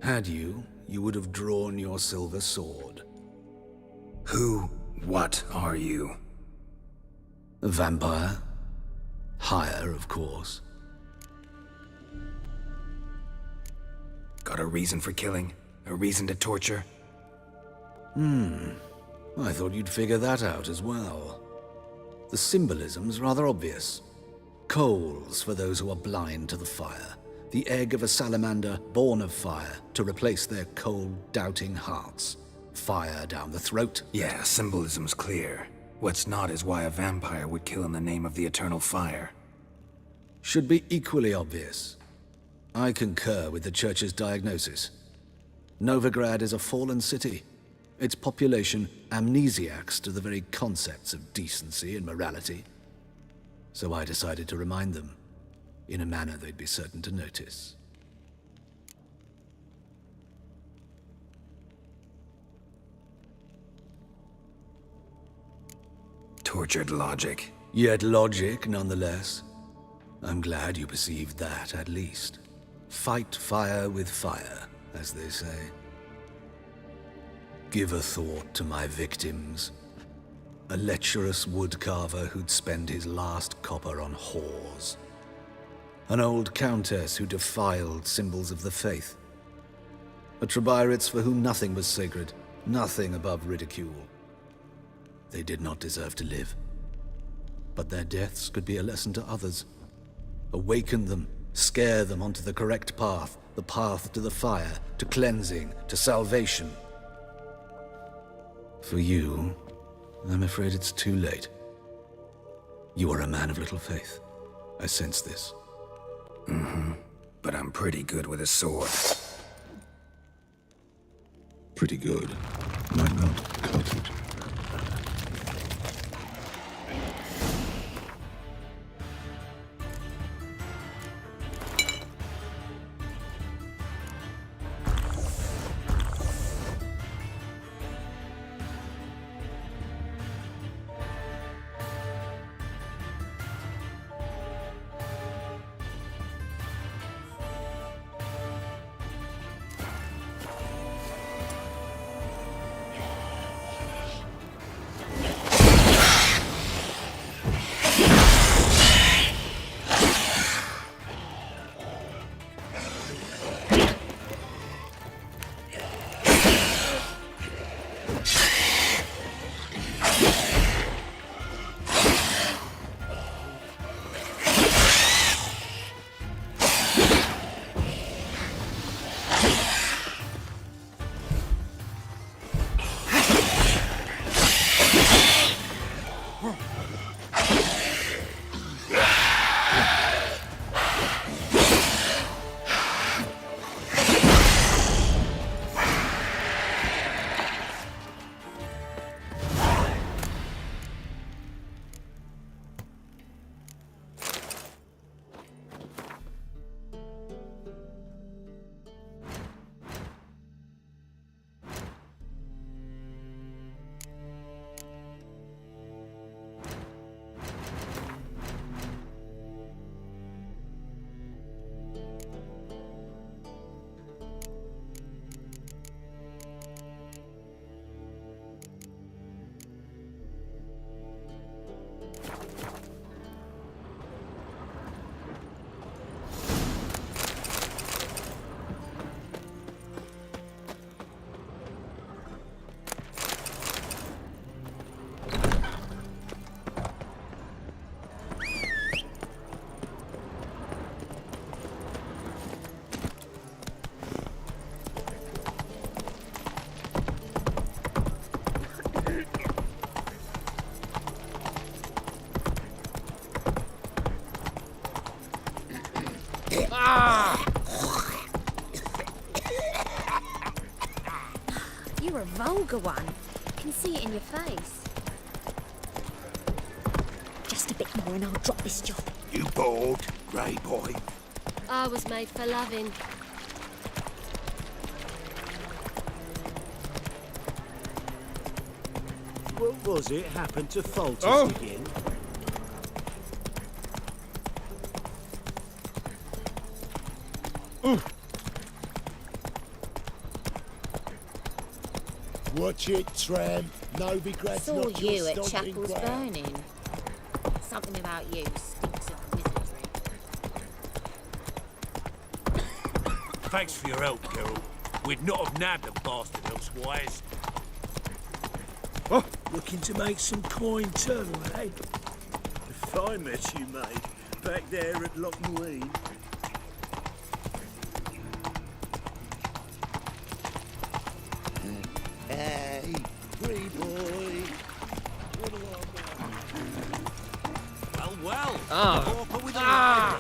Had you, you would have drawn your silver sword. What are you? A vampire. Higher, of course. Got a reason for killing? A reason to torture? I thought you'd figure that out as well. The symbolism's rather obvious. Coals for those who are blind to the fire. The egg of a salamander born of fire to replace their cold, doubting hearts. Fire down the throat. Yeah, symbolism's clear. What's not is why a vampire would kill in the name of the eternal fire. Should be equally obvious. I concur with the Church's diagnosis. Novigrad is a fallen city. Its population amnesiacs to the very concepts of decency and morality. So I decided to remind them, in a manner they'd be certain to notice. Tortured logic. Yet logic, nonetheless. I'm glad you perceived that, at least. Fight fire with fire, as they say. Give a thought to my victims. A lecherous woodcarver who'd spend his last copper on whores. An old countess who defiled symbols of the faith. A Trebirates for whom nothing was sacred, nothing above ridicule. They did not deserve to live. But their deaths could be a lesson to others. Awaken them, scare them onto the correct path, the path to the fire, to cleansing, to salvation. For you, I'm afraid it's too late. You are a man of little faith. I sense this. But I'm pretty good with a sword. Pretty good. Might not cut it. You're a vulgar one. I can see it in your face. Just a bit more and I'll drop this job. You bored, grey boy? I was made for loving. What was it happened to falter Oh. again? Watch it, tramp. Novigrad's Saw not your you at stomping Chapel's ground. Burning. Something about you stinks of wizardry. Thanks for your help, Geralt. We'd not have nabbed the bastard elsewise. Looking to make some coin too, eh? If I met you, mate, back there at Loch Neween. Hey, free boy. Well. Pauper with a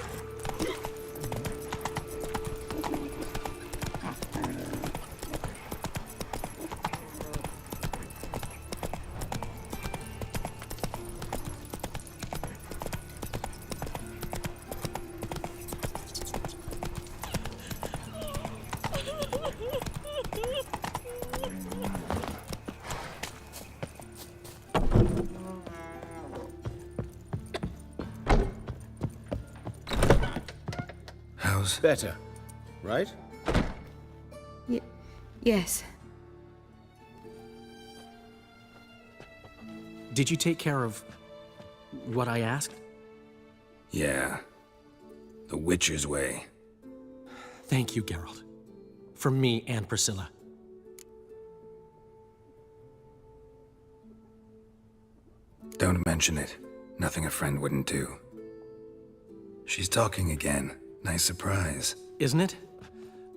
How's... Better, right? Yes. Did you take care of what I asked? Yeah. The Witcher's way. Thank you, Geralt. From me and Priscilla. Don't mention it. Nothing a friend wouldn't do. She's talking again. Nice surprise. Isn't it?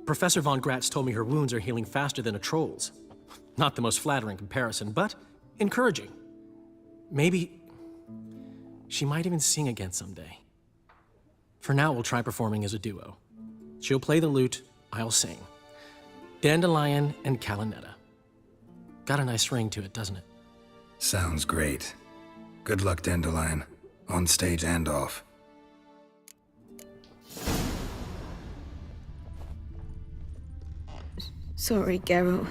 Professor von Gratz told me her wounds are healing faster than a troll's. Not the most flattering comparison, but encouraging. Maybe she might even sing again someday. For now, we'll try performing as a duo. She'll play the lute, I'll sing. Dandelion and Calinetta. Got a nice ring to it, doesn't it? Sounds great. Good luck, Dandelion. On stage and off. Sorry, Geralt.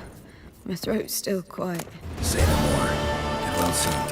My throat's still quiet. Say no more. Get well soon.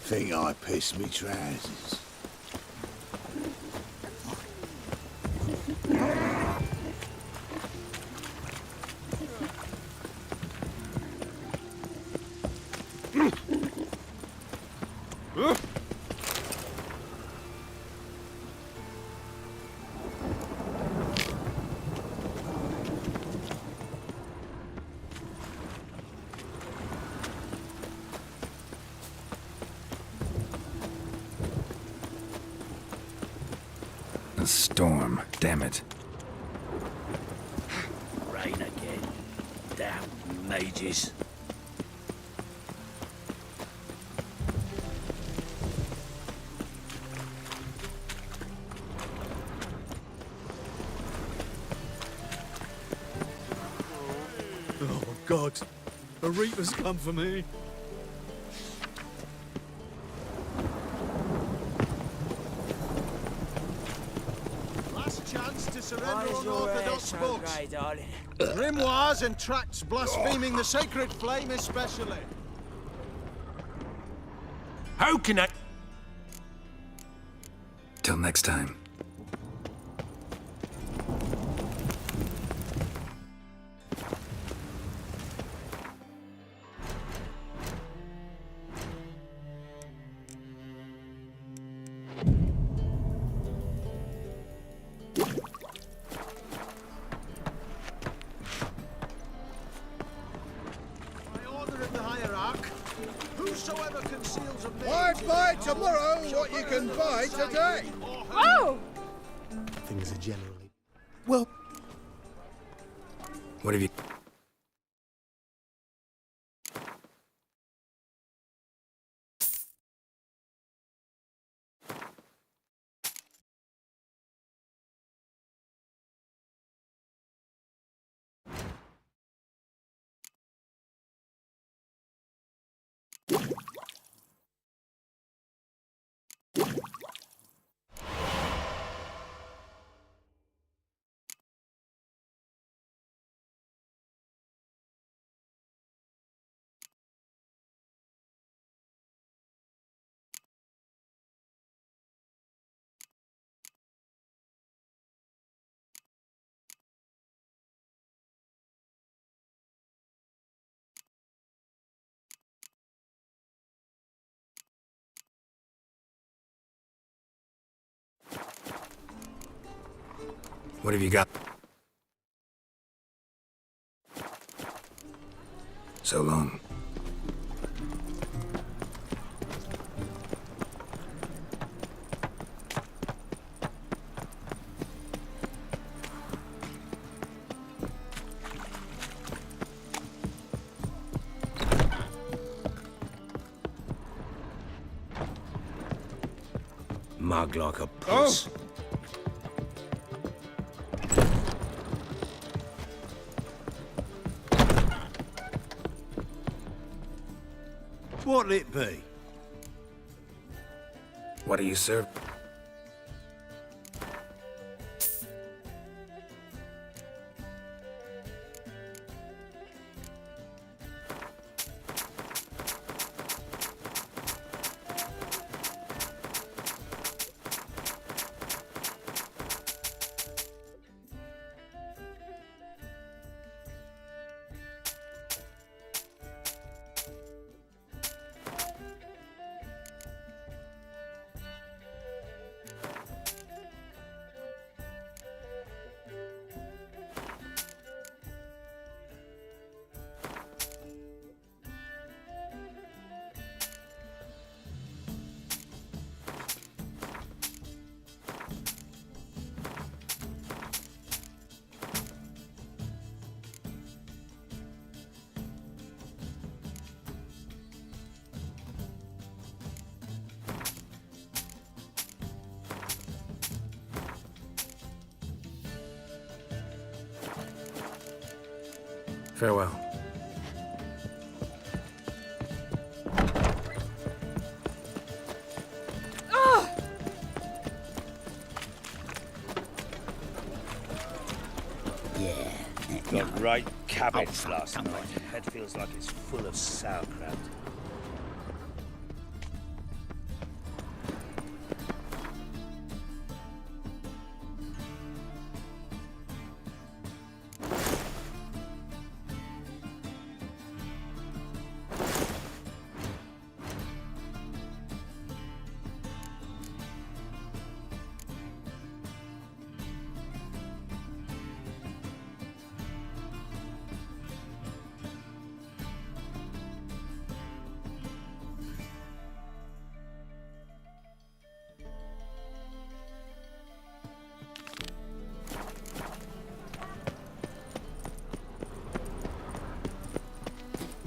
Think I pissed me trousers. A storm, damn it. Rain again. Damn mages. Oh, God. A reaper's come for me. Last chance to surrender unorthodox books. Grimoires and tracts blaspheming the sacred flame especially. How can I... Till next time. Whosoever conceals a why buy tomorrow what you can buy today? Oh! Things are generally... Well... What have you... What have you got? So long. Mug like a puss. What'll it be? What do you serve? Farewell. Got great cabbage last night. Head feels like it's full of sauerkraut.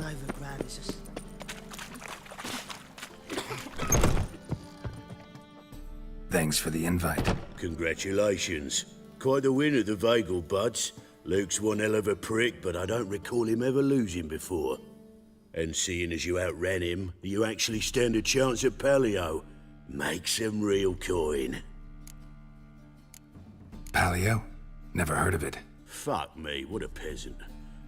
Novigrad is Thanks for the invite. Congratulations. Quite the win at the Vagel, buds. Luke's one hell of a prick, but I don't recall him ever losing before. And seeing as you outran him, you actually stand a chance at Paleo. Make some real coin. Paleo? Never heard of it. Fuck me, what a peasant.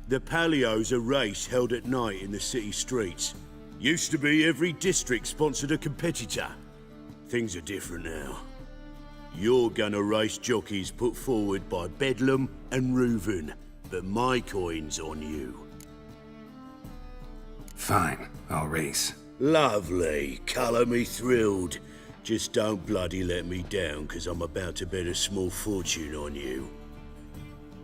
The Paleo's a race held at night in the city streets. Used to be every district sponsored a competitor. Things are different now. You're gonna race jockeys put forward by Bedlam and Reuven, but my coin's on you. Fine, I'll race. Lovely, colour me thrilled. Just don't bloody let me down, 'cause I'm about to bet a small fortune on you.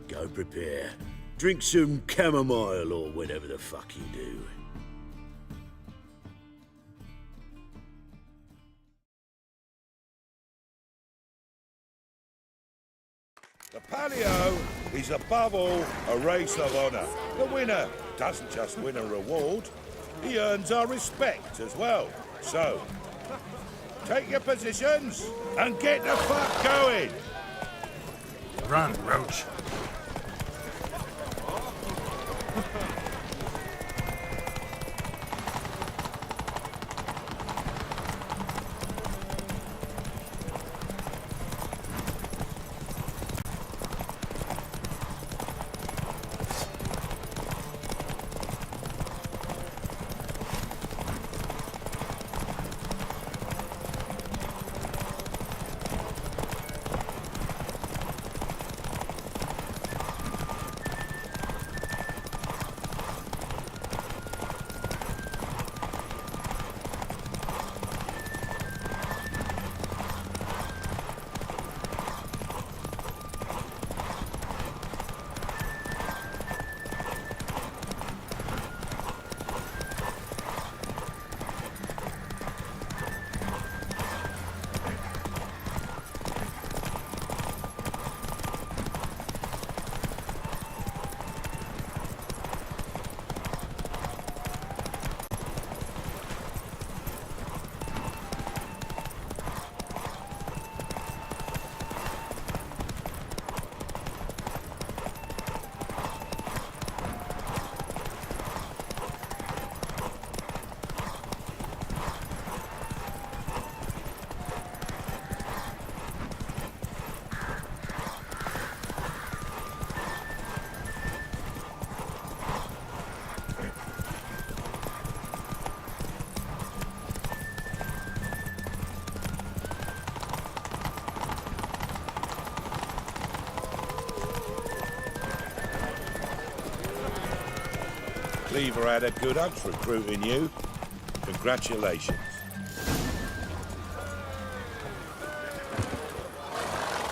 Go prepare. Drink some chamomile or whatever the fuck you do. The Paleo is above all a race of honour. The winner doesn't just win a reward, he earns our respect as well. So, take your positions and get the fuck going! Run, Roach. Beaver had a good hug recruiting you. Congratulations.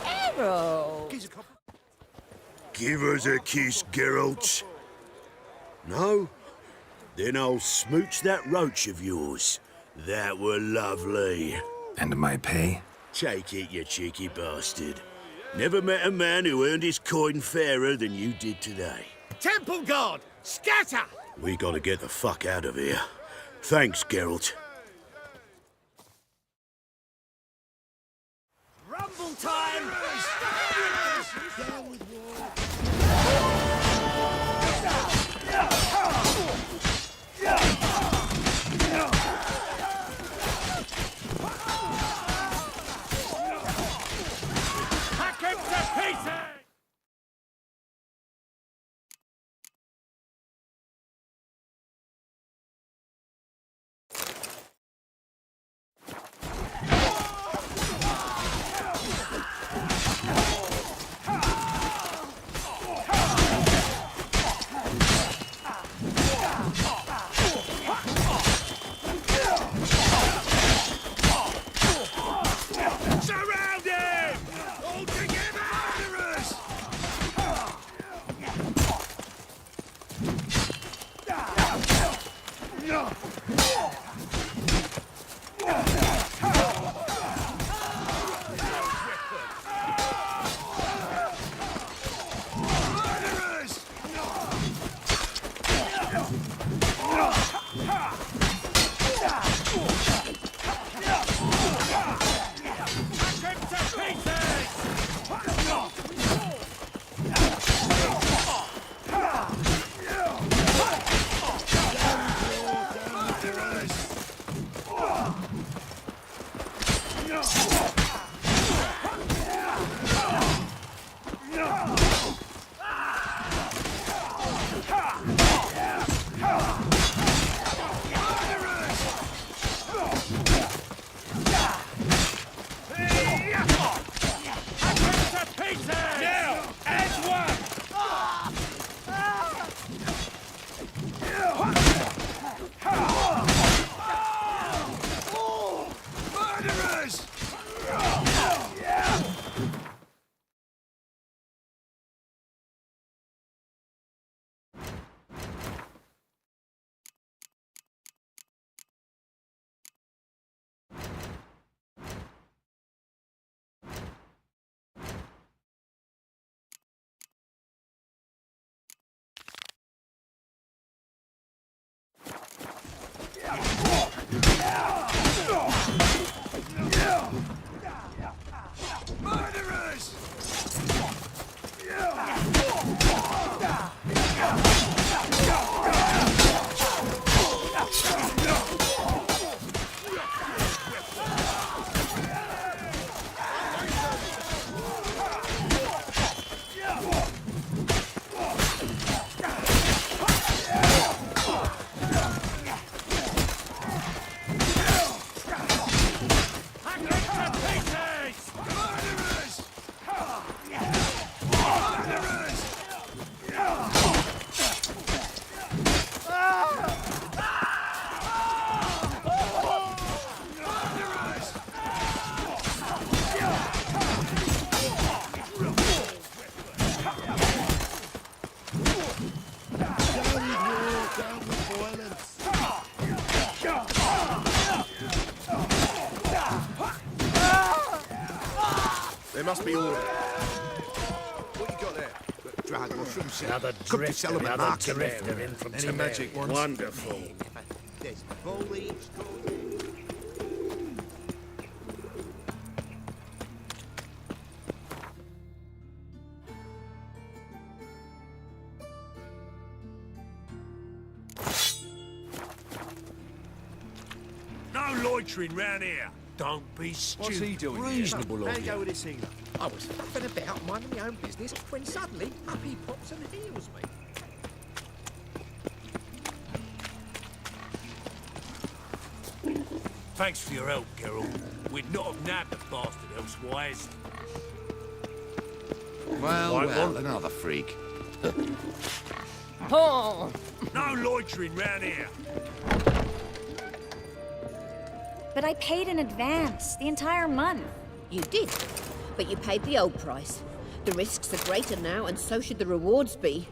Harold! Give us a kiss, Geralt. No? Then I'll smooch that roach of yours. That were lovely. And my pay? Take it, you cheeky bastard. Never met a man who earned his coin fairer than you did today. Temple Guard, scatter! We gotta get the fuck out of here. Thanks, Geralt. Rumble time! Hack him to pieces! Surround him! All together, murderers! Now, as one! Murderers! Murderers! There must be order. What you got there? Drag mushroom set. Another drifter in from Any magic ones? Wonderful. There's foliage. No loitering round here. Don't be stupid. What's he doing? Reasonable How of you go you. with this healer? I was faffing about minding my own business when suddenly up he pops and heals me. Thanks for your help, Geralt. We'd not have nabbed the bastard elsewise. Well, another freak. Oh, No loitering round here. But I paid in advance, the entire month. You did, but you paid the old price. The risks are greater now, and so should the rewards be.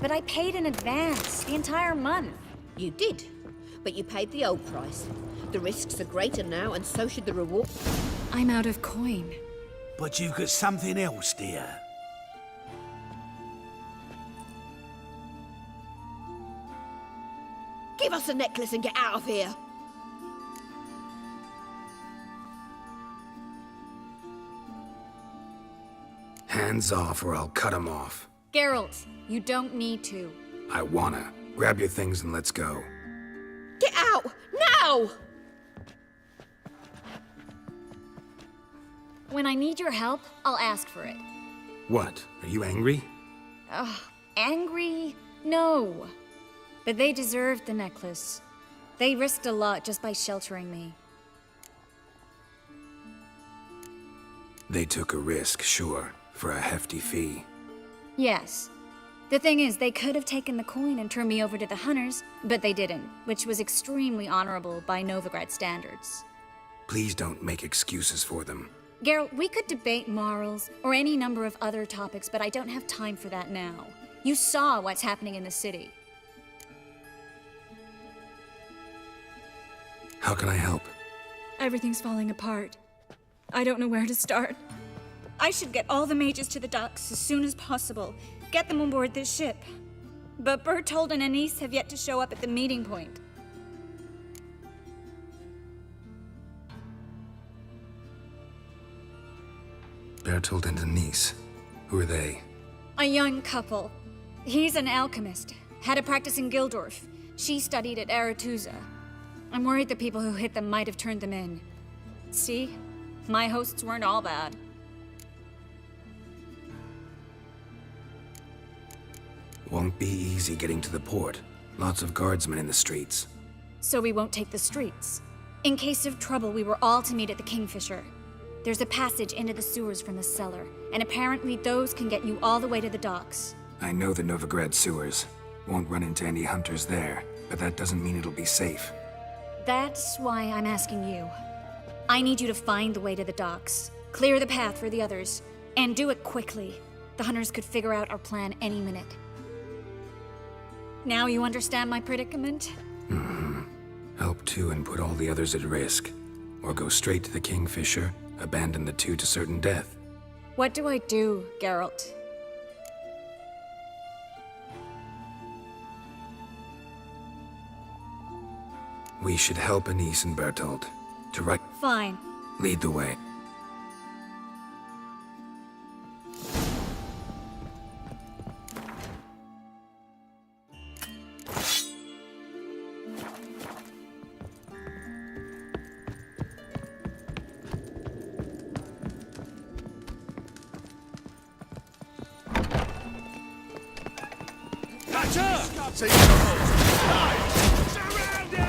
But I paid in advance, the entire month. You did, but you paid the old price. The risks are greater now, and so should the reward. I'm out of coin. But you've got something else, dear. Give us the necklace and get out of here. Hands off or I'll cut 'em off. Geralt, you don't need to. I wanna. Grab your things and let's go. Get out! Now! When I need your help, I'll ask for it. What? Are you angry? Ugh, angry? No. But they deserved the necklace. They risked a lot just by sheltering me. They took a risk, sure, for a hefty fee. Yes. The thing is, they could have taken the coin and turned me over to the hunters, but they didn't, which was extremely honorable by Novigrad standards. Please don't make excuses for them. Geralt, we could debate morals, or any number of other topics, but I don't have time for that now. You saw what's happening in the city. How can I help? Everything's falling apart. I don't know where to start. I should get all the mages to the docks as soon as possible. Get them on board this ship. But Bertold and Anise have yet to show up at the meeting point. Bertold and Denise. Who are they? A young couple. He's an alchemist. Had a practice in Gildorf. She studied at Aretuza. I'm worried the people who hit them might have turned them in. See? My hosts weren't all bad. Won't be easy getting to the port. Lots of guardsmen in the streets. So we won't take the streets. In case of trouble, we were all to meet at the Kingfisher. There's a passage into the sewers from the cellar, and apparently those can get you all the way to the docks. I know the Novigrad sewers. Won't run into any hunters there, but that doesn't mean it'll be safe. That's why I'm asking you. I need you to find the way to the docks, clear the path for the others, and do it quickly. The hunters could figure out our plan any minute. Now you understand my predicament? Help two and put all the others at risk. Or go straight to the Kingfisher, abandon the two to certain death. What do I do, Geralt? We should help Anise and Bertold. To right... Fine. Lead the way. See surround him!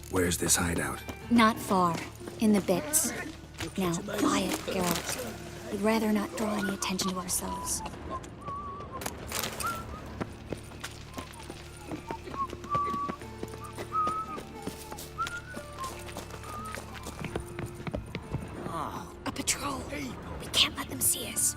Where's this hideout? Not far. In the bits. Now, quiet, Geralt. We'd rather not draw any attention to ourselves. A patrol. We can't let them see us.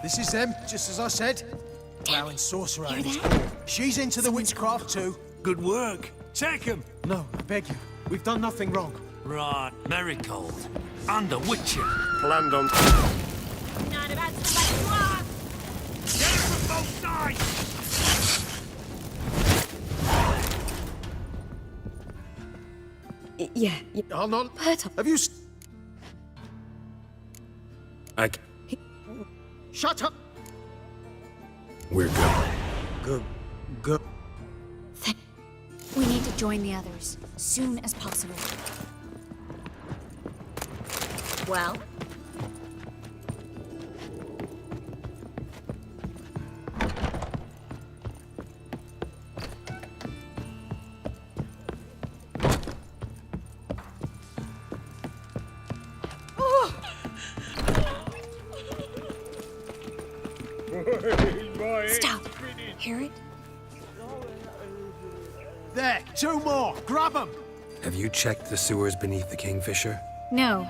This is them, just as I said. Allowing sorcerer Hear and his that? whore. She's into the witchcraft too. Good work. Take him. No, I beg you. We've done nothing wrong. Right, Marigold. Under Witcher. Planned on... Not about to let you off! Get him from both sides! Yeah. Hold on. Bertolt. Have you... I... Shut up! We're good. Go. We need to join the others, soon as possible. Well? Stop. Hear it? There, 2 more. Grab them. Have you checked the sewers beneath the Kingfisher? No.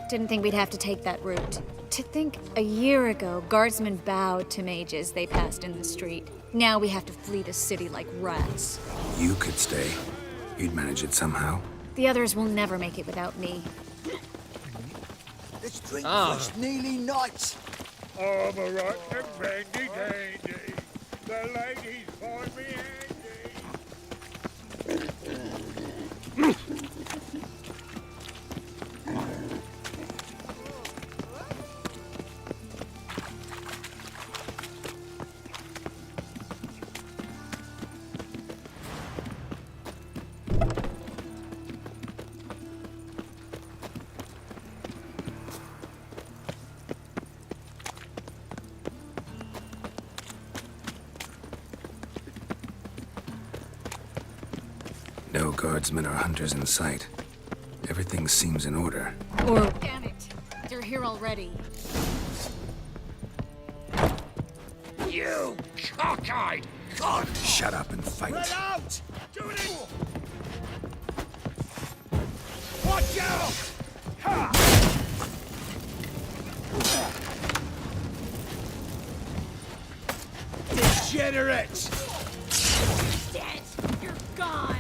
Didn't think we'd have to take that route. To think a year ago, guardsmen bowed to mages they passed in the street. Now we have to flee the city like rats. You could stay. You'd manage it somehow. The others will never make it without me. Let's drink this nearly night. I'm a rotten bendy dandy. The ladies find me handy. No guardsmen or hunters in sight. Everything seems in order. Or... Damn it! They're here already. You cockeyed god! Shut up and fight. Spread out! Do it! Watch out! Ha! Degenerate! Dead! You're gone!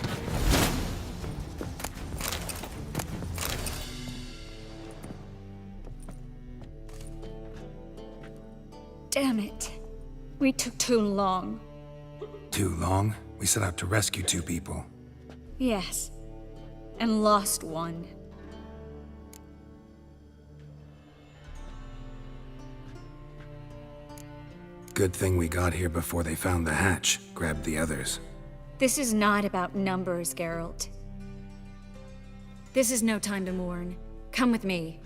Damn it. We took too long. Too long? We set out to rescue 2 people. Yes. And lost one. Good thing we got here before they found the hatch, grabbed the others. This is not about numbers, Geralt. This is no time to mourn. Come with me.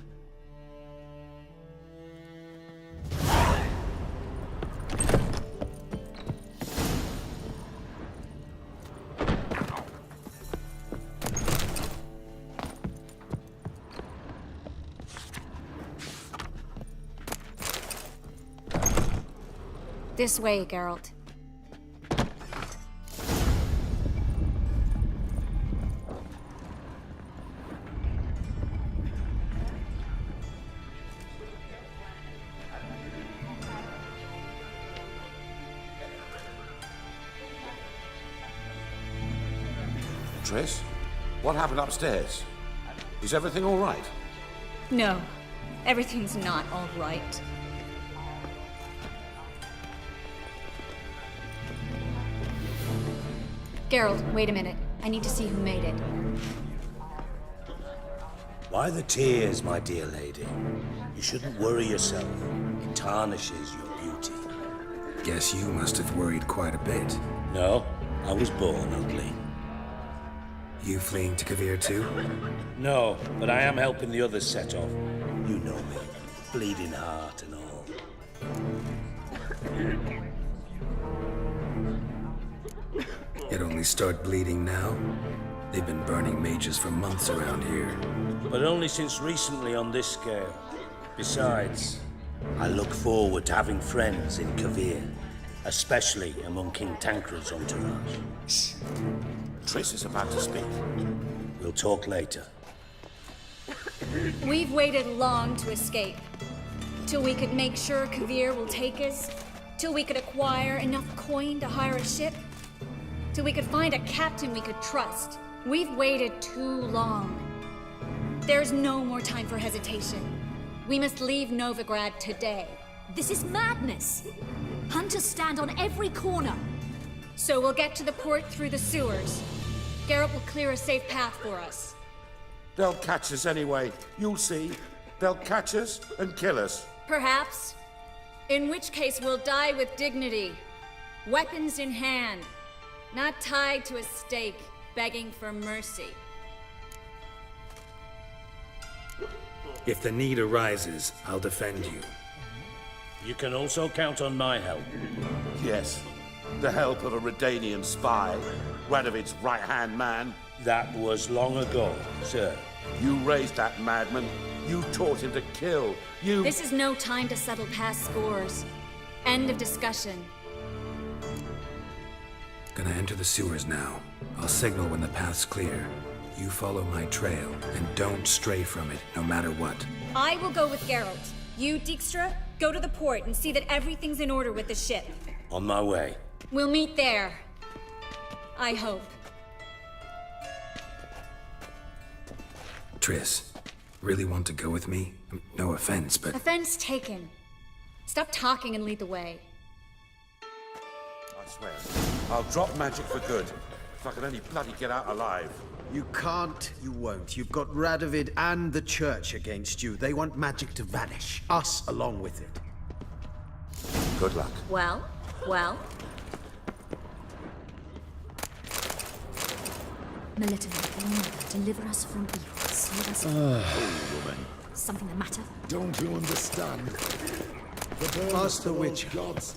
This way, Geralt. Triss, what happened upstairs? Is everything all right? No, everything's not all right. Geralt, wait a minute. I need to see who made it. Why the tears, my dear lady? You shouldn't worry yourself. It tarnishes your beauty. Guess you must have worried quite a bit. No, I was born ugly. You fleeing to Kavir too? No, but I am helping the others set off. You know me. Bleeding heart and all. It only start bleeding now? They've been burning mages for months around here. But only since recently on this scale. Besides, I look forward to having friends in Kavir, especially among King Tancred's entourage. Shh. Triss is about to speak. We'll talk later. We've waited long to escape. Till we could make sure Kavir will take us? Till we could acquire enough coin to hire a ship? Till we could find a captain we could trust? We've waited too long. There's no more time for hesitation. We must leave Novigrad today. This is madness! Hunters stand on every corner. So we'll get to the port through the sewers. Garrett will clear a safe path for us. They'll catch us anyway. You'll see. They'll catch us and kill us. Perhaps. In which case we'll die with dignity. Weapons in hand. Not tied to a stake, begging for mercy. If the need arises, I'll defend you. You can also count on my help. Yes. The help of a Redanian spy. Radovid's right-hand man. That was long ago, sir. You raised that madman. You taught him to kill. You... This is no time to settle past scores. End of discussion. Gonna enter the sewers now. I'll signal when the path's clear. You follow my trail, and don't stray from it, no matter what. I will go with Geralt. You, Dijkstra, go to the port and see that everything's in order with the ship. On my way. We'll meet there. I hope. Triss, really want to go with me? No offense, but... Offense taken. Stop talking and lead the way. I swear, I'll drop magic for good. If I can only bloody get out alive. You can't, you won't. You've got Radovid and the Church against you. They want magic to vanish. Us along with it. Good luck. Well? Melitele, deliver us from evil. Save us woman. Something the matter? Don't you understand? The burn Ask the of witch. gods.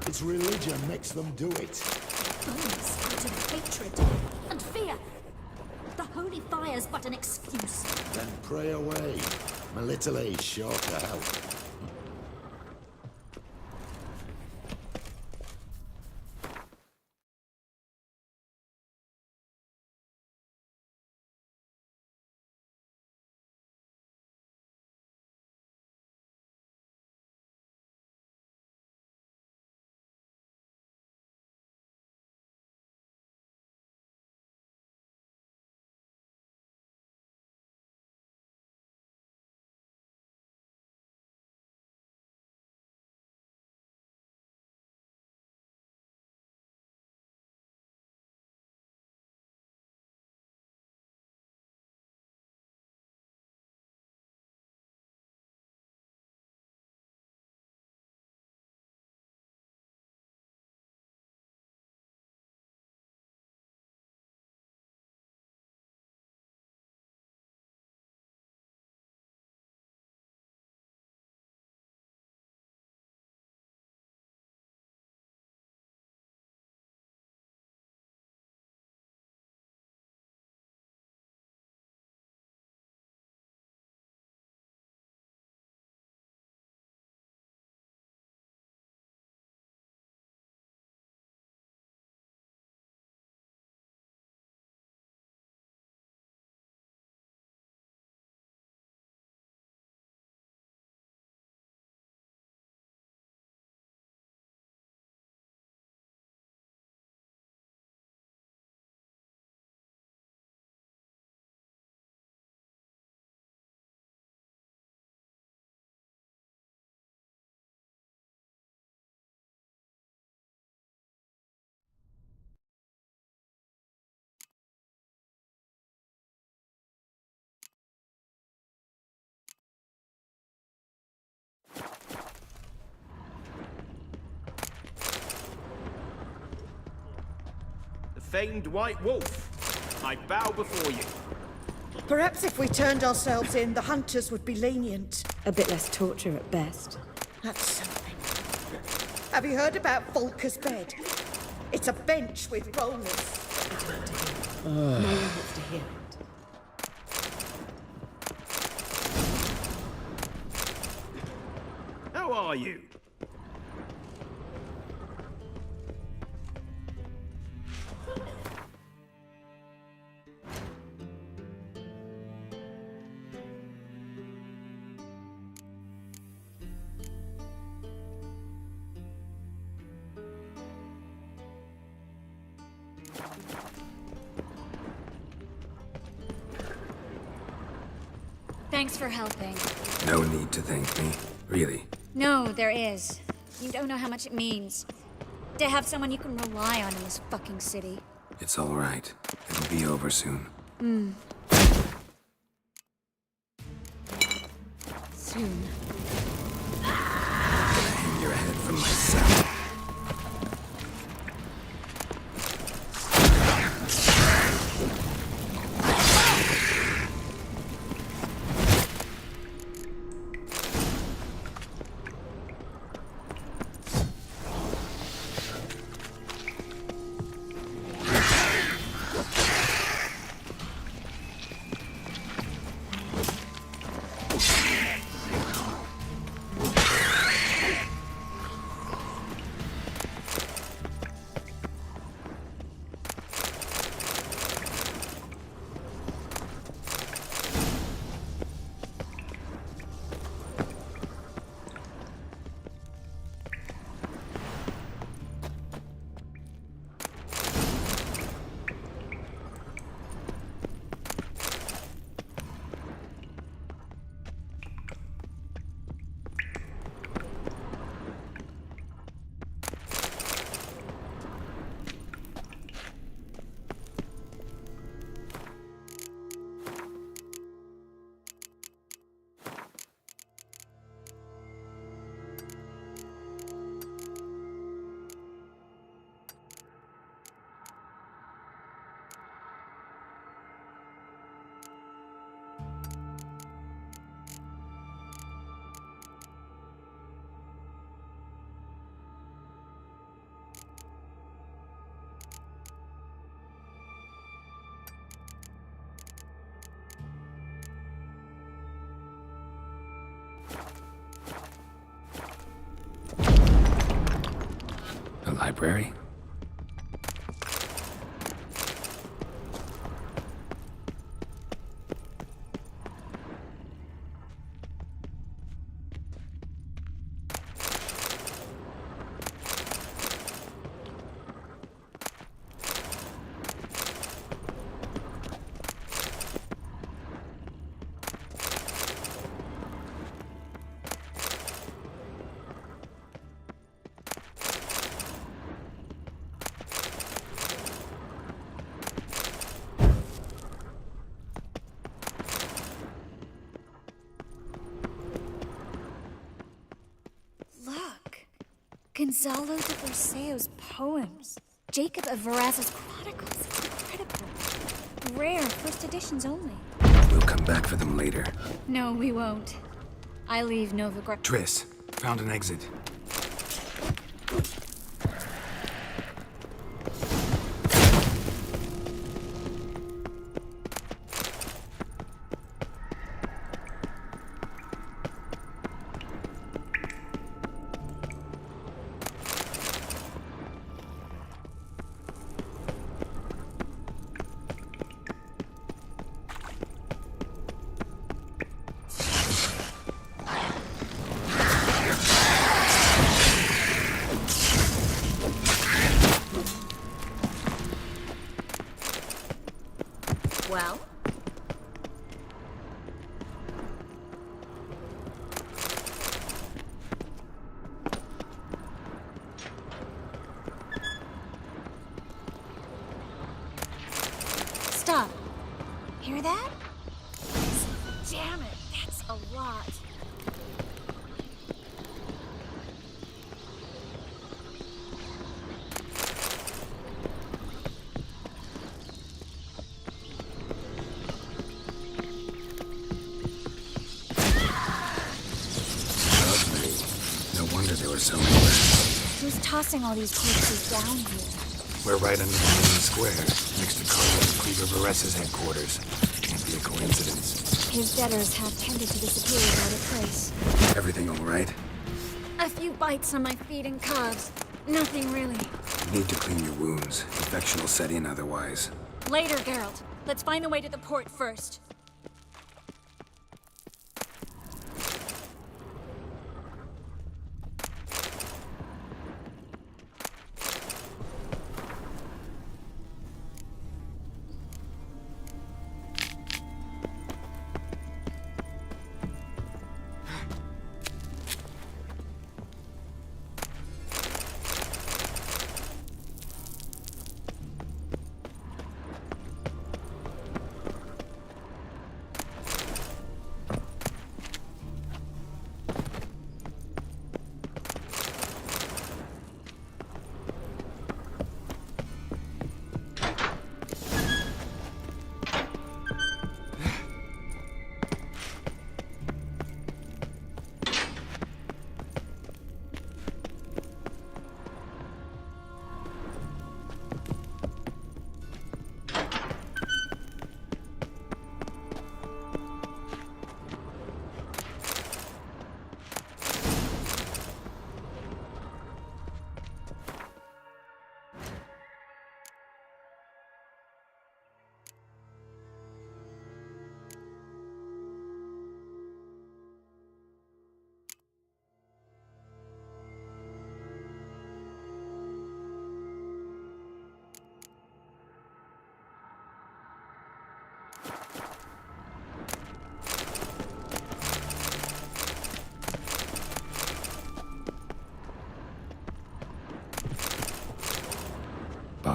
It's religion makes them do it. Burns out of hatred and fear. The holy fire's but an excuse. Then pray away. Melitele's sure to help. Famed White Wolf, I bow before you. Perhaps if we turned ourselves in, the hunters would be lenient. A bit less torture at best. That's something. Have you heard about Volker's bed? It's a bench with rollers. No one wants to hear it. How are you? Thanks for helping. No need to thank me. Really. No, there is. You don't know how much it means. To have someone you can rely on in this fucking city. It's all right. It'll be over soon. Soon. Hang your head from my cell. A library? Gonzalo de Berceo's poems. Jacob of Veraz's Chronicles. Incredible. Rare, first editions only. We'll come back for them later. No, we won't. I leave Novigrad. Triss, found an exit. Well? Stop. Hear that? Damn it, that's a lot. There were so many rats. Who's tossing all these corpses down here? We're right under the main square, next to Carlos Cleaver Vares's headquarters. Can't be a coincidence. His debtors have tended to disappear without a trace. Everything all right? A few bites on my feet and calves. Nothing really. You need to clean your wounds. Infection will set in otherwise. Later, Geralt. Let's find the way to the port first.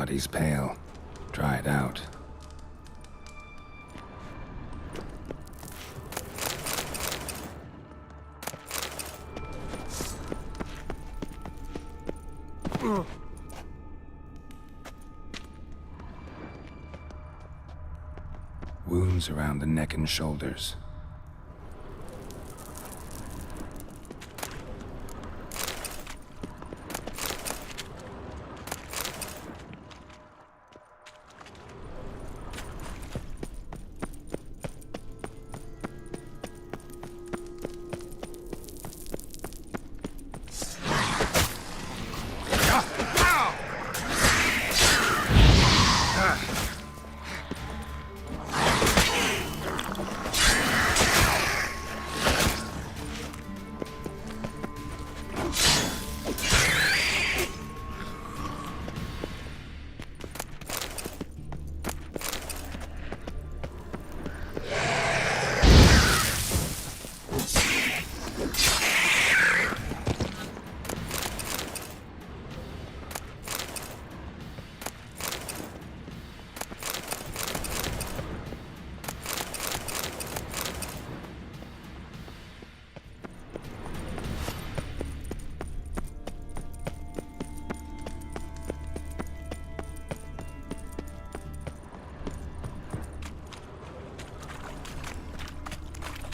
body's pale, dried out. Wounds around the neck and shoulders.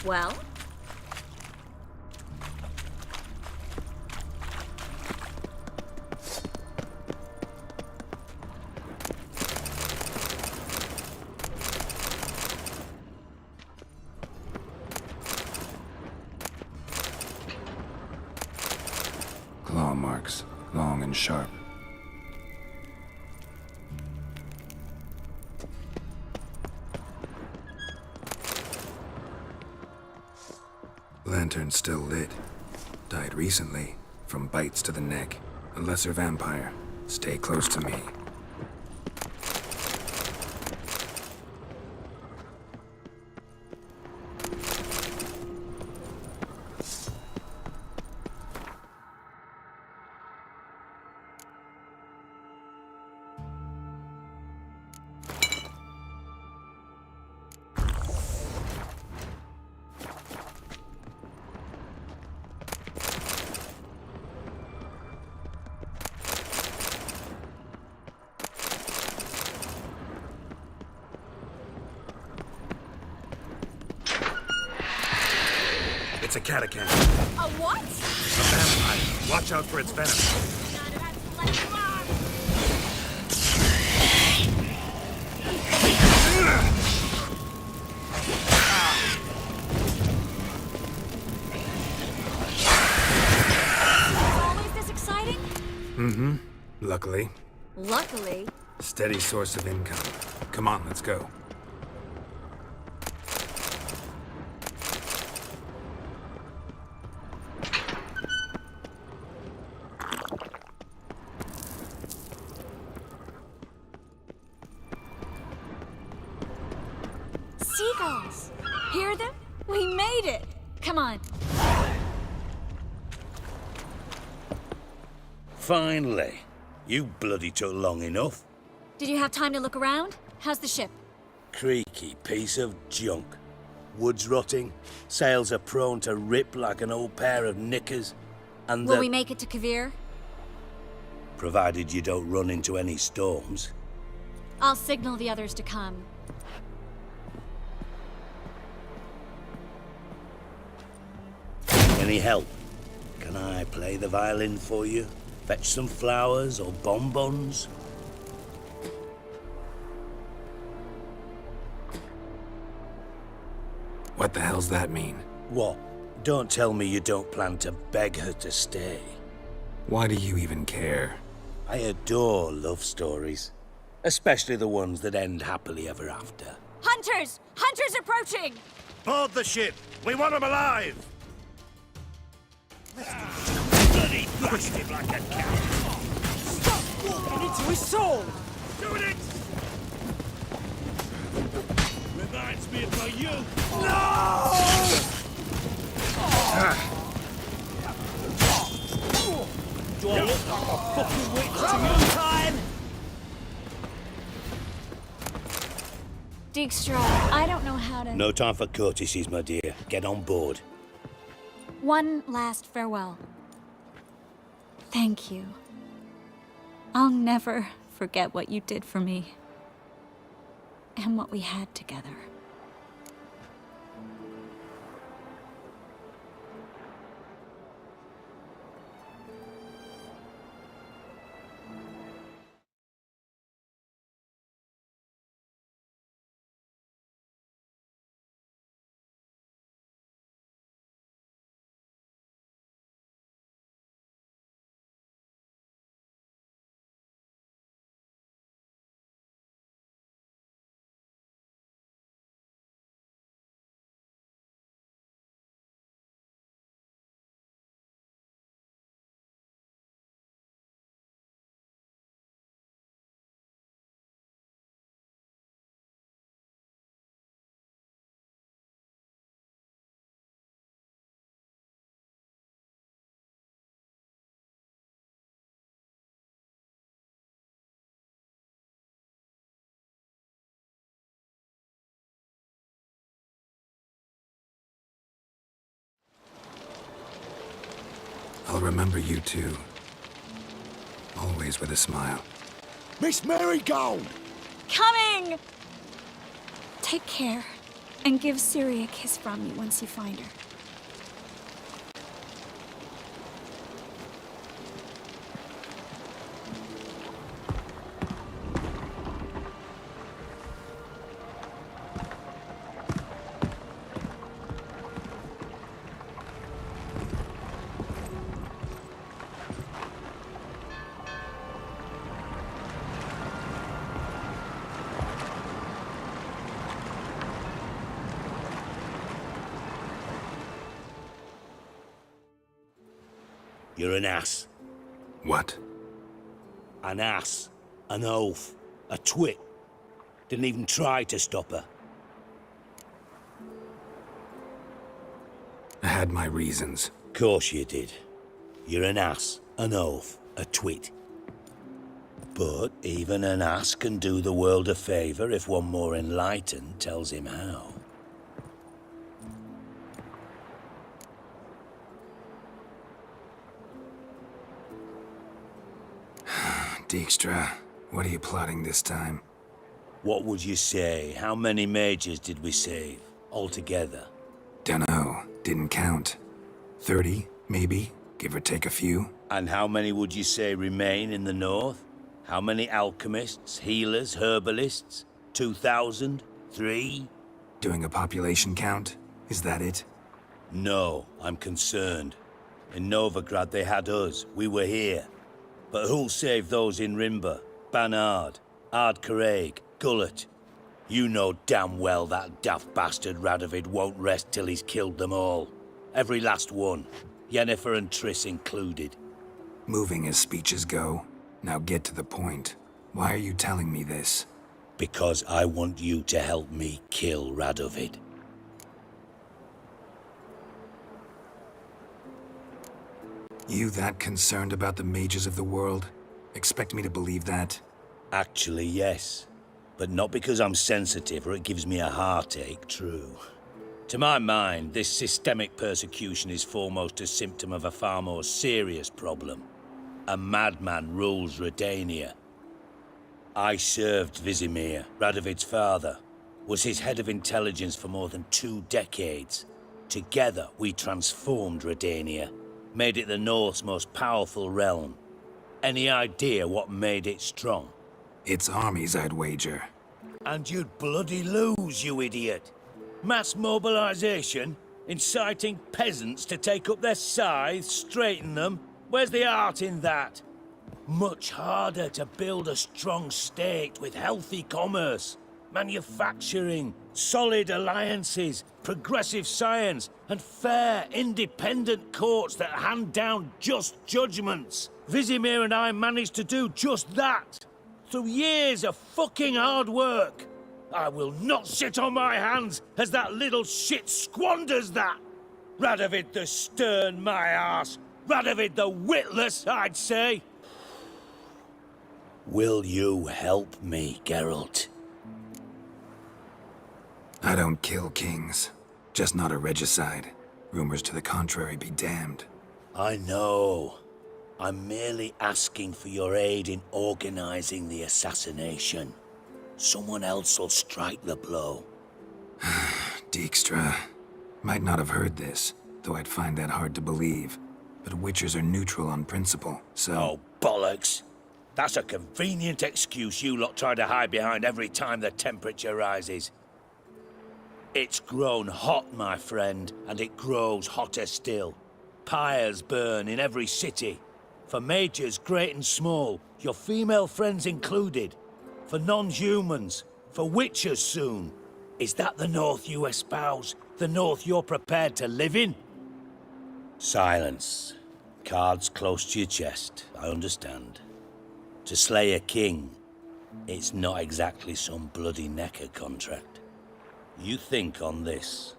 Well? Claw marks, long and sharp. Lantern still lit. Died recently, from bites to the neck. A lesser vampire. Stay close to me. It's a catacomb. A what? A vampire. Watch out for its venom. Always this exciting? Mm-hmm. Luckily. Luckily. Steady source of income. Come on, let's go. Seagulls! Hear them? We made it! Come on. Finally. You bloody took long enough. Did you have time to look around? How's the ship? Creaky piece of junk. Wood's rotting, sails are prone to rip like an old pair of knickers, and Will we make it to Kavir? provided you don't run into any storms. I'll signal the others to come. Any help? Can I play the violin for you? Fetch some flowers or bonbons? What the hell's that mean? What? Don't tell me you don't plan to beg her to stay. Why do you even care? I adore love stories. Especially the ones that end happily ever after. Hunters! Hunters approaching! Board the ship! We want them alive! Bloody bastard like a cat! Stop walking into his soul! Doing it! Reminds me of my youth! Do I look like a fucking witch to you? Time! Dijkstra, I don't know how to... No time for courtesies, my dear. Get on board. One last farewell. Thank you. I'll never forget what you did for me. And what we had together. I'll remember you too. Always with a smile. Miss Marigold! Coming! Take care, and give Ciri a kiss from me once you find her. You're an ass. What? An ass. An oaf. A twit. Didn't even try to stop her. I had my reasons. Course you did. You're an ass, an oaf, a twit. But even an ass can do the world a favour if one more enlightened tells him how. Dijkstra, what are you plotting this time? What would you say? How many mages did we save, altogether? Dunno. Didn't count. 30, maybe, give or take a few. And how many would you say remain in the north? How many alchemists, healers, herbalists? 2,000? 3? Doing a population count? Is that it? No, I'm concerned. In Novigrad they had us. We were here. But who'll save those in Rimba? Banard, Ardcaraig, Gullet? You know damn well that daft bastard Radovid won't rest till he's killed them all. Every last one. Yennefer and Triss included. Moving as speeches go. Now get to the point. Why are you telling me this? Because I want you to help me kill Radovid. You that concerned about the mages of the world? Expect me to believe that? Actually, yes. But not because I'm sensitive or it gives me a heartache, true. To my mind, this systemic persecution is foremost a symptom of a far more serious problem. A madman rules Redania. I served Vizimir, Radovid's father, was his head of intelligence for more than 2 decades. Together, we transformed Redania, made it the North's most powerful realm. Any idea what made it strong? Its armies, I'd wager. And you'd bloody lose, you idiot. Mass mobilization? Inciting peasants to take up their scythes, straighten them? Where's the art in that? Much harder to build a strong state with healthy commerce, manufacturing, solid alliances, progressive science, and fair, independent courts that hand down just judgments. Vizimir and I managed to do just that. Through years of fucking hard work. I will not sit on my hands as that little shit squanders that. Radovid the stern, my arse. Radovid the witless, I'd say. Will you help me, Geralt? I don't kill kings. Just not a regicide. Rumors to the contrary be damned. I know. I'm merely asking for your aid in organizing the assassination. Someone else will strike the blow. Dijkstra. Might not have heard this, though I'd find that hard to believe. But Witchers are neutral on principle, so... Oh, bollocks. That's a convenient excuse you lot try to hide behind every time the temperature rises. It's grown hot, my friend, and it grows hotter still. Pyres burn in every city. For mages great and small, your female friends included. For non-humans, for witchers soon. Is that the North you espouse? The North you're prepared to live in? Silence. Cards close to your chest, I understand. To slay a king, it's not exactly some bloody necker contract. You think on this.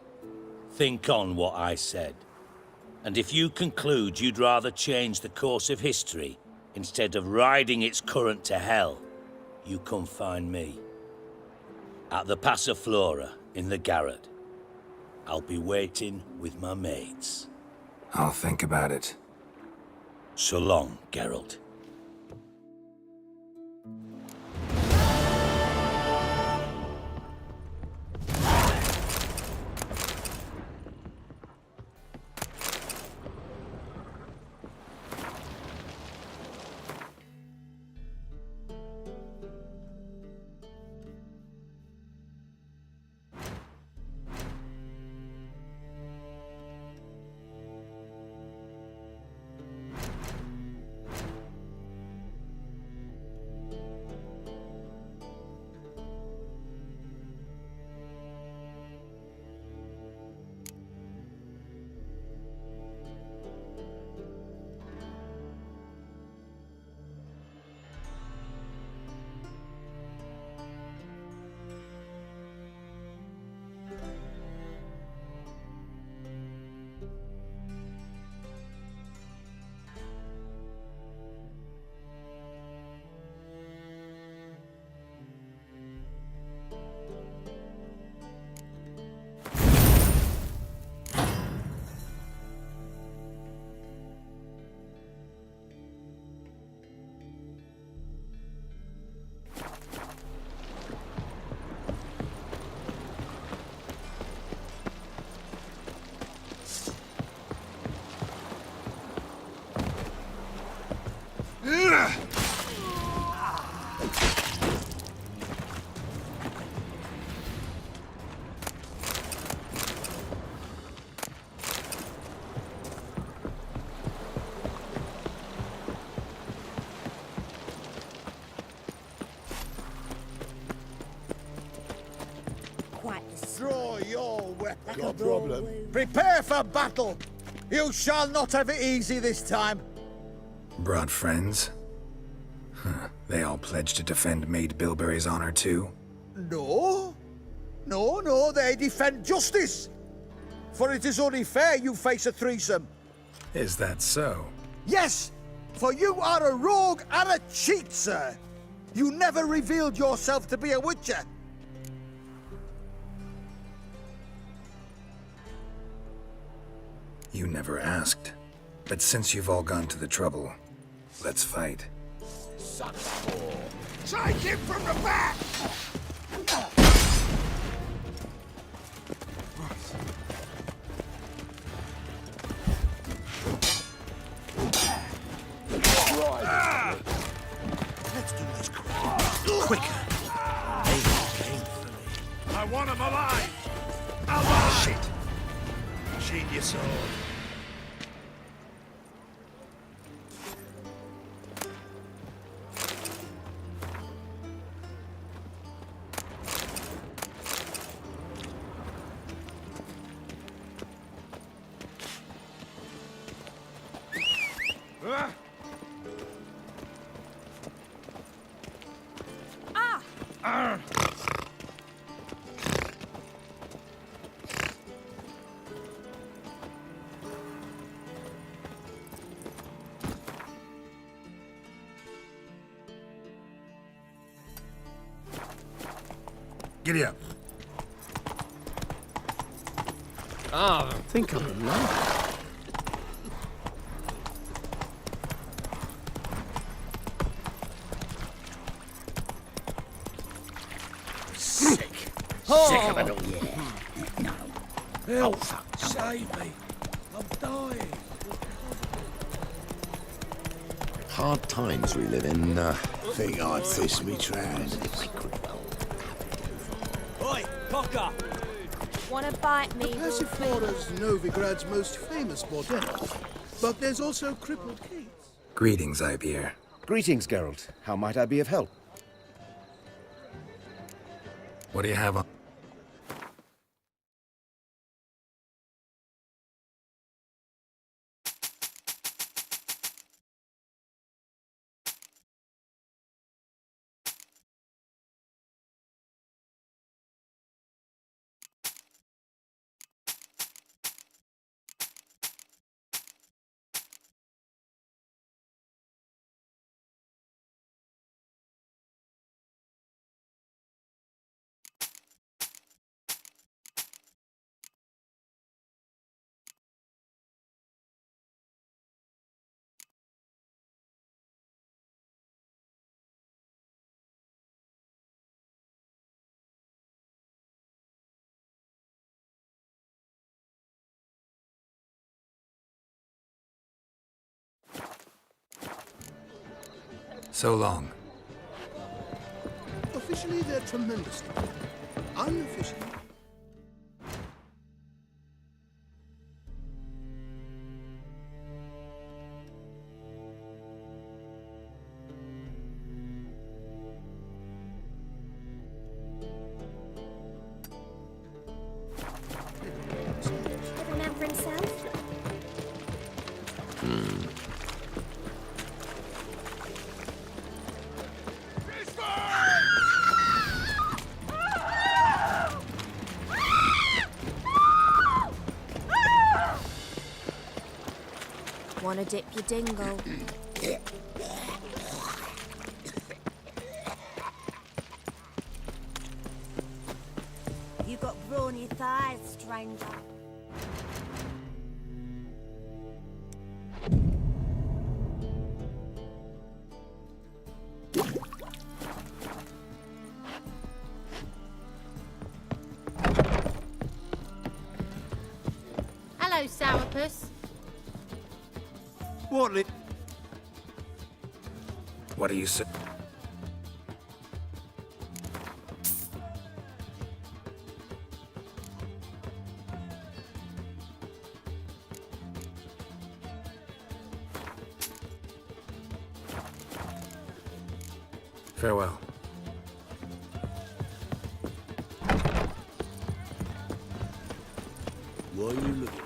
Think on what I said. And if you conclude you'd rather change the course of history instead of riding its current to hell, you come find me. At the Passiflora, in the garret. I'll be waiting with my mates. I'll think about it. So long, Geralt. Draw your weapon. Got a problem? Prepare for battle. You shall not have it easy this time. Brought friends? Huh. They all pledged to defend Maid Bilberry's honor too? No. No, they defend justice. For it is only fair you face a threesome. Is that so? Yes, for you are a rogue and a cheat, sir. You never revealed yourself to be a witcher. You never asked. But since you've all gone to the trouble, let's fight. Take him from the back! Let's do this quicker. I want him alive! Alive! Shit! Sheathe your sword. Giddy up. Ah, think of the life. Sick. Sick of it all, yeah. No. Help, save me. I'm dying. Hard times we live in. Think I'd fish me trousers. Oi, Cocker! Wanna bite me? Persiflora's Novigrad's most famous bordel. But there's also Crippled Keats. Greetings, Ibeer. Greetings, Geralt. How might I be of help? What do you have on? So long. Officially, they're tremendous. Unofficially. Every man for himself? Wanna dip your dingle? You got brawny thighs, stranger. Hello, sourpuss. What do you say? Farewell. Why are you looking?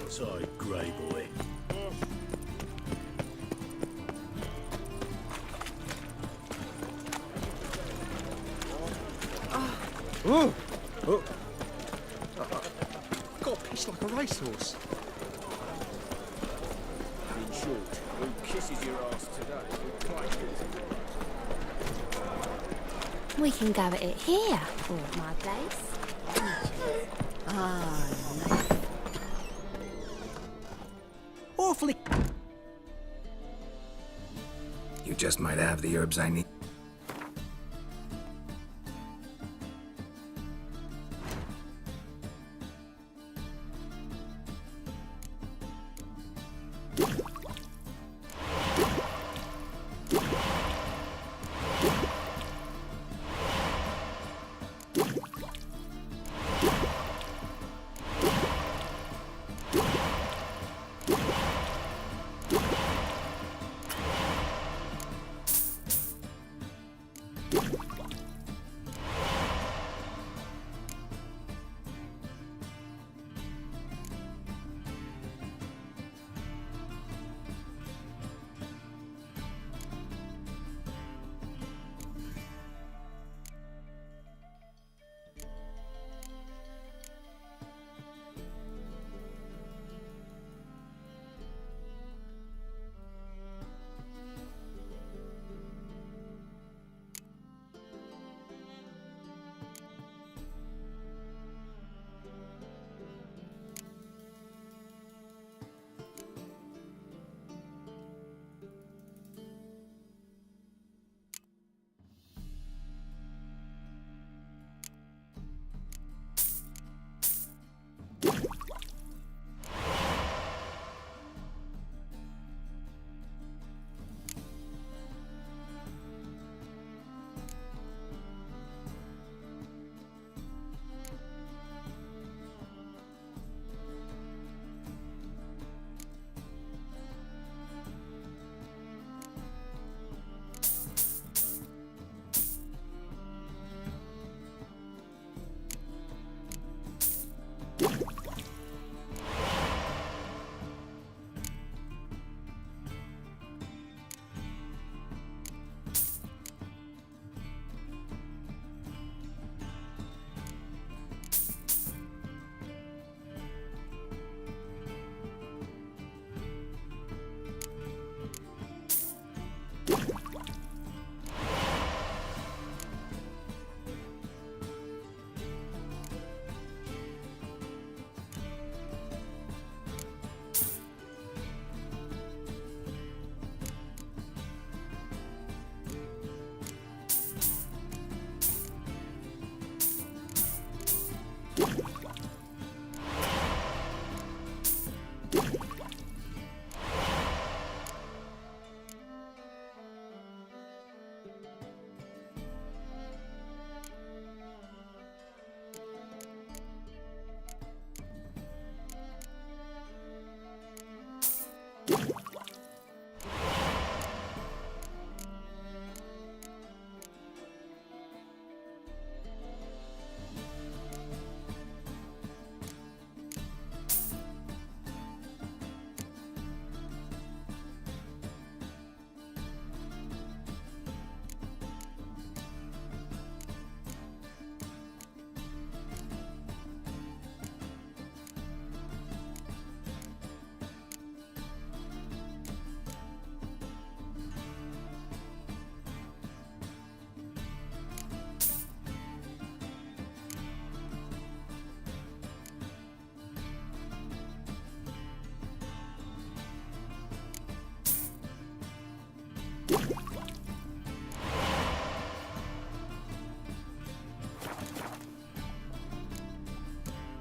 Sorry, grey boy. Oh! Oh! Got pissed like a racehorse. In short, who kisses your ass today? Who claims it? We can go at it here, or at my place. Awfully. You just might have the herbs I need.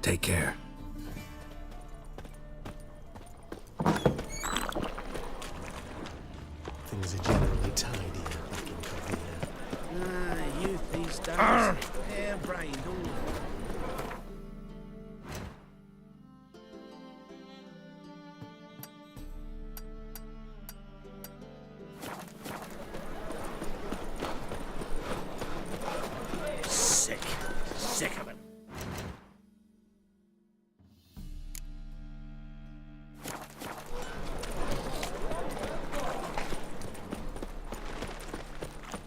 Take care. Things are generally tidier back in Covina. Youth these days. Hair-brained, all. Sick of it.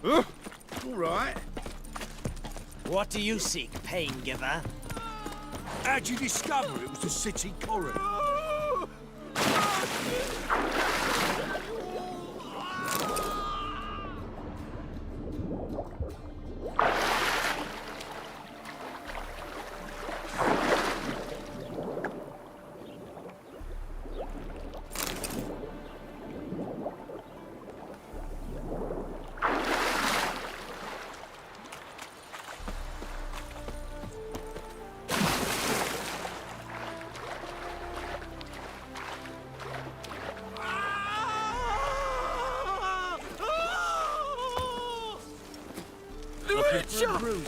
All right. What do you seek, pain giver? How'd you discover it was the city coroner?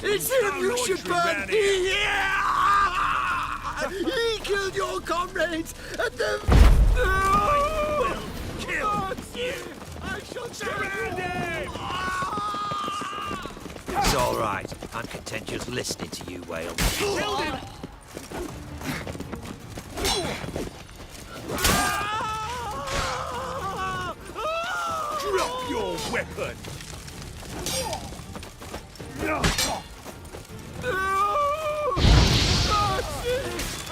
It's him you should burn! Yeah! He killed your comrades and then... I will kill you! I shall Surround him! It's all right. I'm content just listening to you wail. Killed him! Drop your weapon!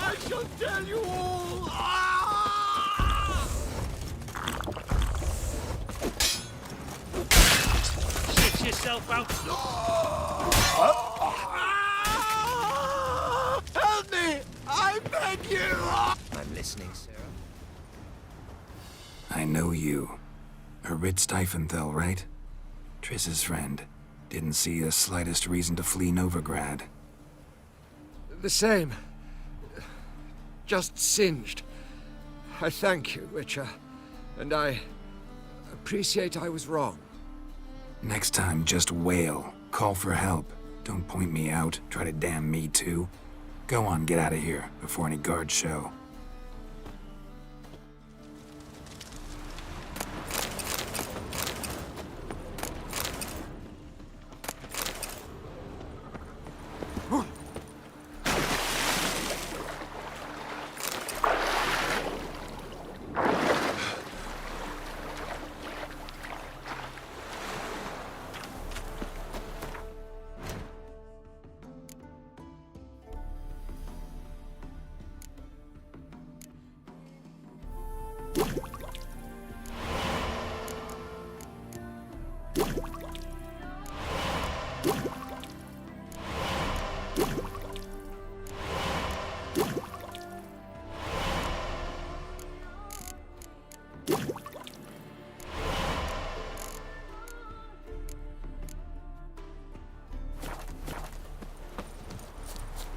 I shall tell you all! Shit yourself out! Help me! I beg you! I'm listening, Sarah. I know you. Ritz Diefenthal, right? Triss's friend. Didn't see the slightest reason to flee Novigrad. The same. Just singed. I thank you, Witcher. And I appreciate I was wrong. Next time, just wail. Call for help. Don't point me out. Try to damn me too. Go on, get out of here before any guards show.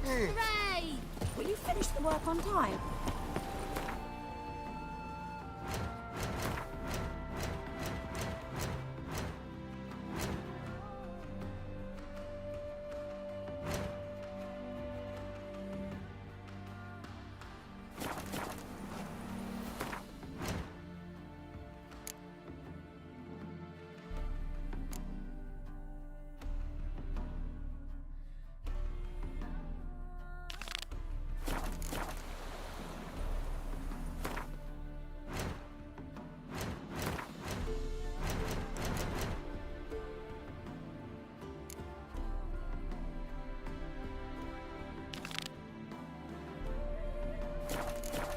Hooray! Will you finish the work on time?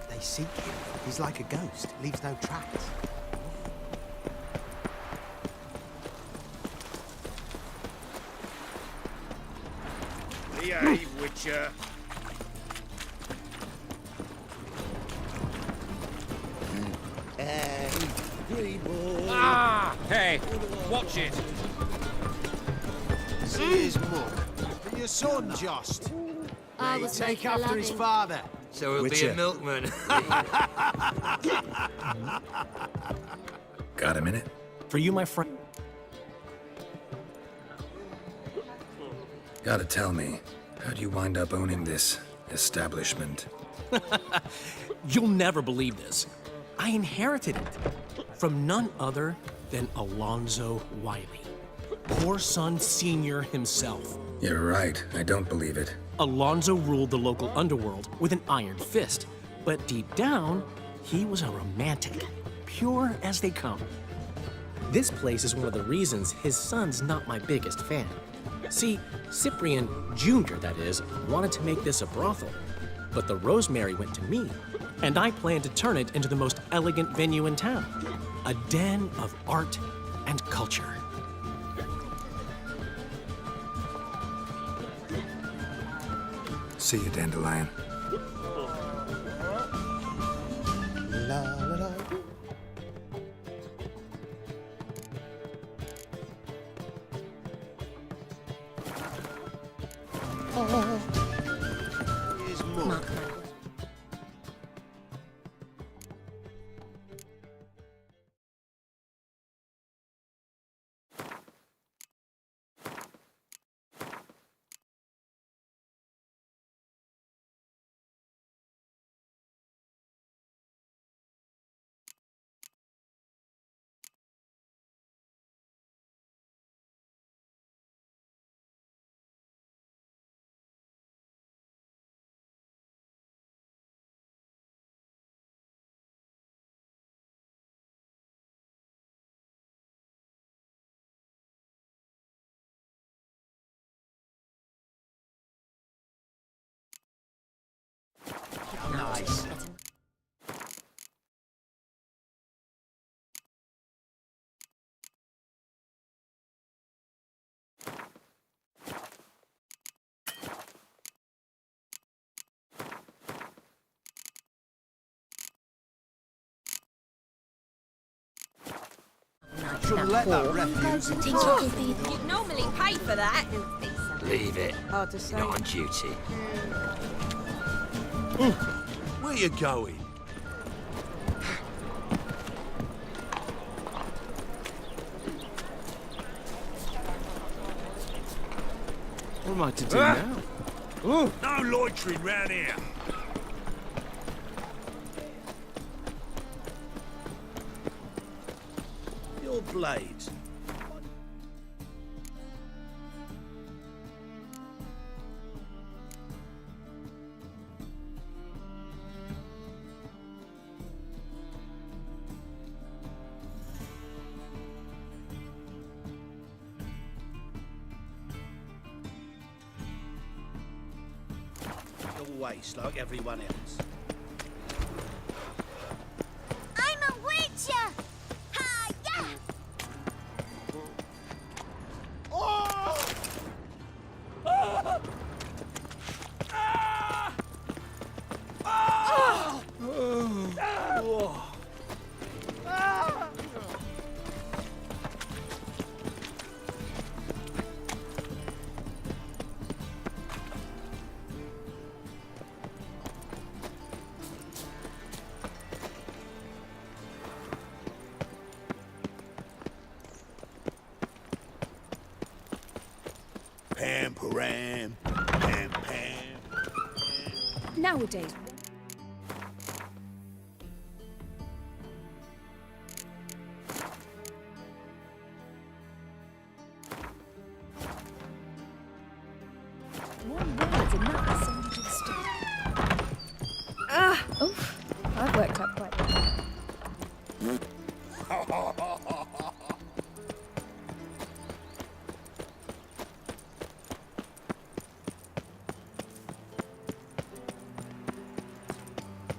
They seek him. He's like a ghost, leaves no tracks. Behave, Witcher. Ah! Hey, watch it. See his mug. Your son, just. I May was take making a after his loving. father, so he'll be Witcher. a milkman. Got a minute? For you, my friend. Gotta tell me, how'd you wind up owning this establishment? You'll never believe this. I inherited it from none other than Alonzo Wiley, poor son senior himself. You're right, I don't believe it. Alonzo ruled the local underworld with an iron fist, but deep down, he was a romantic, pure as they come. This place is one of the reasons his son's not my biggest fan. See, Cyprian Jr., that is, wanted to make this a brothel, but the Rosemary went to me, and I planned to turn it into the most elegant venue in town, a den of art and culture. See you, Dandelion. La la la. Here's more. Mark. Nice. Should have let that refuse. You'd normally pay for that. Leave it. Hard to say. Not on duty. Where you going? What am I to do now? No loitering round here. Your blades. Your waist like everyone else. I'm a witcher! Ha, yeah! Pam, param, pam, pam. Nowadays, one word and that will send you to the state. I've worked up quite well.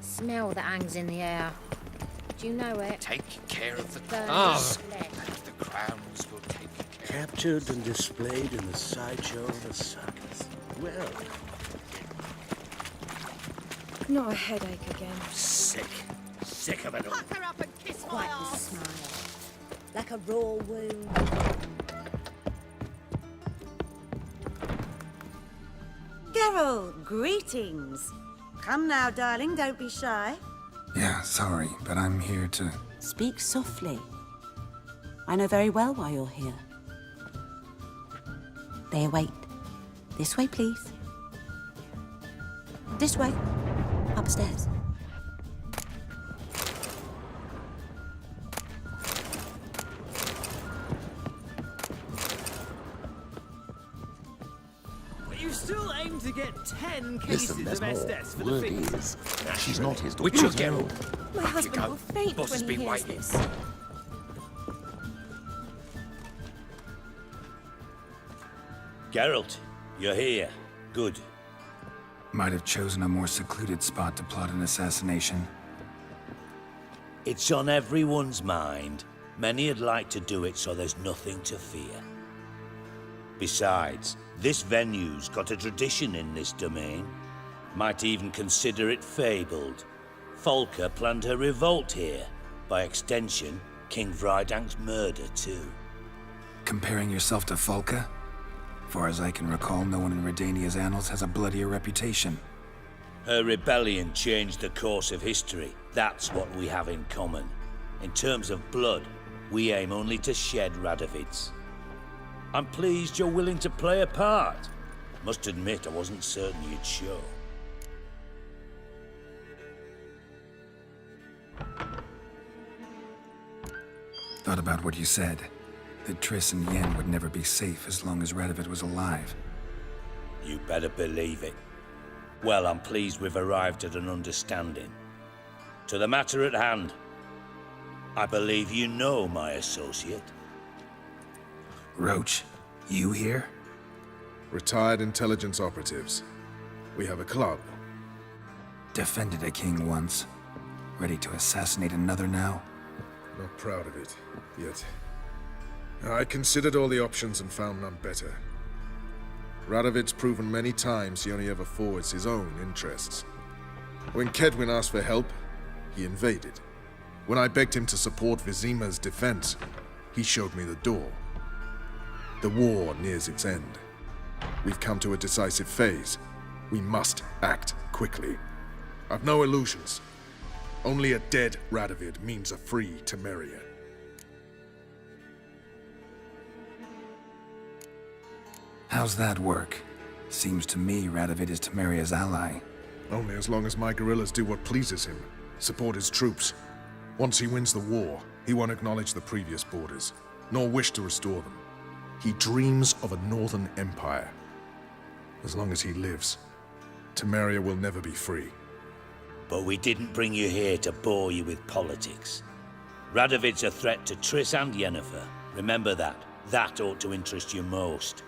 Smell that hangs in the air. Do you know it? Take care of the Burns crowns. flesh. And the crowns will take care. Captured and displayed in the sideshow of a circus. Well, Not a headache again. Sick. Sick of it all. Pucker up and kiss my Wipe the arse. smile. Like a raw wound. Get Gerald, greetings. Come now, darling, don't be shy. Yeah, sorry, but I'm here to... Speak softly. I know very well why you're here. They await. This way, please. This way. Upstairs. You still aim to get 10 cases Listen, there's of more. SDS for the Word fee. is, she's not his daughter. Witcher Gerald. My husband will faint Boss has when he been hears waiting. this. Geralt, you're here. Good. Might have chosen a more secluded spot to plot an assassination. It's on everyone's mind. Many would like to do it so there's nothing to fear. Besides, this venue's got a tradition in this domain. Might even consider it fabled. Folka planned her revolt here. By extension, King Vrydank's murder too. Comparing yourself to Folka? Far as I can recall, no one in Redania's annals has a bloodier reputation. Her rebellion changed the course of history. That's what we have in common. In terms of blood, we aim only to shed Radovid's. I'm pleased you're willing to play a part. Must admit, I wasn't certain you'd show. Thought about what you said. That Triss and Yen would never be safe as long as Radovid was alive. You better believe it. Well, I'm pleased we've arrived at an understanding. To the matter at hand. I believe you know my associate. Roach, you here? Retired intelligence operatives. We have a club. Defended a king once. Ready to assassinate another now? Not proud of it, yet. I considered all the options and found none better. Radovid's proven many times he only ever forwards his own interests. When Kedwin asked for help, he invaded. When I begged him to support Vizima's defense, he showed me the door. The war nears its end. We've come to a decisive phase. We must act quickly. I've no illusions. Only a dead Radovid means a free Temeria. How's that work? Seems to me Radovid is Temeria's ally. Only as long as my guerrillas do what pleases him, support his troops. Once he wins the war, he won't acknowledge the previous borders, nor wish to restore them. He dreams of a northern empire. As long as he lives, Temeria will never be free. But we didn't bring you here to bore you with politics. Radovid's a threat to Triss and Yennefer. Remember that. That ought to interest you most.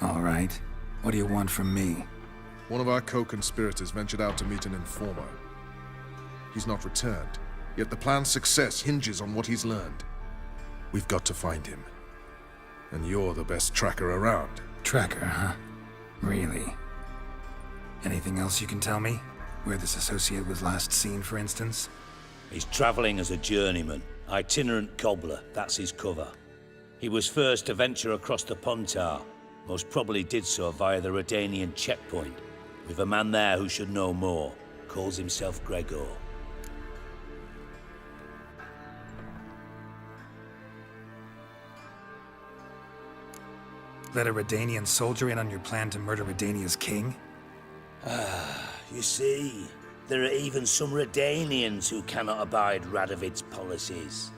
All right. What do you want from me? One of our co-conspirators ventured out to meet an informer. He's not returned, yet the plan's success hinges on what he's learned. We've got to find him. And you're the best tracker around. Tracker, huh? Really? Anything else you can tell me? Where this associate was last seen, for instance? He's traveling as a journeyman. Itinerant cobbler, that's his cover. He was first to venture across the Pontar. Most probably did so via the Redanian checkpoint. With a man there who should know more. Calls himself Gregor. Let a Redanian soldier in on your plan to murder Redania's king? You see, there are even some Redanians who cannot abide Radovid's policies.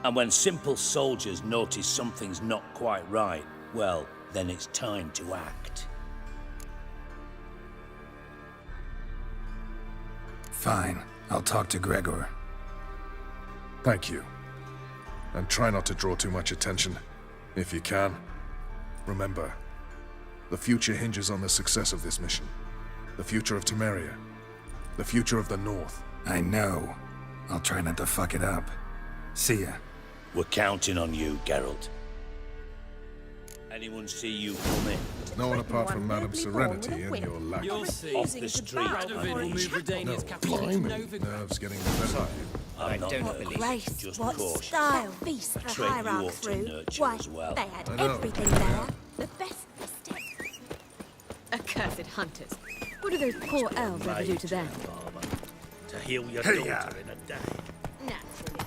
And when simple soldiers notice something's not quite right, well, then it's time to act. Fine. I'll talk to Gregor. Thank you. And try not to draw too much attention, if you can. Remember, the future hinges on the success of this mission. The future of Temeria. The future of the North. I know. I'll try not to fuck it up. See ya. We're counting on you, Geralt. Anyone see you coming? No one apart from Madame Serenity and your lack. You'll see. Off the street. Radovid will move Redania's capital to Blimey, Novigrad. nerves getting the better of you. I'm not don't nervous, believe just what cautious. style beast the Trait you hierarch ought to through. nurture Why, as well. they had I know. everything there. accursed hunters. What do those poor elves ever do to them? To heal your daughter in a day. Naturally.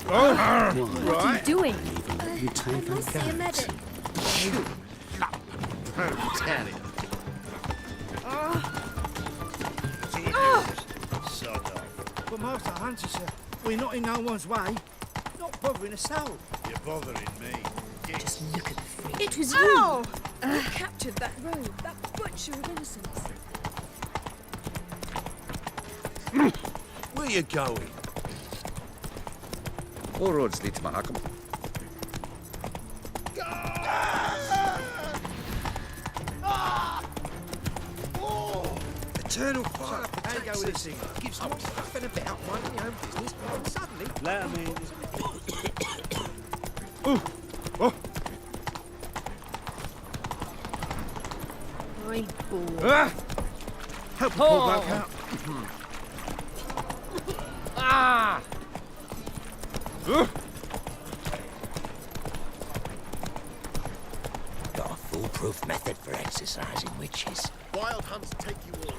What are you doing? I must see a medic. Sod off. But Master Hunter, sir, we're not in no one's way. Not bothering a soul. You're bothering me. Just look at the freak. It was Ow! you. You captured that rogue, that butcher of innocence. Where you going? All roads lead to Mahakam. Eternal fire. How go with this thing? Gives no stuffing about minding your own business, and suddenly... Let him in. My boy. Help the poor bloke out. Got a foolproof method for exercising witches. Wild hunts take you all.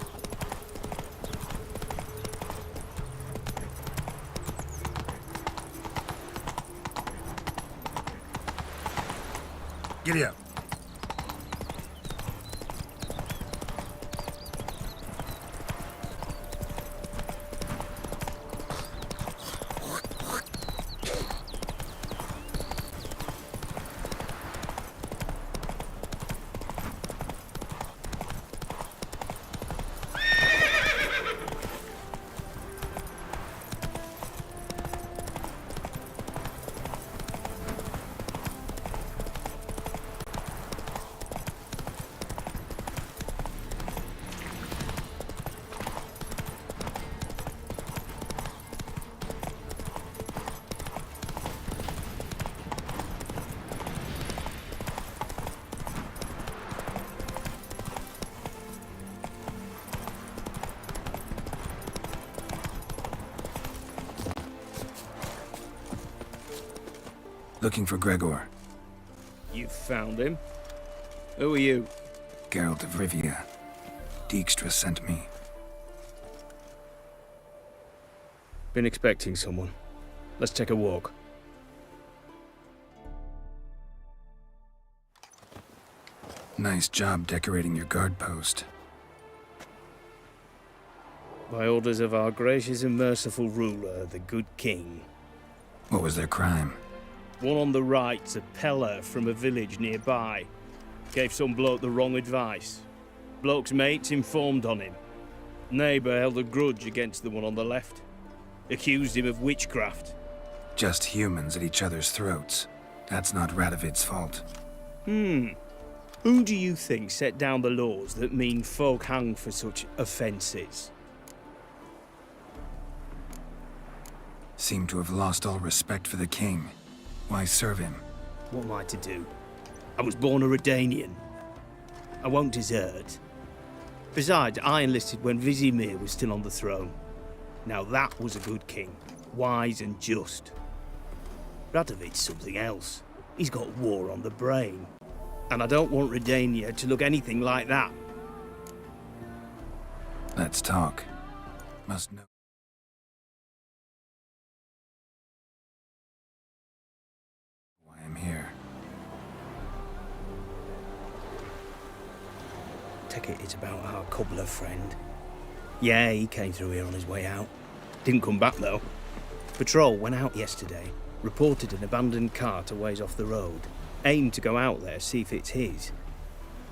Giddy up. Looking for Gregor. You found him? Who are you? Geralt of Rivia. Dijkstra sent me. Been expecting someone. Let's take a walk. Nice job decorating your guard post. By orders of our gracious and merciful ruler, the good king. What was their crime? One on the right's a peller from a village nearby. Gave some bloke the wrong advice. Bloke's mates informed on him. Neighbour held a grudge against the one on the left. Accused him of witchcraft. Just humans at each other's throats. That's not Radovid's fault. Who do you think set down the laws that mean folk hang for such offences? Seem to have lost all respect for the king. Why serve him? What am I to do? I was born a Redanian. I won't desert. Besides, I enlisted when Vizimir was still on the throne. Now that was a good king, wise and just. Radovid's something else. He's got war on the brain. And I don't want Redania to look anything like that. Let's talk. Must know. Why I'm here. Take it it's about our cobbler friend. Yeah, he came through here on his way out. Didn't come back though. Patrol went out yesterday, reported an abandoned cart a ways off the road. Aimed to go out there, see if it's his.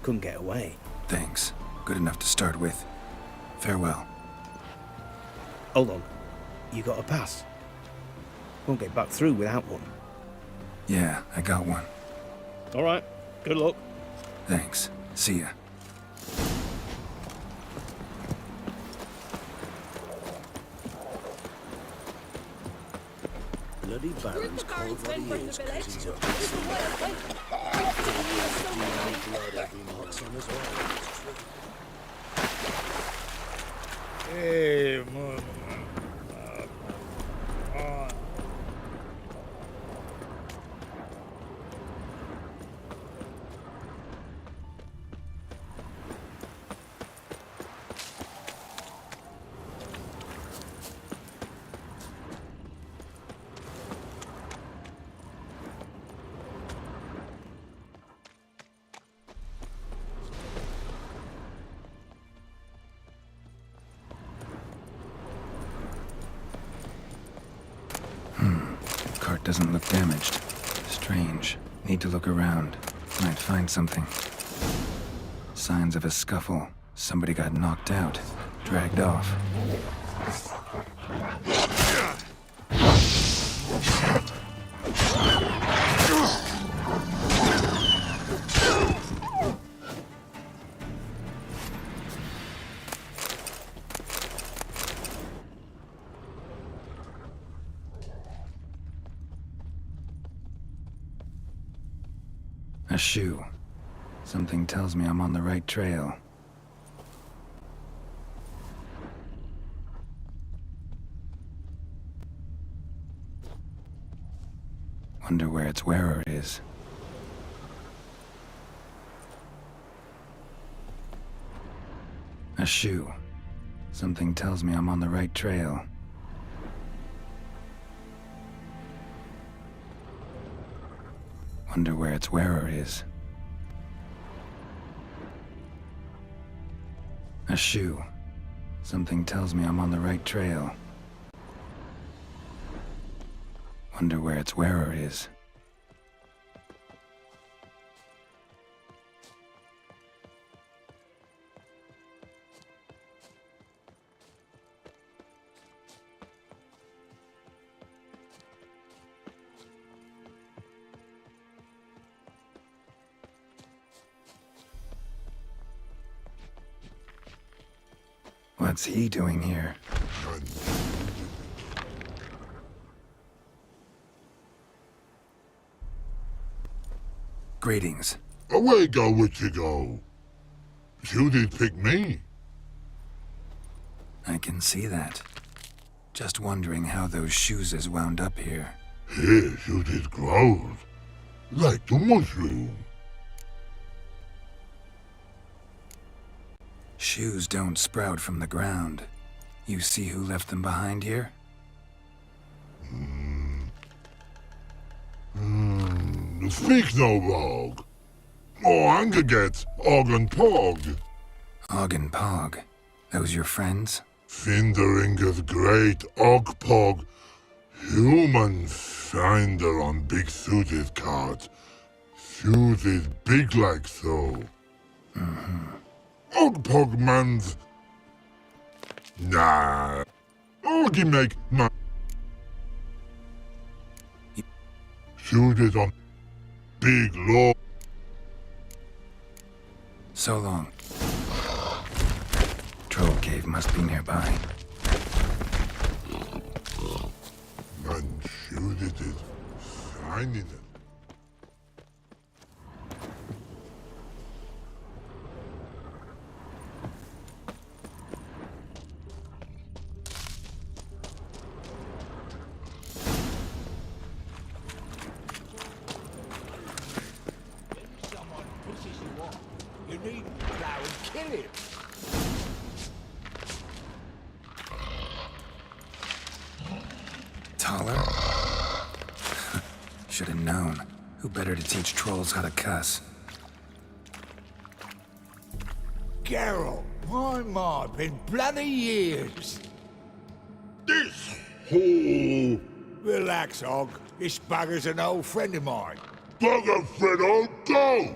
Couldn't get away. Thanks. Good enough to start with. Farewell. Hold on. You got a pass? Won't get back through without one. Yeah, I got one. All right. Good luck. Thanks. See ya. Bloody Baron's called what he is, 'cause he's up. Hey, doesn't look damaged. Strange. Need to look around. Might find something. Signs of a scuffle. Somebody got knocked out. Dragged off. A shoe. Something tells me I'm on the right trail. Wonder where its wearer is. A shoe. Something tells me I'm on the right trail. Wonder where its wearer is. A shoe. Something tells me I'm on the right trail. Wonder where its wearer is. What's he doing here? Greetings. Away go, witchy go. You did pick me. I can see that. Just wondering how those shoes is wound up here. Here you did grow. Like the mushroom. Shoes don't sprout from the ground. You see who left them behind here? Speak no wrong. Oh, anger get Og and Pog. Og and Pog. Those your friends? Finderinger's great Og Pog. Human finder on big suited cart. Suited big like so. Og Pog man's. Nah. Oggy make my. Suited on big law. So long. Troll cave must be nearby. Man shooted it. Finding it. You need to plow and kill him. Taller? Should have known. Who better to teach trolls how to cuss? Geralt, my, been bloody years. This hole. Relax, Og. This bugger's an old friend of mine. Bugger friend, I'll go.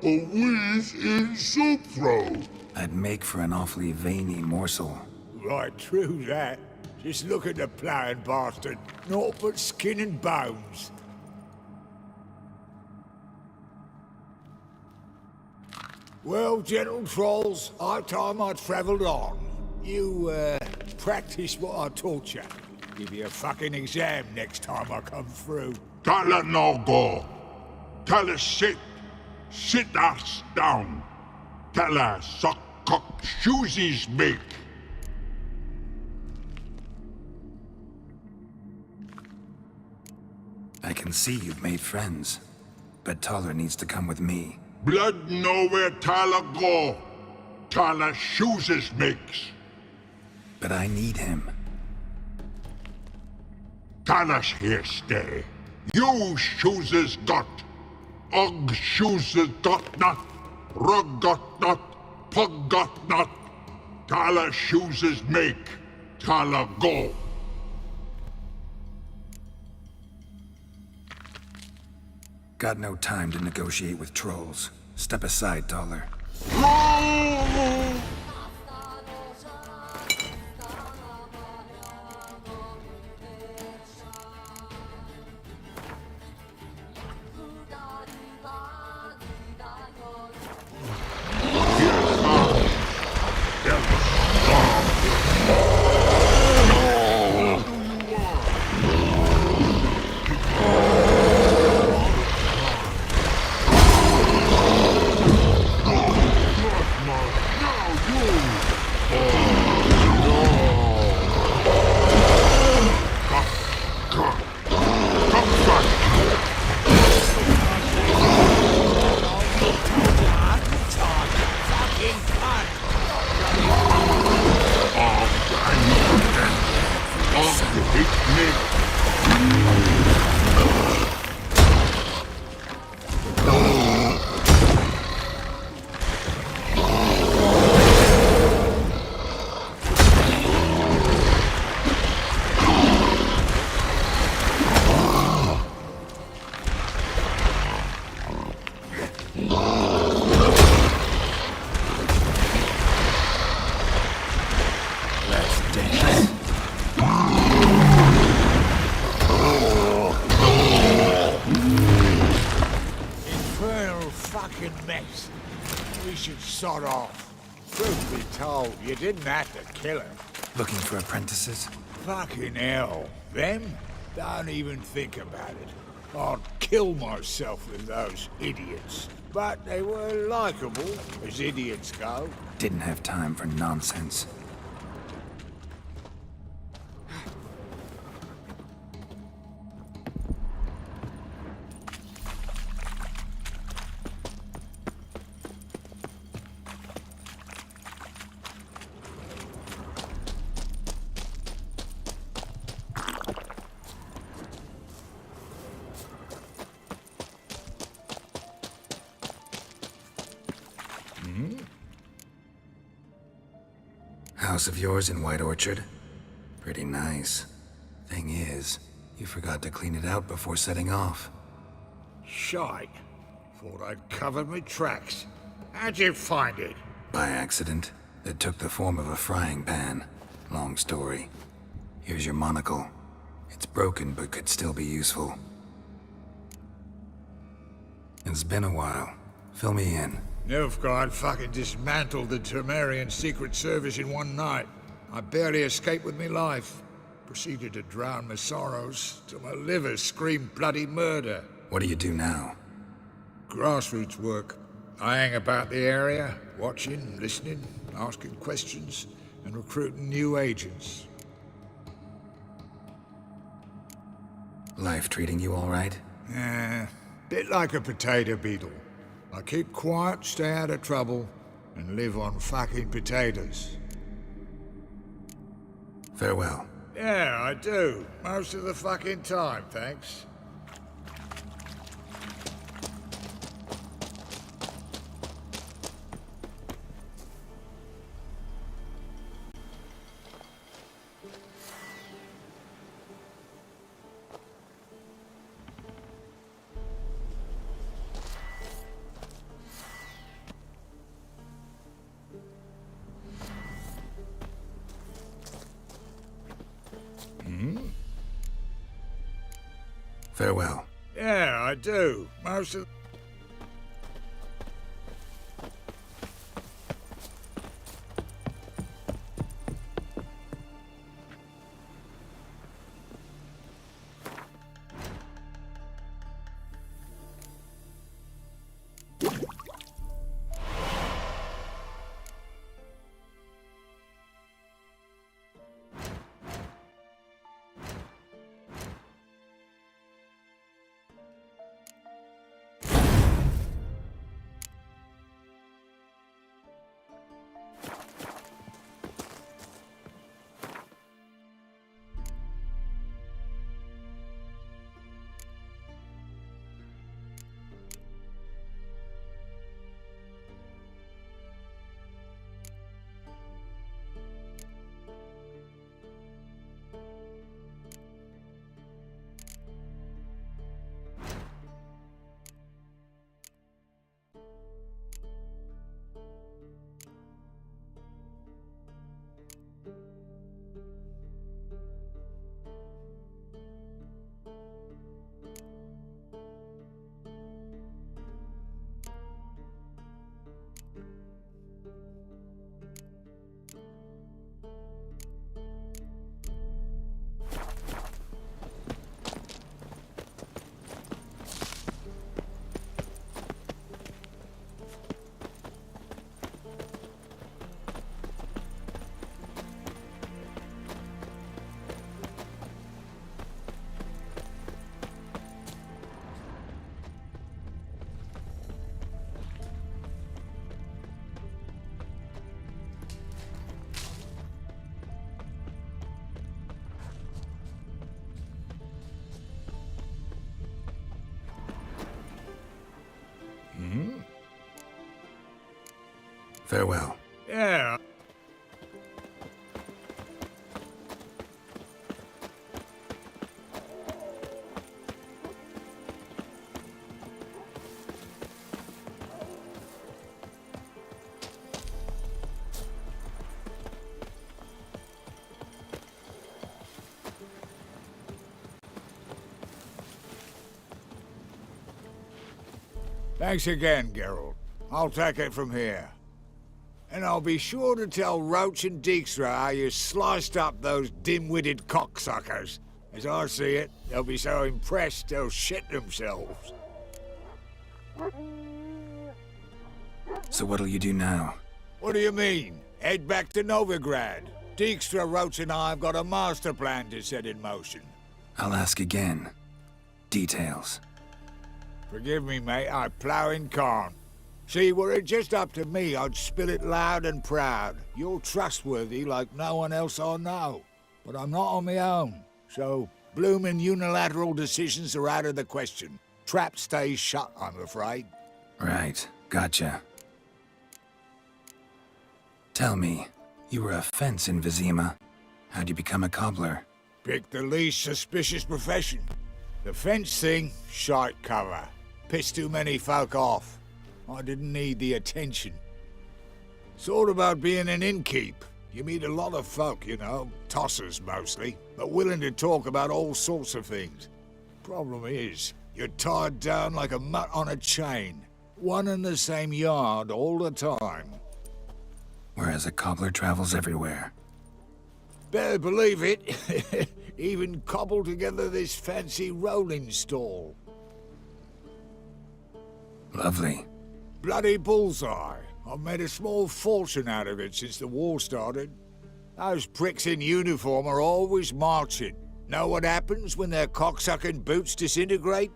A wheeze in soup throw. I'd make for an awfully veiny morsel. Right, true that. Just look at the ploughing bastard. Naught but skin and bones. Well, gentle trolls, high time I travelled on. You, practice what I taught you. Give you a fucking exam next time I come through. Tala no go. Tala sit. Sit us down. Tala suck cock shoesies make. I can see you've made friends. But Taller needs to come with me. Blood know where Tala go. Tala shoesies makes. But I need him. Tala's here stay. You shoeses got. Og shoeses got not. Rug got not. Pug got not. Tala shoeses make. Tala go. got no time to negotiate with trolls. Step aside, Taller. Infernal fucking mess. We should sod off. Truth be told, you didn't have to kill him. Looking for apprentices? Fucking hell. Them? Don't even think about it. I'd kill myself with those idiots. But they were likable, as idiots go. Didn't have time for nonsense. House of yours in White Orchard? Pretty nice. Thing is, you forgot to clean it out before setting off. Shite. Thought I'd covered my tracks. How'd you find it? By accident. It took the form of a frying pan. Long story. Here's your monocle. It's broken, but could still be useful. It's been a while. Fill me in. Nilfgaard fucking dismantled the Temerian Secret Service in one night. I barely escaped with my life. Proceeded to drown my sorrows till my liver screamed bloody murder. What do you do now? Grassroots work. I hang about the area, watching, listening, asking questions, and recruiting new agents. Life treating you all right? Bit like a potato beetle. I keep quiet, stay out of trouble, and live on fucking potatoes. Farewell. Yeah, I do. Most of the fucking time, thanks. Farewell. Yeah, I do. Most of... Farewell. Yeah. Thanks again, Geralt. I'll take it from here. And I'll be sure to tell Roach and Dijkstra how you sliced up those dim-witted cocksuckers. As I see it, they'll be so impressed they'll shit themselves. So what'll you do now? What do you mean? Head back to Novigrad. Dijkstra, Roach and I have got a master plan to set in motion. I'll ask again. Details. Forgive me, mate, I plough in corn. See, were it just up to me, I'd spill it loud and proud. You're trustworthy like no one else I know. But I'm not on my own, so bloomin' unilateral decisions are out of the question. Trap stays shut, I'm afraid. Right, gotcha. Tell me, you were a fence in Vizima. How'd you become a cobbler? Pick the least suspicious profession. The fence thing, shite cover. Pissed too many folk off. I didn't need the attention. It's all about being an innkeep. You meet a lot of folk, you know, tossers mostly, but willing to talk about all sorts of things. Problem is, you're tied down like a mutt on a chain. One and the same yard all the time. Whereas a cobbler travels everywhere. Better believe it. Even cobbled together this fancy rolling stall. Lovely. Bloody bullseye. I've made a small fortune out of it since the war started. Those pricks in uniform are always marching. Know what happens when their cocksucking boots disintegrate?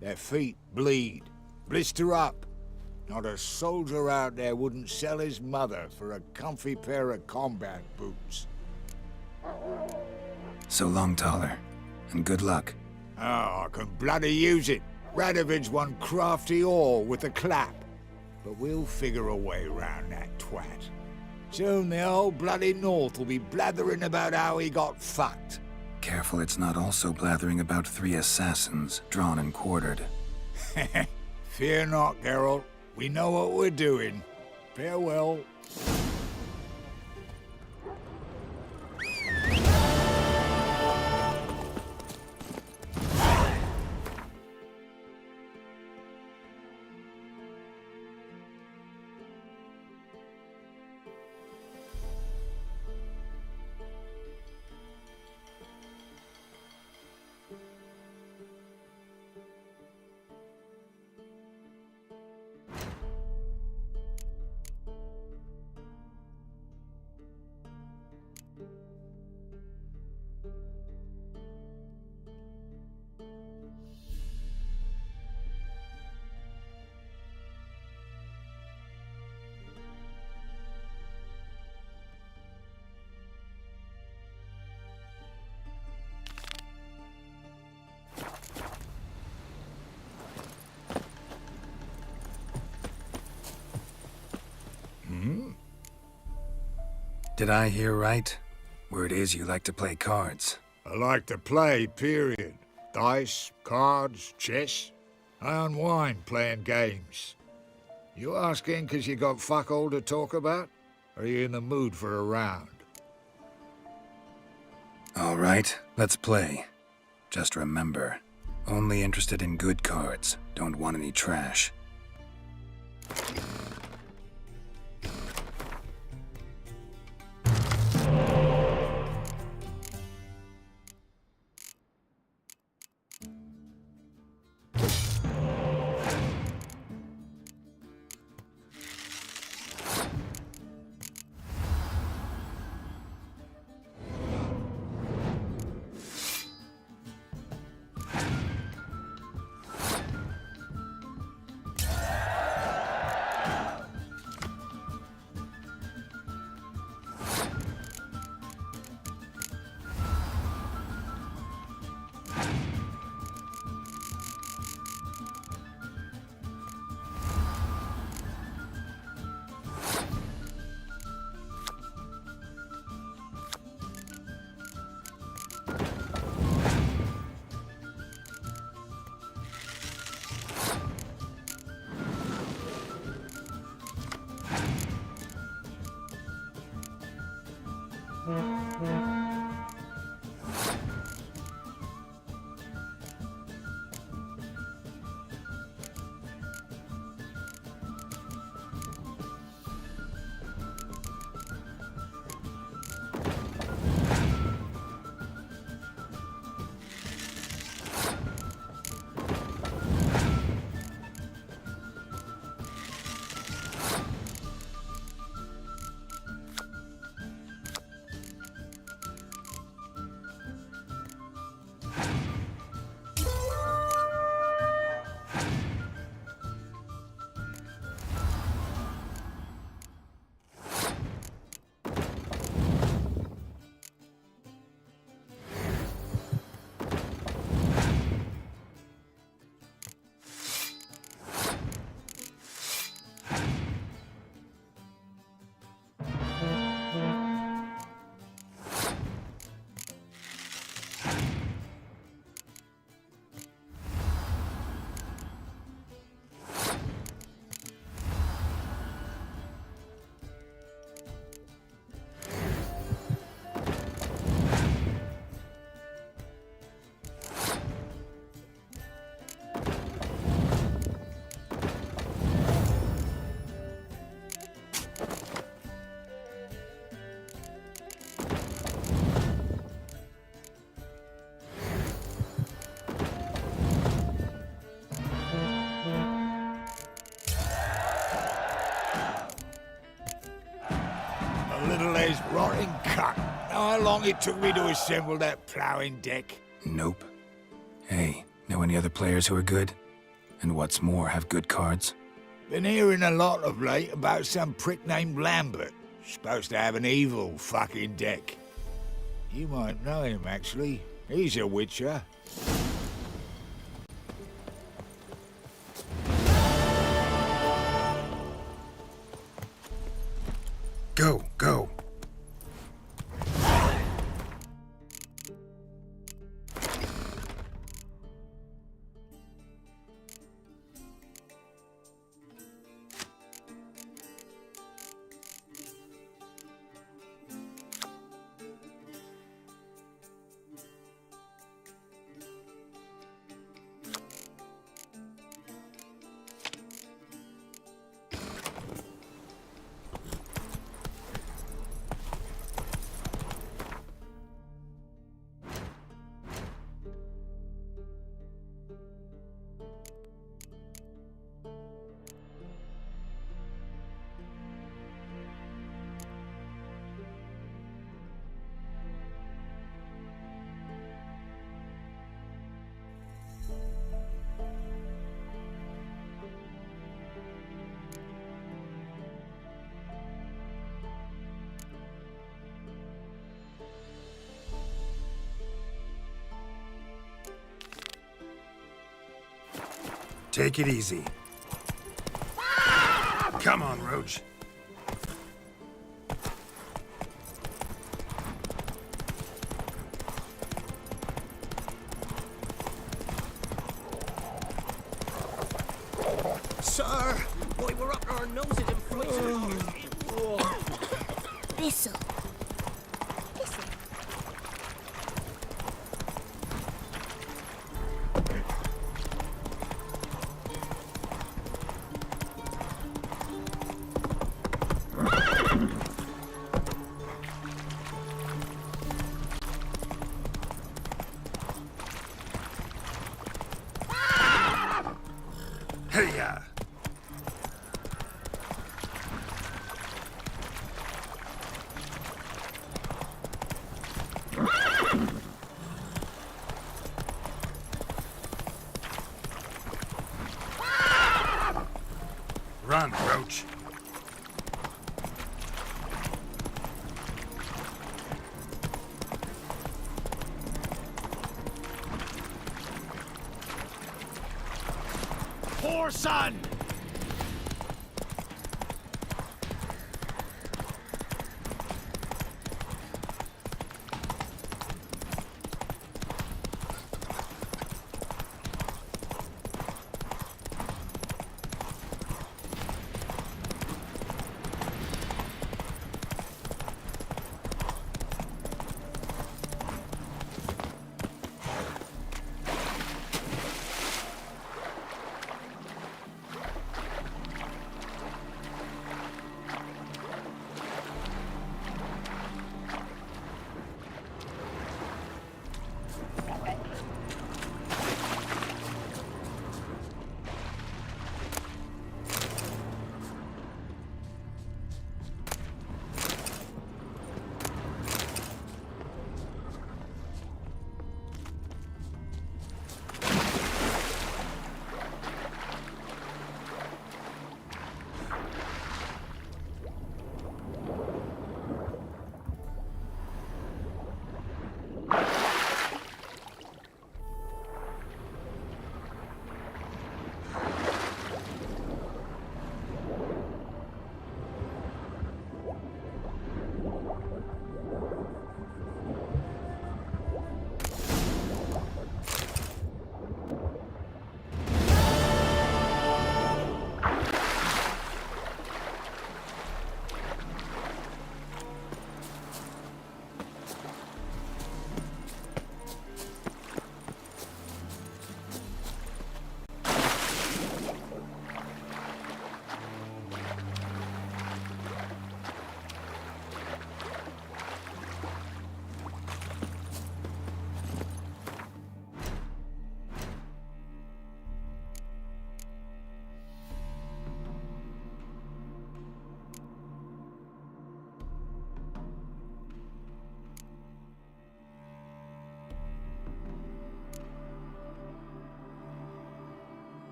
Their feet bleed, blister up. Not a soldier out there wouldn't sell his mother for a comfy pair of combat boots. So long, Taller, and good luck. Oh, I can bloody use it. Radovid's one crafty ore with a clap. But we'll figure a way round that twat. Soon the whole bloody North will be blathering about how he got fucked. Careful it's not also blathering about 3 assassins, drawn and quartered. Fear not, Geralt. We know what we're doing. Farewell. Did I hear right? Word is you like to play cards. I like to play, period. Dice, cards, chess. I unwind playing games. You asking 'cause you got fuck all to talk about? Or are you in the mood for a round? All right, let's play. Just remember, only interested in good cards. Don't want any trash. A little as rotting cut. How long it took me to assemble that ploughing deck? Nope. Hey, know any other players who are good? And what's more, have good cards? Been hearing a lot of late about some prick named Lambert. Supposed to have an evil fucking deck. You might know him, actually. He's a witcher. Go, go. Take it easy. Come on, Roach. Sir, boy, we're up to our noses in poison. This'll. Hey-ya! Run, Roach. Poor son!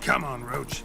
Come on, Roach.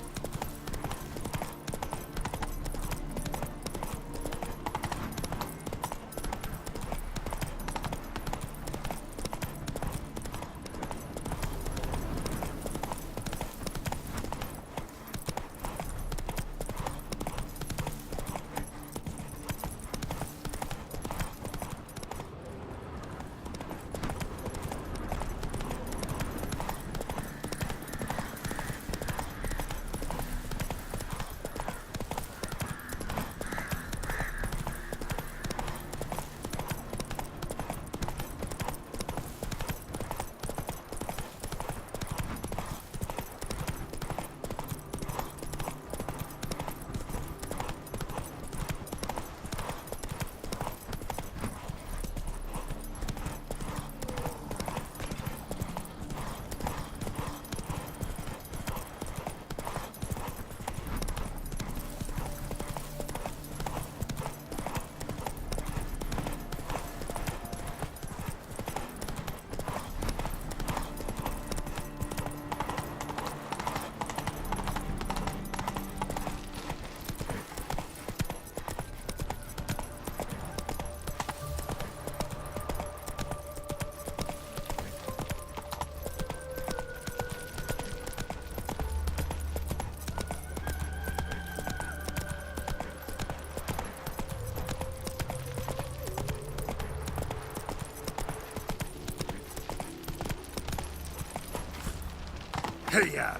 Hey-ya!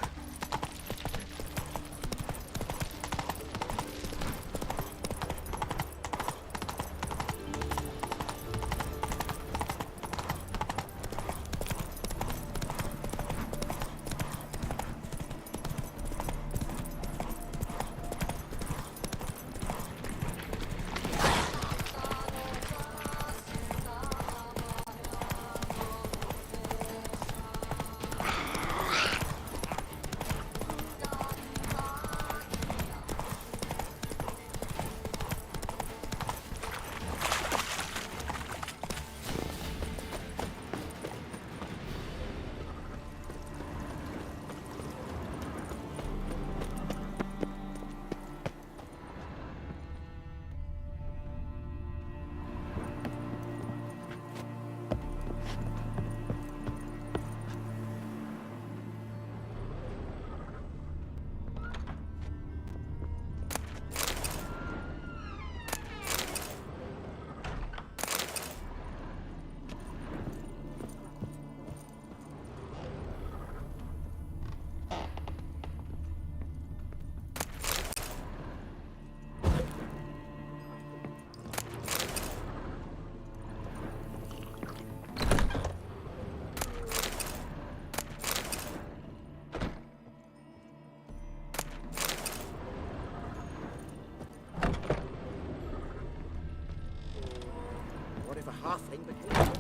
Halfling became a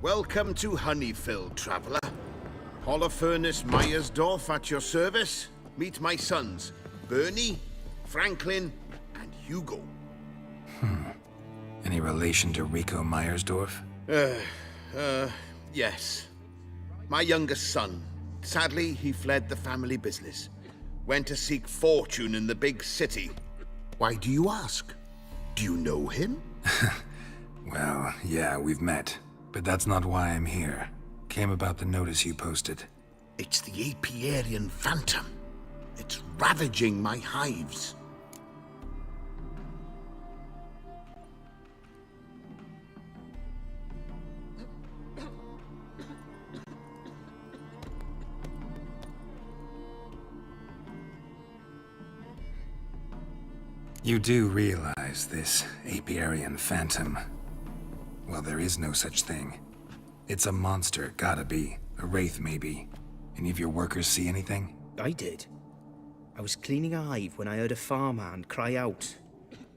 Welcome to Honeyfield, traveller. Holofernes Meyersdorf at your service. Meet my sons, Bernie, Franklin, and Hugo. Any relation to Rico Meyersdorf? Yes. My youngest son. Sadly, he fled the family business. Went to seek fortune in the big city. Why do you ask? Do you know him? Well, yeah, we've met. But that's not why I'm here. Came about the notice you posted. It's the apiarian phantom. It's ravaging my hives. You do realize this apiarian phantom? Well, there is no such thing. It's a monster, gotta be. A wraith, maybe. Any of your workers see anything? I did. I was cleaning a hive when I heard a farmhand cry out.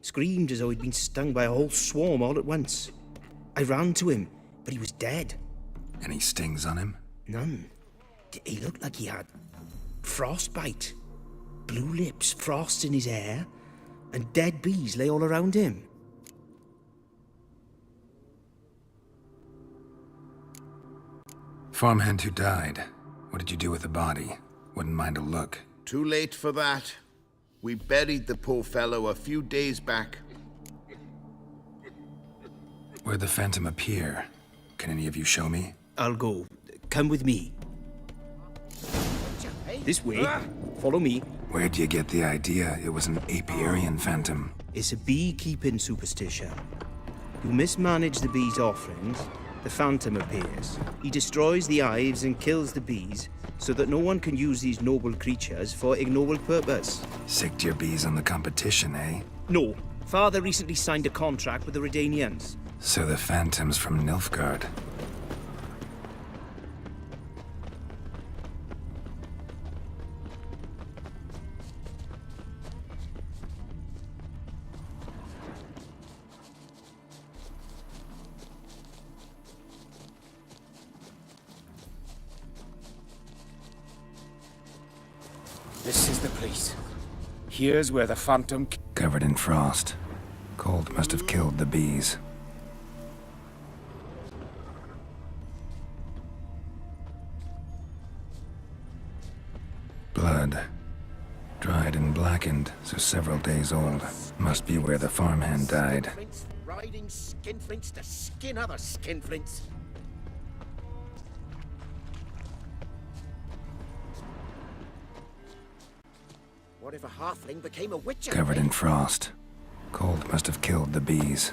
Screamed as though he'd been stung by a whole swarm all at once. I ran to him, but he was dead. Any stings on him? None. He looked like he had frostbite. Blue lips, frost in his hair, and dead bees lay all around him. farmhand who died. What did you do with the body? Wouldn't mind a look. Too late for that. We buried the poor fellow a few days back. Where'd the Phantom appear? Can any of you show me? I'll go. Come with me. This way. Follow me. Where'd you get the idea it was an apiarian phantom? It's a beekeeping superstition. You mismanage the bees' offerings, the Phantom appears. He destroys the hives and kills the bees, so that no one can use these noble creatures for ignoble purpose. Sicked your bees on the competition, eh? No. Father recently signed a contract with the Redanians. So the Phantom's from Nilfgaard. This is the place. Here's where the Phantom... Covered in frost. Cold must have killed the bees. Blood. Dried and blackened, so several days old. Must be where the farmhand died. Riding skinflints to skin other skinflints. What if a halfling became a witcher? Covered in frost. Cold must have killed the bees.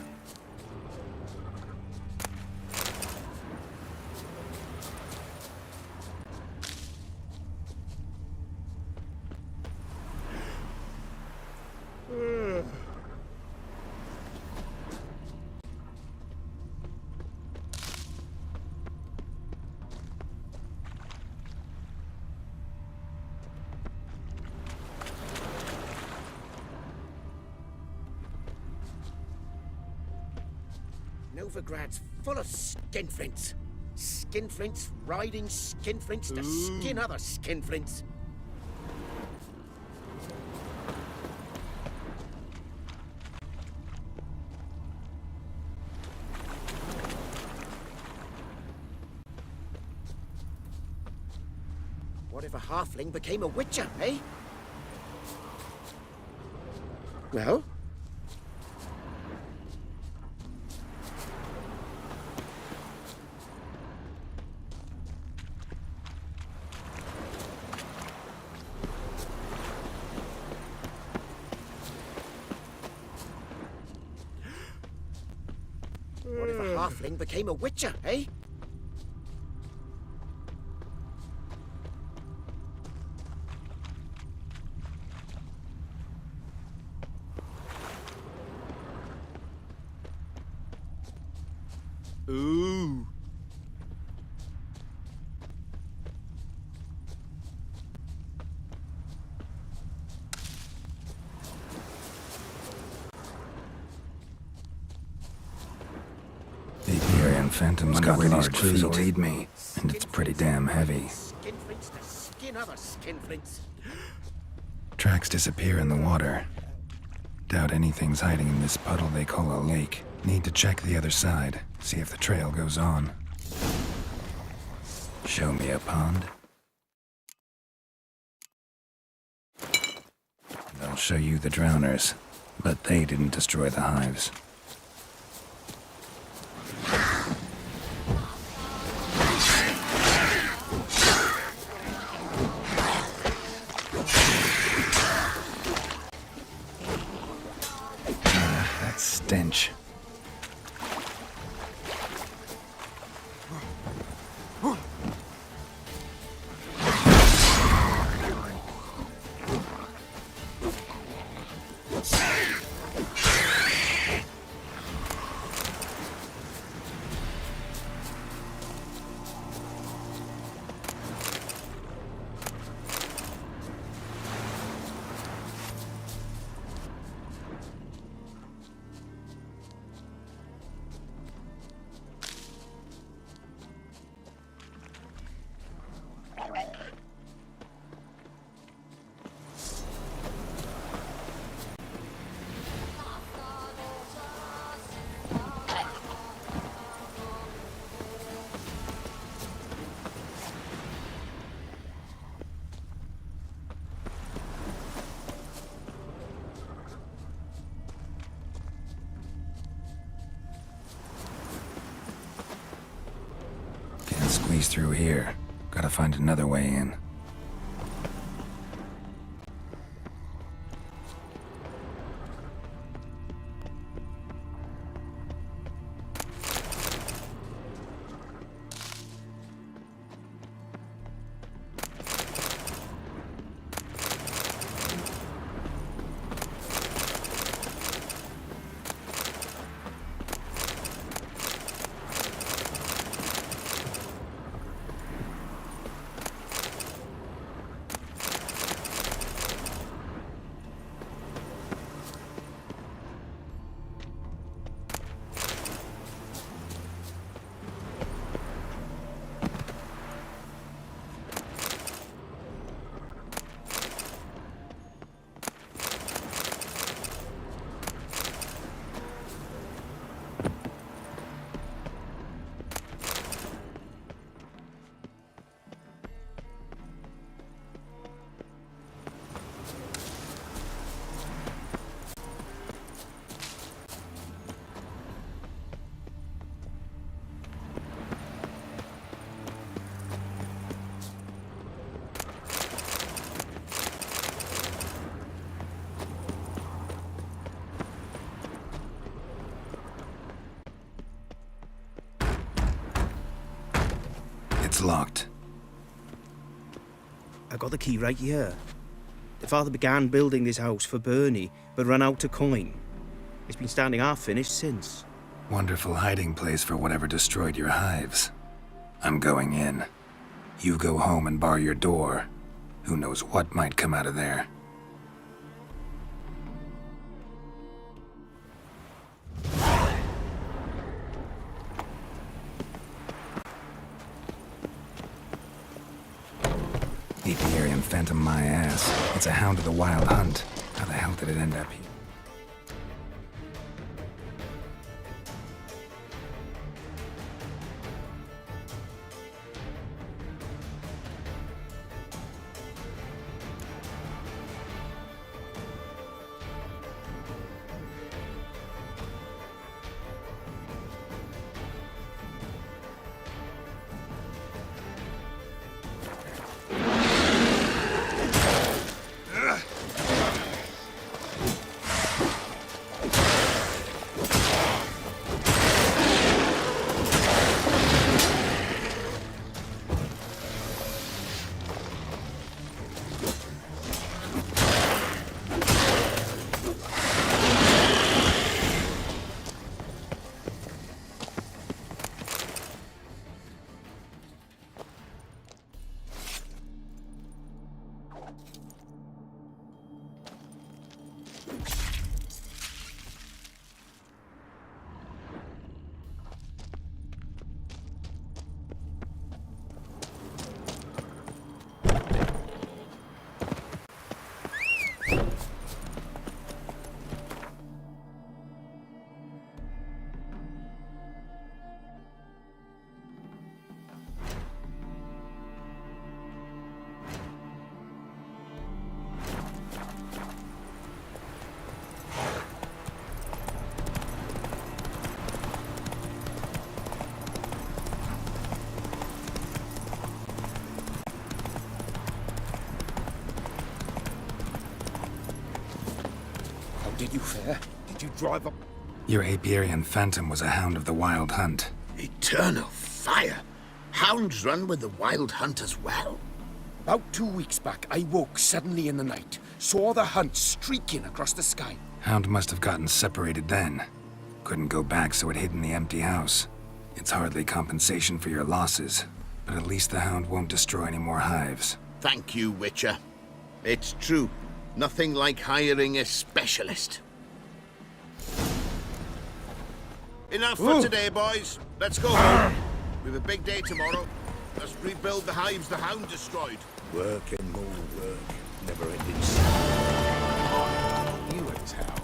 Novigrad's full of skinflints. Skinflints riding skinflints to skin other skinflints. What if a halfling became a witcher, eh? Well? What if a halfling became a witcher, eh? Ooh. The Apiarian Phantom's got large feet. Will lead me, and it's pretty damn heavy. Skinflints to skin other skinflints. Tracks disappear in the water. Doubt anything's hiding in this puddle they call a lake. Need to check the other side, see if the trail goes on. Show me a pond. They'll show you the drowners, but they didn't destroy the hives. That stench. squeeze through here. Gotta find another way in. It's locked. I got the key right here. The father began building this house for Bernie, but ran out of coin. It's been standing half finished since. Wonderful hiding place for whatever destroyed your hives. I'm going in. You go home and bar your door. Who knows what might come out of there. Apiarian phantom my ass. It's a hound of the wild hunt. How the hell did it end up here? Did you fare? Did you drive up? Your Apiarian phantom was a hound of the wild hunt. Eternal fire! Hounds run with the wild hunt as well. About 2 weeks back, I woke suddenly in the night, saw the hunt streaking across the sky. Hound must have gotten separated then. Couldn't go back, so it hid in the empty house. It's hardly compensation for your losses, but at least the hound won't destroy any more hives. Thank you, Witcher. It's true. Nothing like hiring a specialist. Enough for today, boys. Let's go home. We have a big day tomorrow. Let's rebuild the hives the hound destroyed. Work and more work. Never ending. You as hell.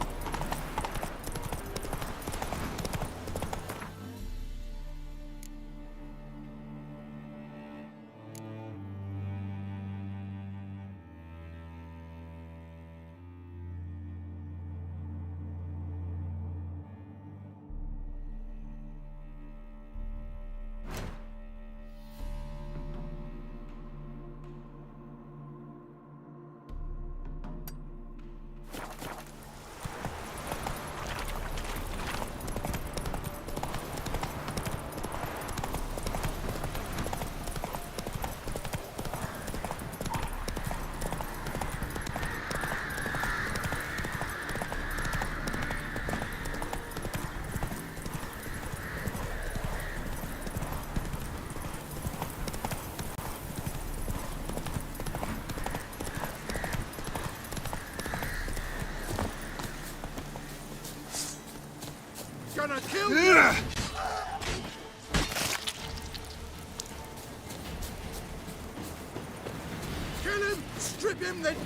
kill you! Kill him! Strip him then!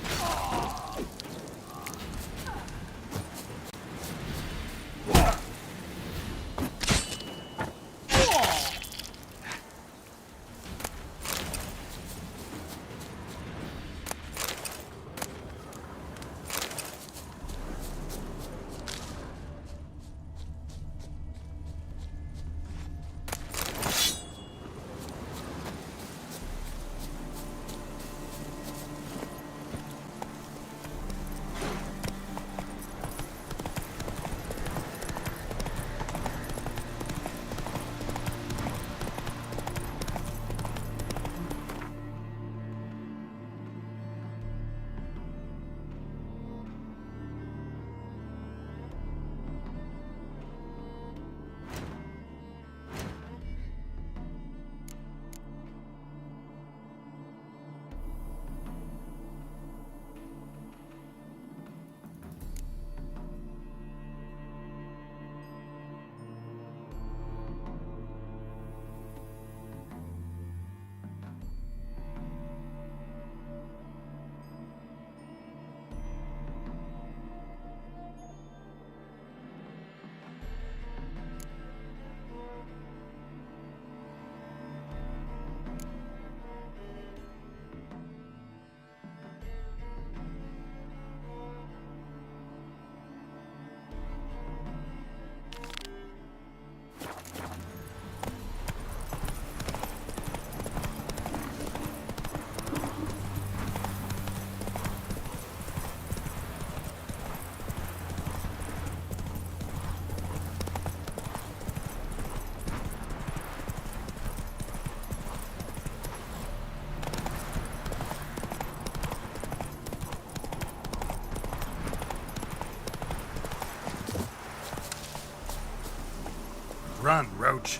Run, Roach.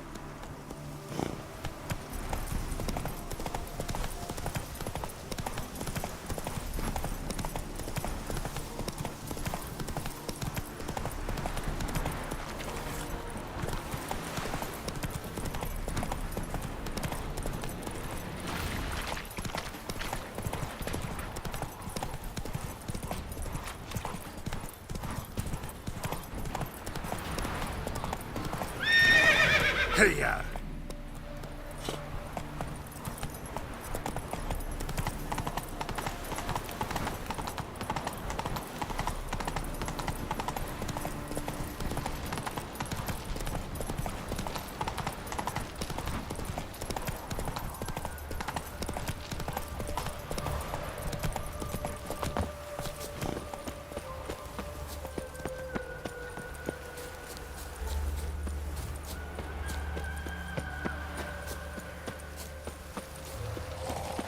Hey-ya!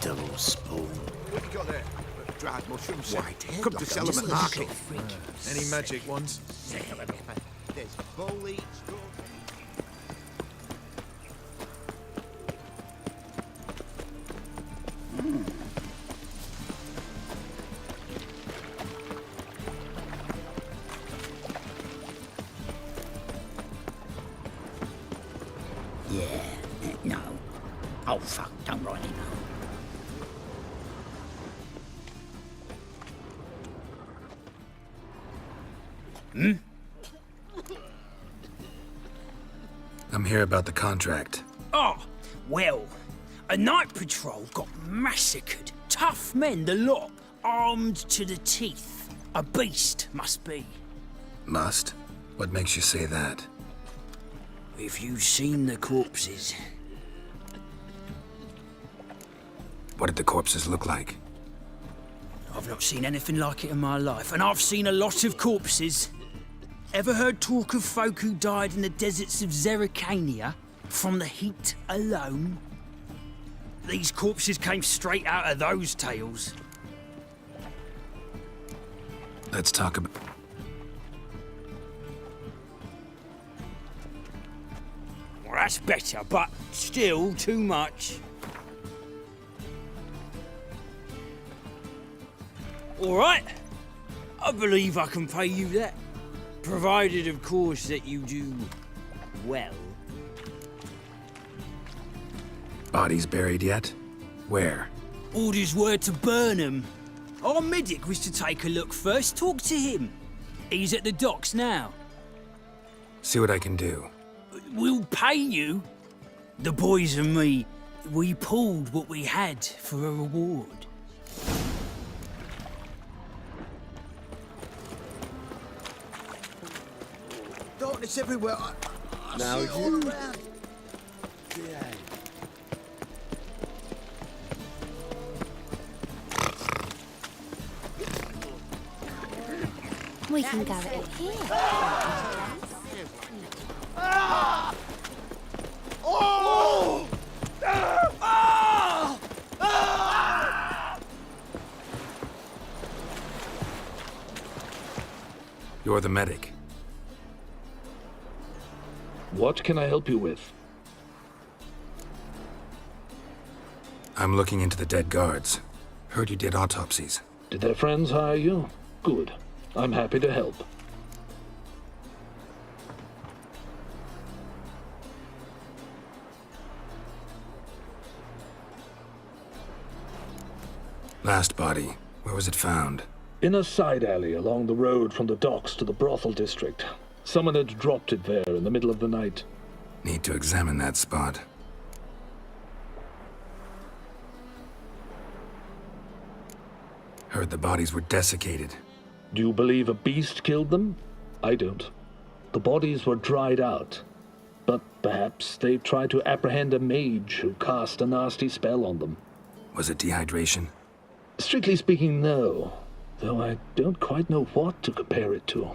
Double spoon. What have you got there? Dried mushrooms. Whitehead, Come to like sell a them at little market. freak. Any magic ones? There's bully, Yeah, no. Oh, fuck, don't really know. Hmm? I'm here about the contract. Oh, well, a night patrol got massacred. Tough men, the lot, armed to the teeth. A beast, must be. Must? What makes you say that? If you've seen the corpses. What did the corpses look like? I've not seen anything like it in my life, and I've seen a lot of corpses. Ever heard talk of folk who died in the deserts of Zerrikania from the heat alone? These corpses came straight out of those tales. Let's talk about... Well, that's better, but still too much. All right, I believe I can pay you that. Provided, of course, that you do well. Bodies buried yet? Where? Orders were to burn 'em. Our medic was to take a look first, talk to him. He's at the docks now. See what I can do. We'll pay you. The boys and me, we pulled what we had for a reward. Darkness everywhere. I Now see it all you- around. Yeah. We can go in here. Oh! You're the medic. What can I help you with? I'm looking into the dead guards. Heard you did autopsies. Did their friends hire you? Good. I'm happy to help. Last body, where was it found? In a side alley along the road from the docks to the brothel district. Someone had dropped it there in the middle of the night. Need to examine that spot. Heard the bodies were desiccated. Do you believe a beast killed them? I don't. The bodies were dried out. But perhaps they tried to apprehend a mage who cast a nasty spell on them. Was it dehydration? Strictly speaking, no. Though I don't quite know what to compare it to.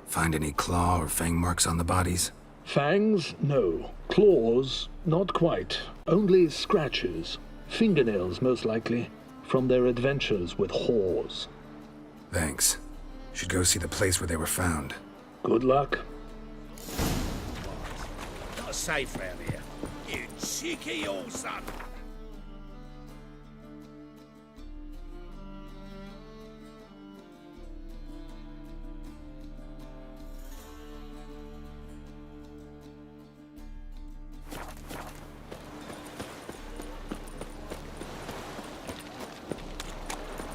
Find any claw or fang marks on the bodies? Fangs? No. Claws? Not quite. Only scratches. Fingernails, most likely. From their adventures with whores. Thanks. Should go see the place where they were found. Good luck. Not safe round here. You cheeky old son.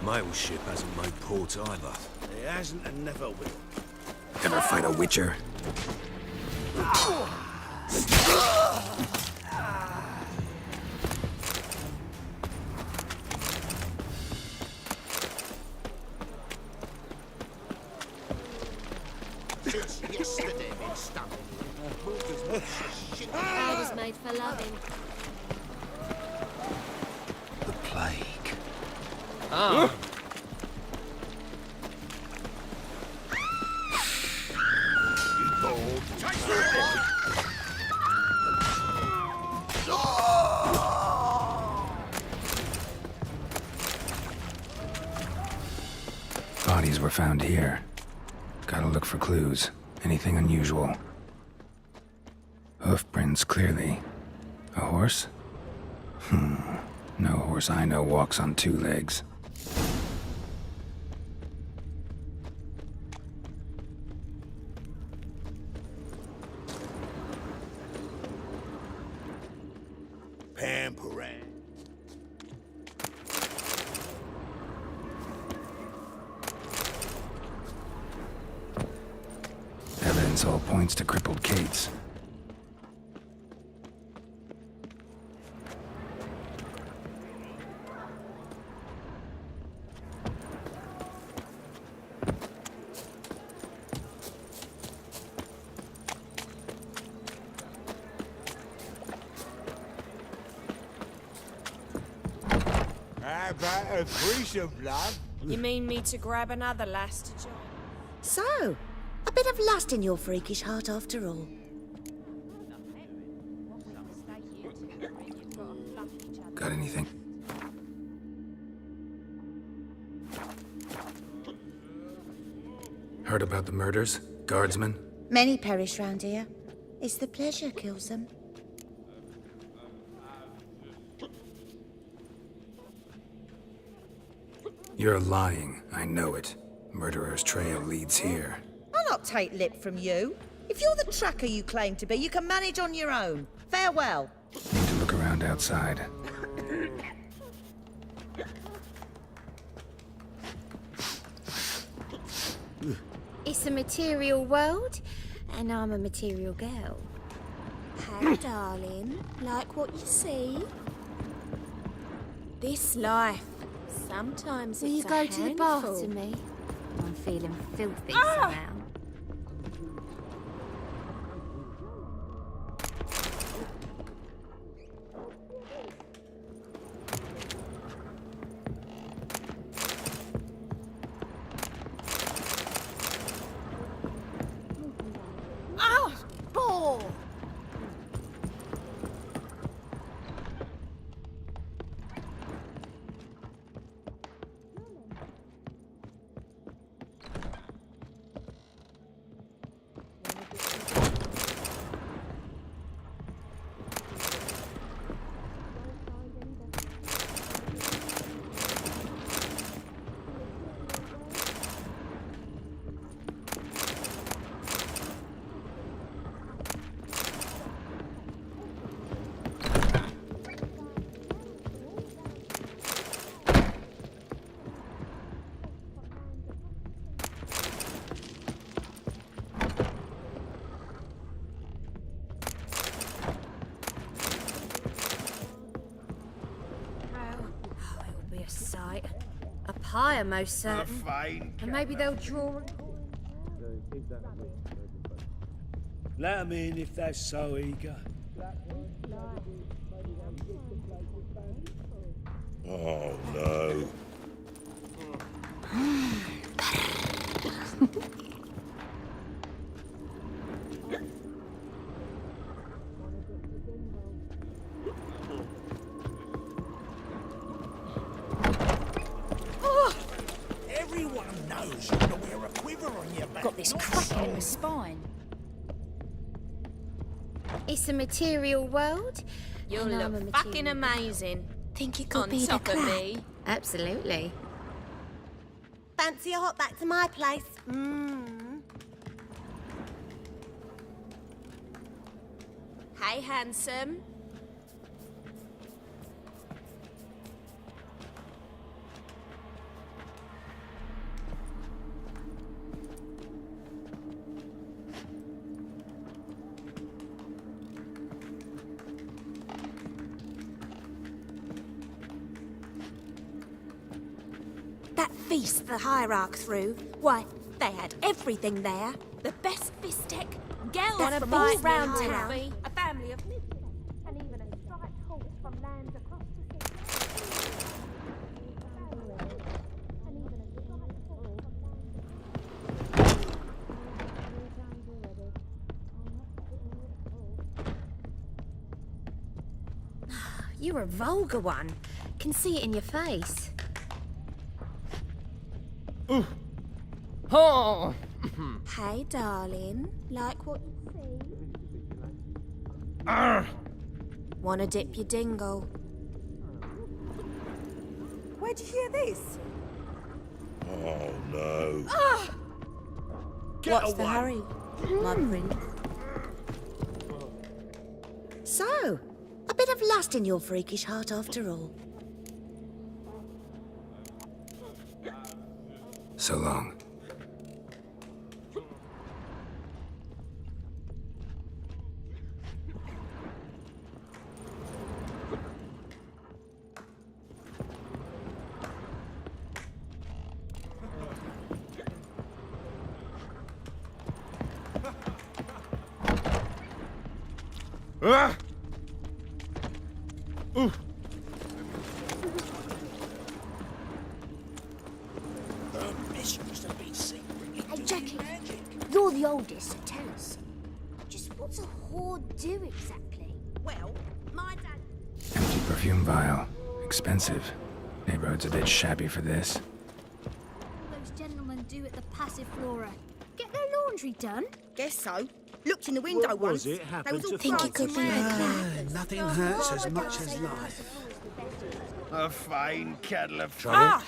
Mail ship hasn't made port either. It hasn't and never will. Ever fight a witcher? Just yesterday been stabbing. I was made for loving. The plague. Ah. Bodies were found here. Gotta look for clues. Anything unusual. Hoof prints, clearly. A horse? No horse I know walks on two legs. Pampering. Evidence all points to crippled Kate's. How about a threesome, love? You mean me to grab another lass to join? So, a bit of lust in your freakish heart after all. Got anything? Heard about the murders? Guardsmen? Many perish round here. It's the pleasure kills them. You're lying. I know it. Murderer's trail leads here. I'll not take lip from you. If you're the tracker you claim to be, you can manage on your own. Farewell. Need to look around outside. It's a material world, and I'm a material girl. Hey, darling, like what you see? This life, sometimes Will it's you go a to the handful. bath to me? I'm feeling filthy somehow. Ah! Ball! Be a sight. A pyre, most certain. fine And maybe they'll draw. Let 'em in if they're so eager. Oh no. Everyone knows you're gonna wear a quiver on your back. Got this cracking in the spine. It's a material world. You'll and I'm look a fucking material- amazing. Think you On top of me. Absolutely. Fancy a hop back to my place? Hey, handsome. That feast the hierarch threw, why, they had everything there. The best fistek, girls Gonna from bite all me, round Harry. town, a family of midgets, and even a striped horse from lands across the sea. You're a vulgar one. Can see it in your face. Oh! Hey, darling. Like what you see? Wanna dip your dingle? Where'd you hear this? Oh no. What's the hurry, my prince? So, a bit of lust in your freakish heart after all. So long. Ah! The mistress have been secret. Hey, Jackie, you're the oldest, so tell us. Just what's a whore do exactly? Well, my dad... Empty perfume vial. Expensive. Neighborhood's a bit shabby for this. Those gentlemen do at the Passiflora. Get their laundry done? Guess so. Looked in the window What once. was it They happened was all to frightened it could be mad. like Nothing hurts as much as life. A fine kettle of Ah!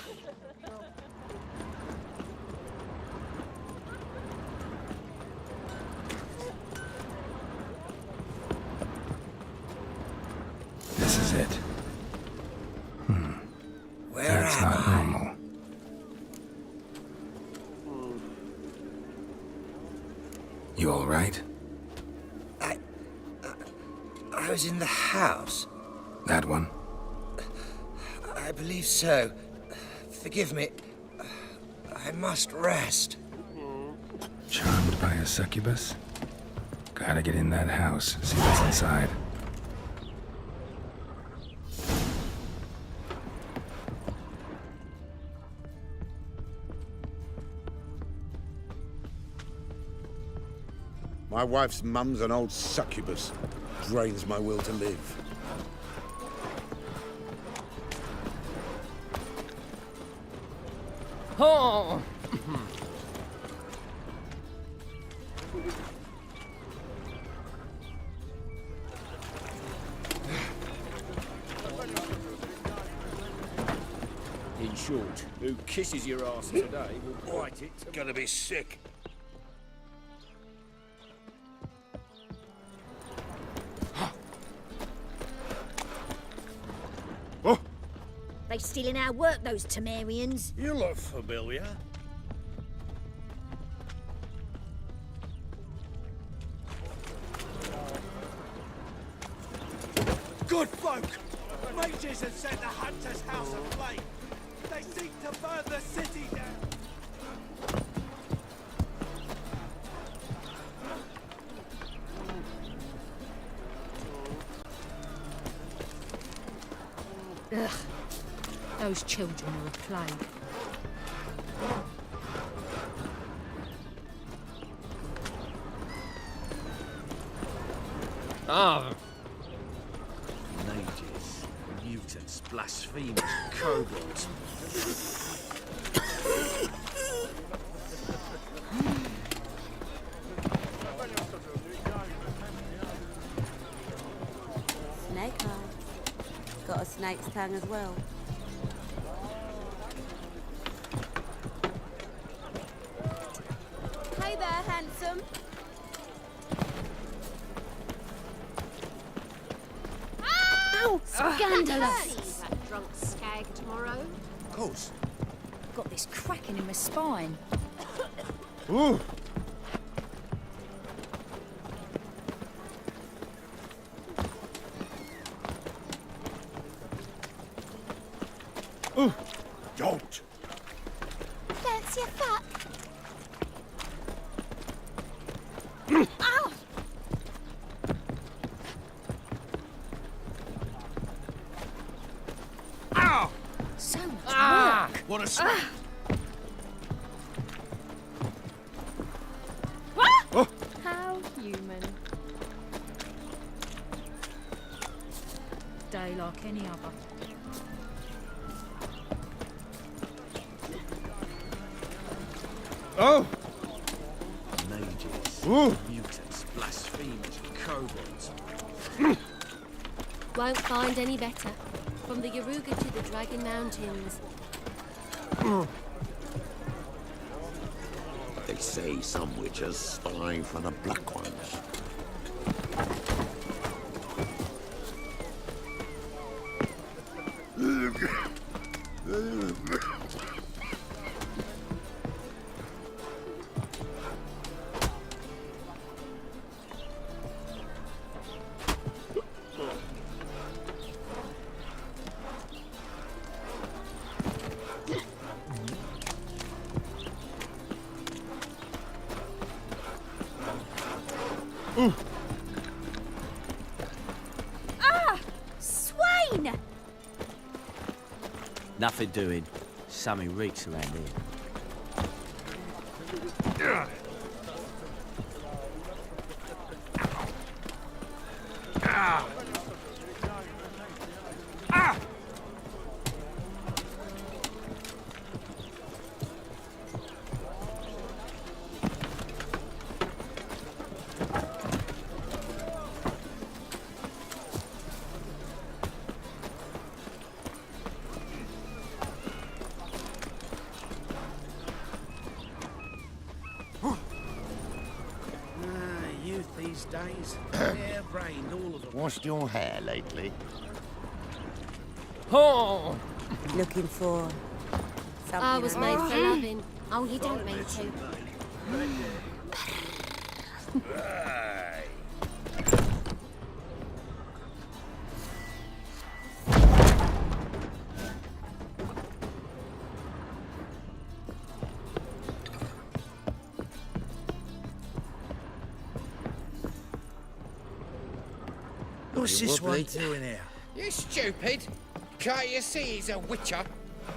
all right? I was in the house. That one? I believe so. Forgive me. I must rest. Charmed by a succubus? Gotta get in that house, see what's inside. My wife's mum's an old succubus. Drains my will to live. Oh! In short, who kisses your ass today will bite it. Gonna be sick. They stealing our work, those Temerians. You look familiar. Good folk! Mages have set the Hunter's house aflame. They seek to burn the city down. Ugh. Those children are a plague. Ah! Mages, mutants, blasphemers, kobolds. Snake eye. Got a snake's tongue as well. Hey there, handsome. Ow! Scandalous! See that drunk skag tomorrow. Of course. Got this cracking in my spine. Ooh! Ooh! Don't! Fancy a fuck? Ow! Ow! So much work. What a smack! Oh! How human. Day like any other. Oh! Mages, Ooh! mutants, blasphemers, kobolds. Won't find any better. From the Yaruga to the Dragon Mountains. They say some witches spy for the Black Ones. Ah! Swain! Nothing doing. Something reeks around here. Youth these days, hair-brained, all of them. Washed your hair lately? Oh! Looking for something. I was made for loving. Oh, you don't mean to. Aye. What's this one doing here? You stupid! Can't you see he's a witcher?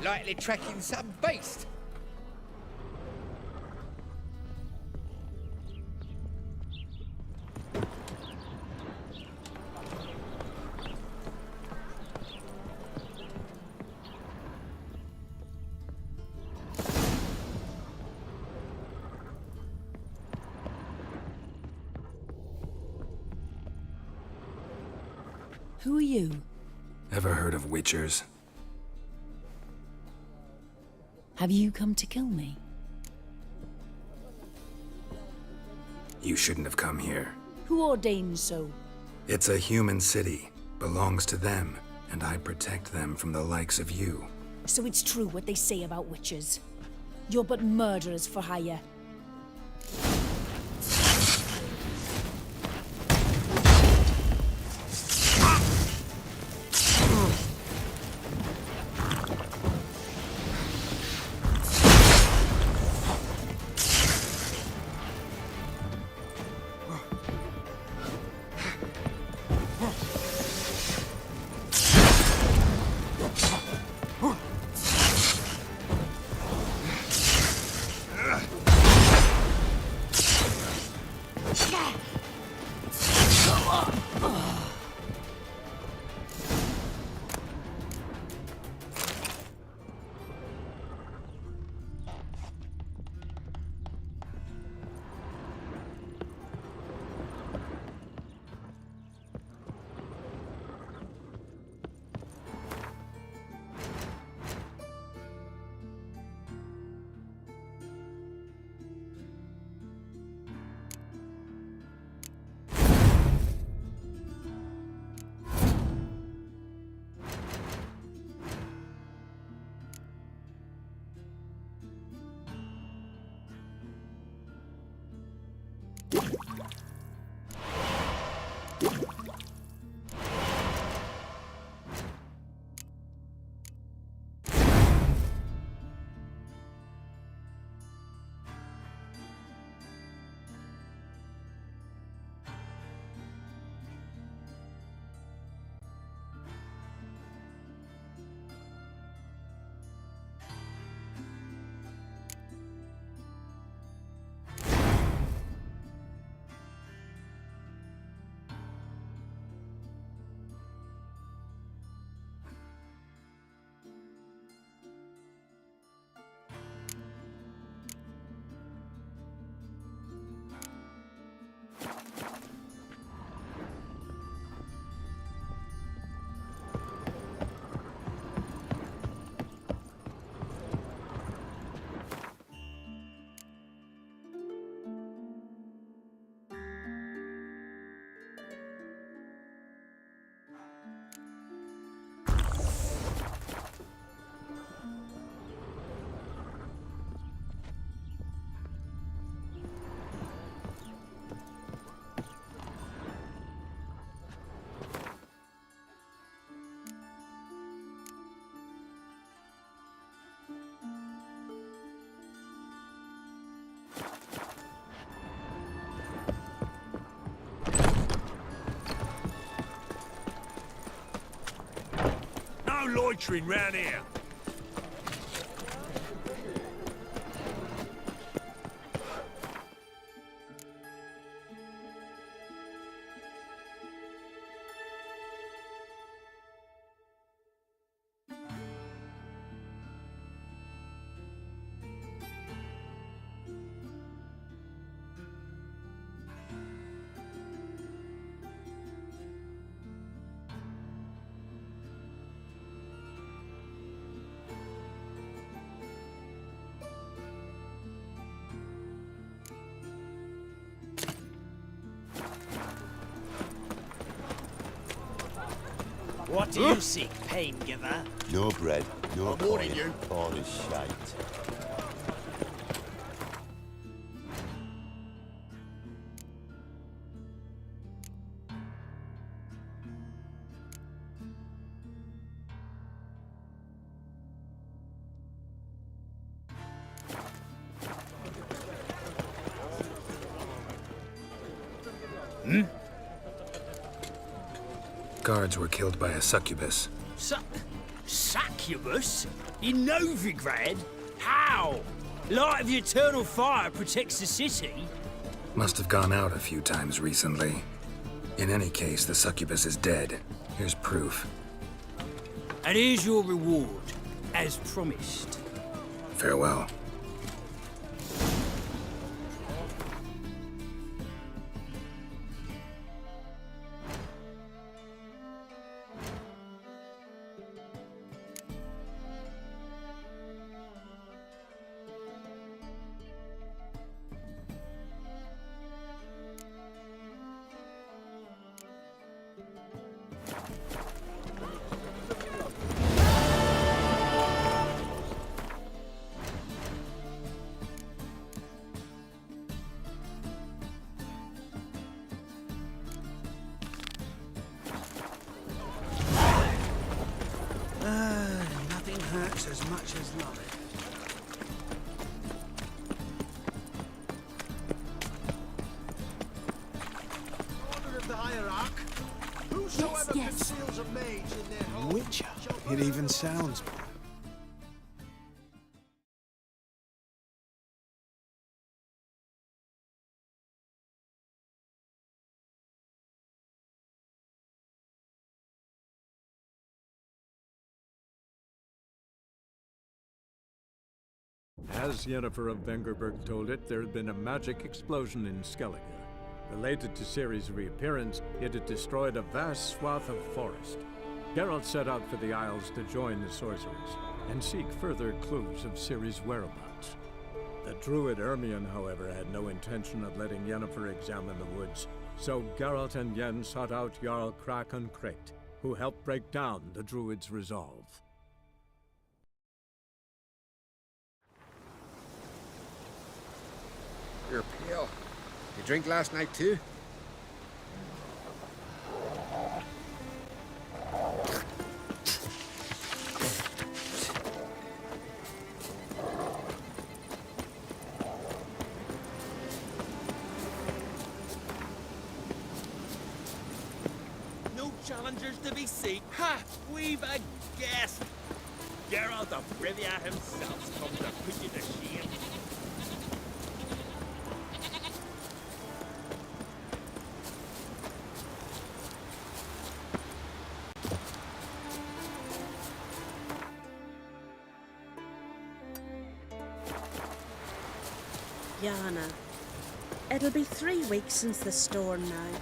Likely tracking some beast. Who are you? Ever heard of witchers? Have you come to kill me? You shouldn't have come here. Who ordained so? It's a human city. Belongs to them, and I protect them from the likes of you. So it's true what they say about witches. You're but murderers for hire. No loitering round here. What do you seek, pain giver? No bread, no I'm warning coin, you. all is shite. guards were killed by a succubus. Succubus? In Novigrad? How? Light of the eternal fire protects the city? Must have gone out a few times recently. In any case, the succubus is dead. Here's proof. And here's your reward, as promised. Farewell. Nothing hurts as much as love. Order of the hierarch. Whosoever conceals a mage in their home. Witcher. It even sounds. As Yennefer of Vengerberg told it, there had been a magic explosion in Skellige. Related to Ciri's reappearance, it had destroyed a vast swath of forest. Geralt set out for the Isles to join the sorcerers, and seek further clues of Ciri's whereabouts. The druid Ermion, however, had no intention of letting Yennefer examine the woods, so Geralt and Yen sought out Jarl Krakon Krayt, who helped break down the druid's resolve. You're pale. You drink last night too? No challengers to be seen. Ha! We've a guest! Geralt of Rivia himself's come to put you to shame. Yana, it'll be 3 weeks since the storm now.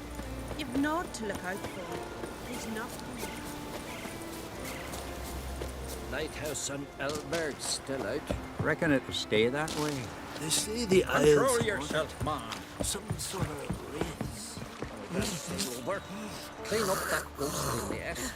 You've naught to look out for. There's nothing. Lighthouse on Elberg's still out. Reckon it'll stay that way. They say the Control Isles yourself, man. some sort of race. That's over. Clean up that ghostly mess.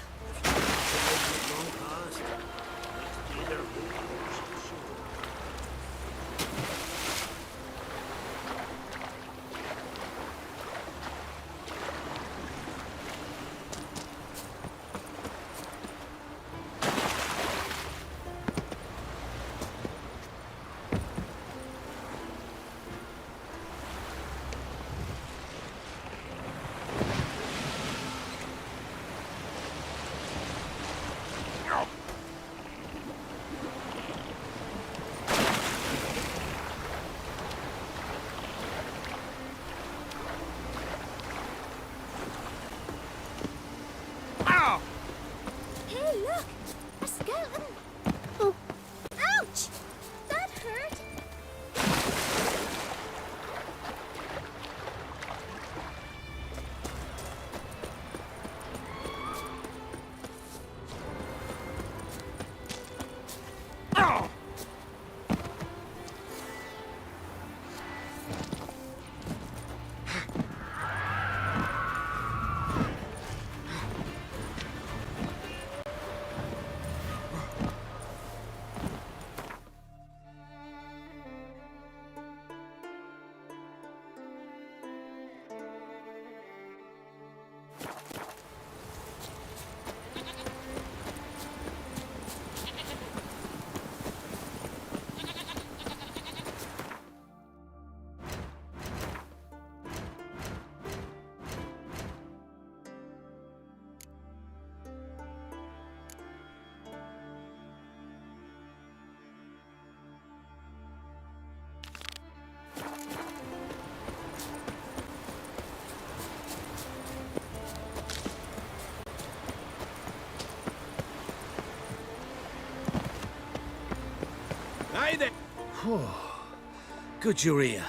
Good you're here.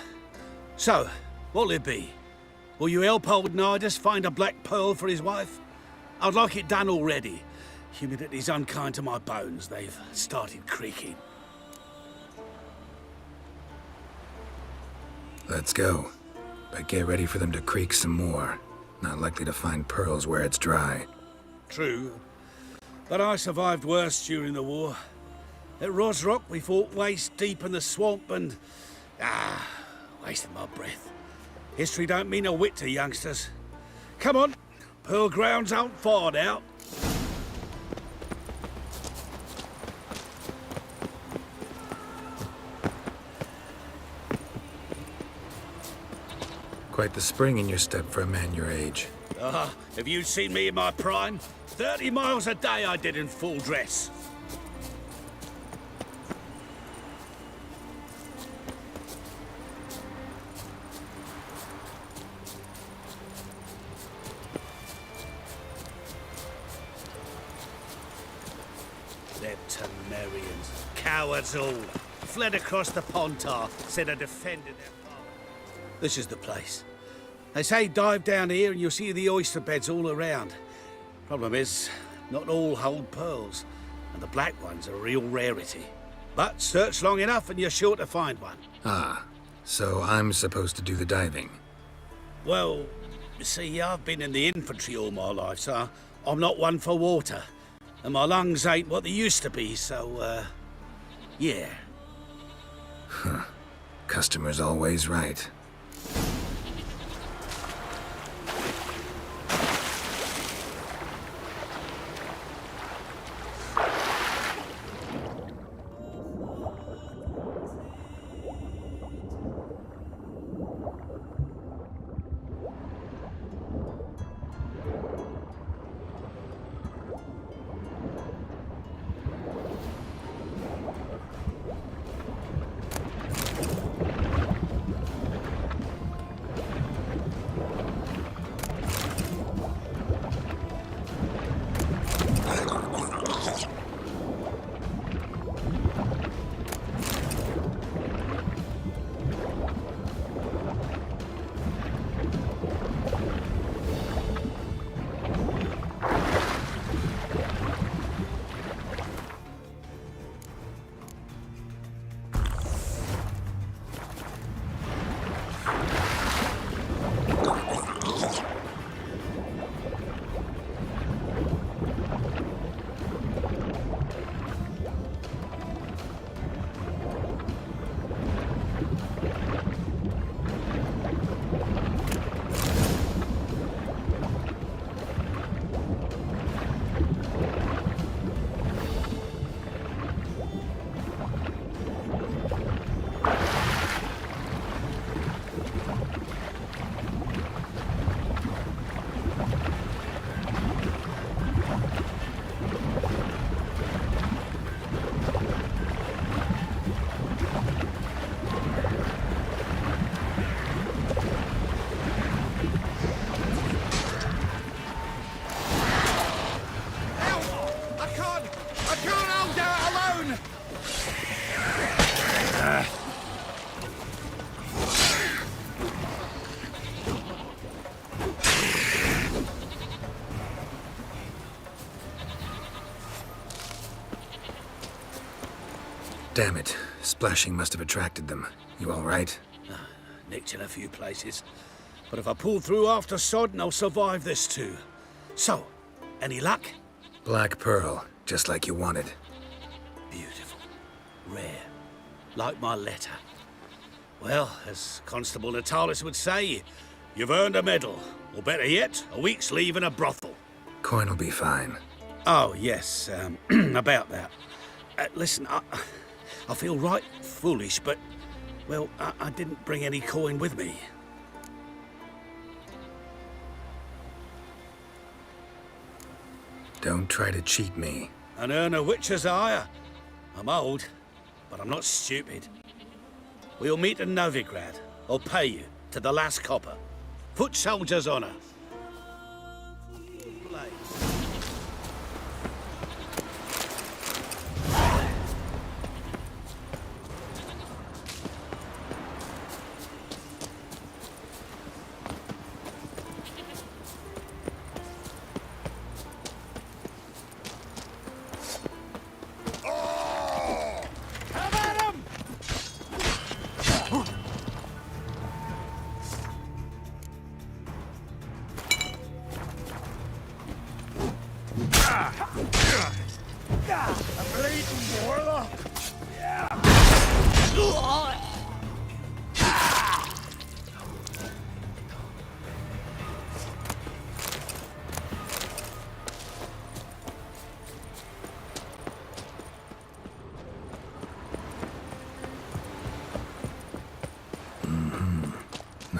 So, what'll it be? Will you help old Nidus find a black pearl for his wife? I'd like it done already. Humidity's unkind to my bones. They've started creaking. Let's go. But get ready for them to creak some more. Not likely to find pearls where it's dry. True. But I survived worse during the war. At Rosrock, we fought waist deep in the swamp and... wasting my breath. History don't mean a whit to youngsters. Come on, pearl grounds aren't far now. Quite the spring in your step for a man your age. Have you seen me in my prime? 30 miles a day I did in full dress. Leptonarians, cowards all. Fled across the Pontar, said I defended their father. This is the place. They say dive down here and you'll see the oyster beds all around. Problem is, not all hold pearls, and the black one's a real rarity. But search long enough and you're sure to find one. Ah, so I'm supposed to do the diving. Well, you see, I've been in the infantry all my life, so I'm not one for water. And my lungs ain't what they used to be, so, yeah. Huh. Customer's always right. Damn it. Splashing must have attracted them. You all right? Nicked in a few places. But if I pull through after Sodden, I'll survive this too. So, any luck? Black pearl, just like you wanted. Beautiful. Rare. Like my letter. Well, as Constable Natalis would say, you've earned a medal. Or better yet, a week's leave in a brothel. Coin'll be fine. Oh, yes, about that. Listen, I feel right foolish, but, well, I didn't bring any coin with me. Don't try to cheat me. And earn a witcher's hire. I'm old, but I'm not stupid. We'll meet in Novigrad. I'll pay you to the last copper. Foot soldier's honor. A bleeding warlock!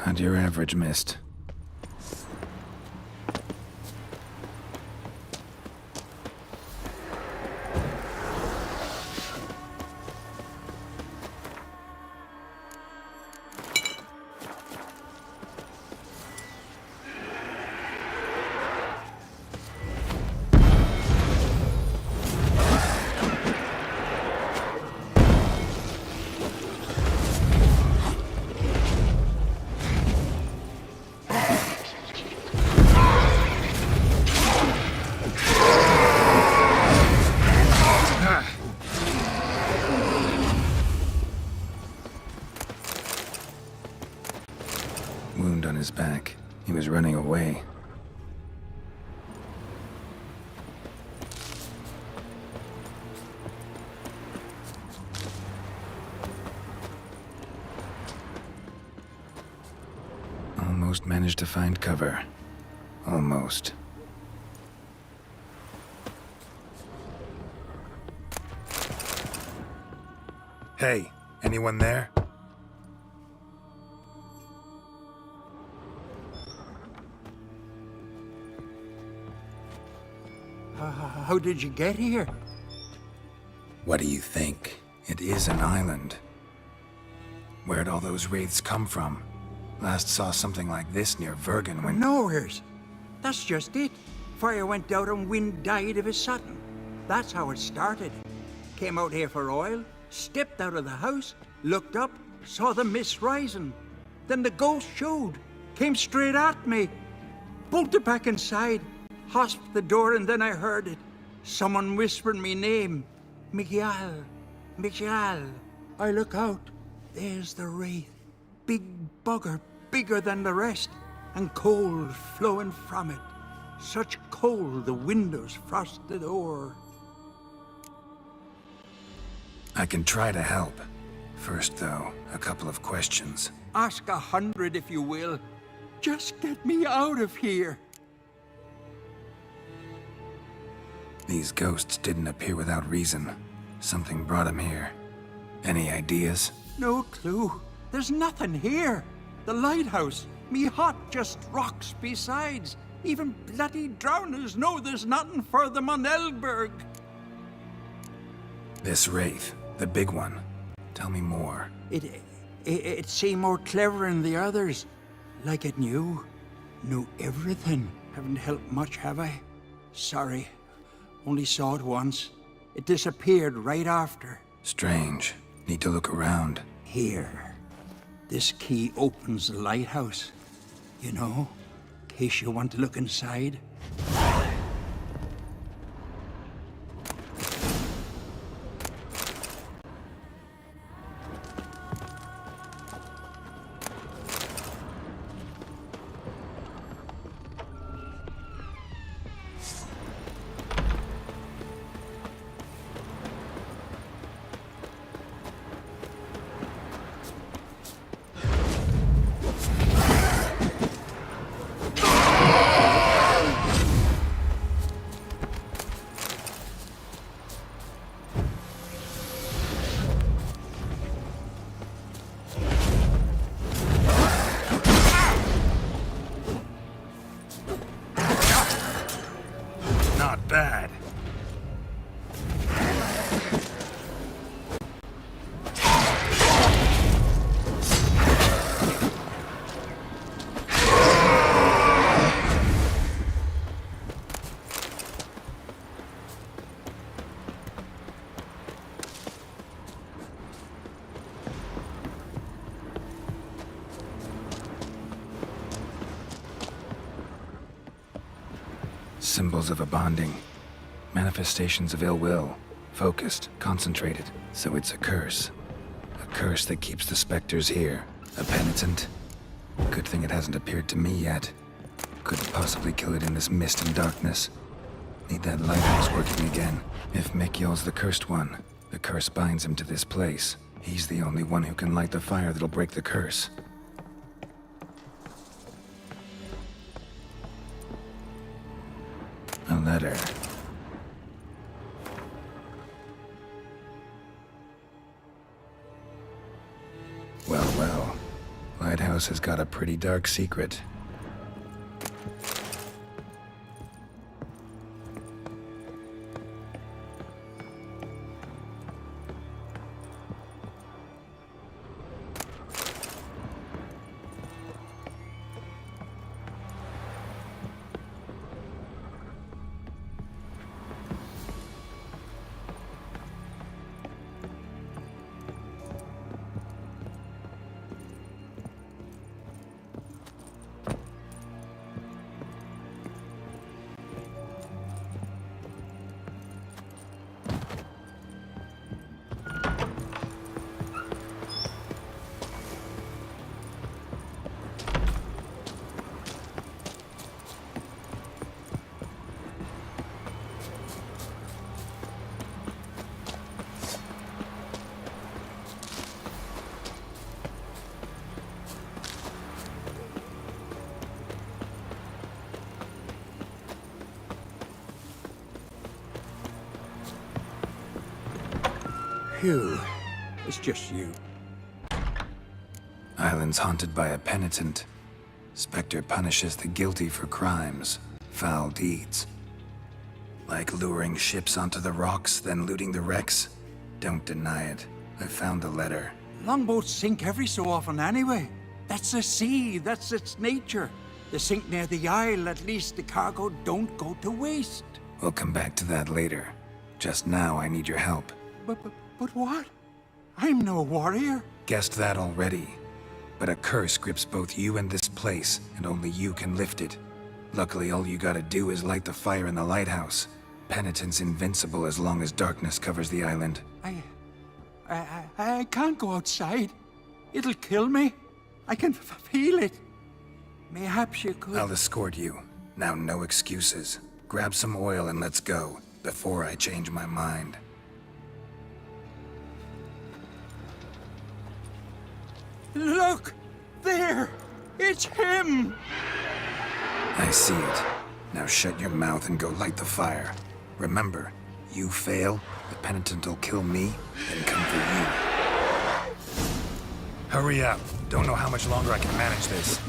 Not your average mist. Wound on his back. He was running away. Almost managed to find cover. Almost. Hey, anyone there? How did you get here? What do you think? It is an island. Where'd all those wraiths come from? Last saw something like this near Vergen when... Nowheres. That's just it. Fire went out and wind died of a sudden. That's how it started. Came out here for oil, stepped out of the house, looked up, saw the mist rising. Then the ghost showed, came straight at me. Bolted back inside, hosped the door, and then I heard it. Someone whispering me name. Miguel. Miguel. I look out. There's the wraith. Big bugger, bigger than the rest, and cold flowing from it. Such cold the windows frosted o'er. I can try to help. First, though, a couple of questions. Ask 100 if you will. Just get me out of here. These ghosts didn't appear without reason. Something brought them here. Any ideas? No clue. There's nothing here. The lighthouse, me hut just rocks besides. Even bloody drowners know there's nothing for them on Elberg. This wraith, the big one. Tell me more. It seemed more clever than the others. Like it knew everything. Haven't helped much, have I? Sorry. Only saw it once. It disappeared right after. Strange. Need to look around. Here. This key opens the lighthouse. You know, in case you want to look inside. Not bad. Symbols of a bonding. Manifestations of ill will. Focused, concentrated. So it's a curse. A curse that keeps the specters here. A penitent. Good thing it hasn't appeared to me yet. Couldn't possibly kill it in this mist and darkness. Need that lighthouse working again. If Mikyol's the cursed one, the curse binds him to this place. He's the only one who can light the fire that'll break the curse. A letter. Well, well. Lighthouse has got a pretty dark secret. Phew. It's just you. Island's haunted by a penitent. Spectre punishes the guilty for crimes, foul deeds. Like luring ships onto the rocks, then looting the wrecks. Don't deny it. I found the letter. Longboats sink every so often anyway. That's the sea, that's its nature. They sink near the isle, at least the cargo don't go to waste. We'll come back to that later. Just now, I need your help. But what? I'm no warrior. Guessed that already. But a curse grips both you and this place, and only you can lift it. Luckily, all you gotta do is light the fire in the lighthouse. Penitent's invincible as long as darkness covers the island. I can't go outside. It'll kill me. I can feel it. Mayhaps you could... I'll escort you. Now, no excuses. Grab some oil and let's go, before I change my mind. Look! There! It's him! I see it. Now shut your mouth and go light the fire. Remember, you fail, the penitent will kill me, then come for you. Hurry up. Don't know how much longer I can manage this.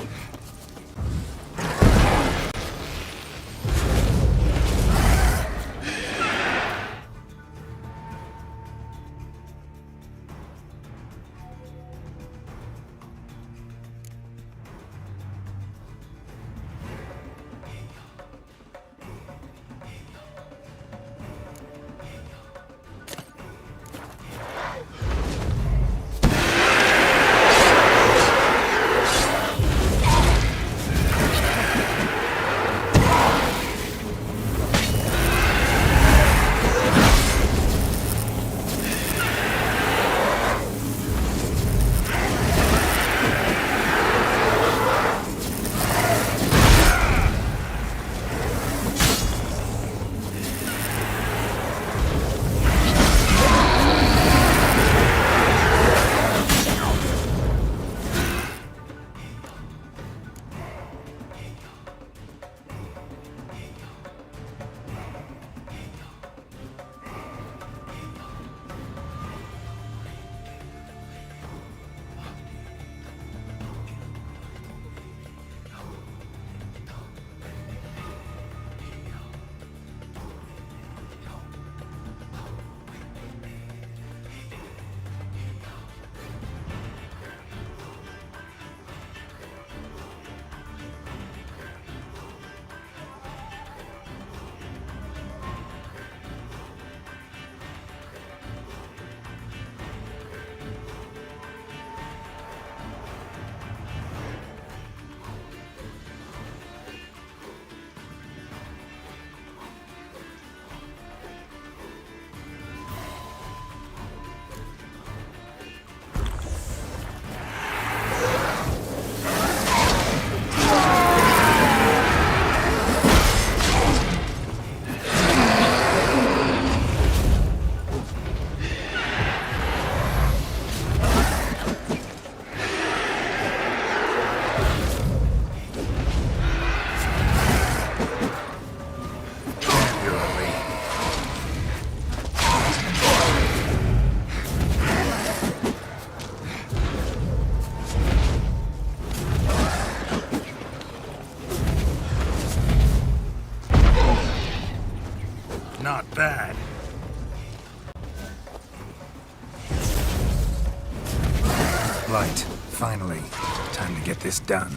Not bad. Light, finally. Time to get this done.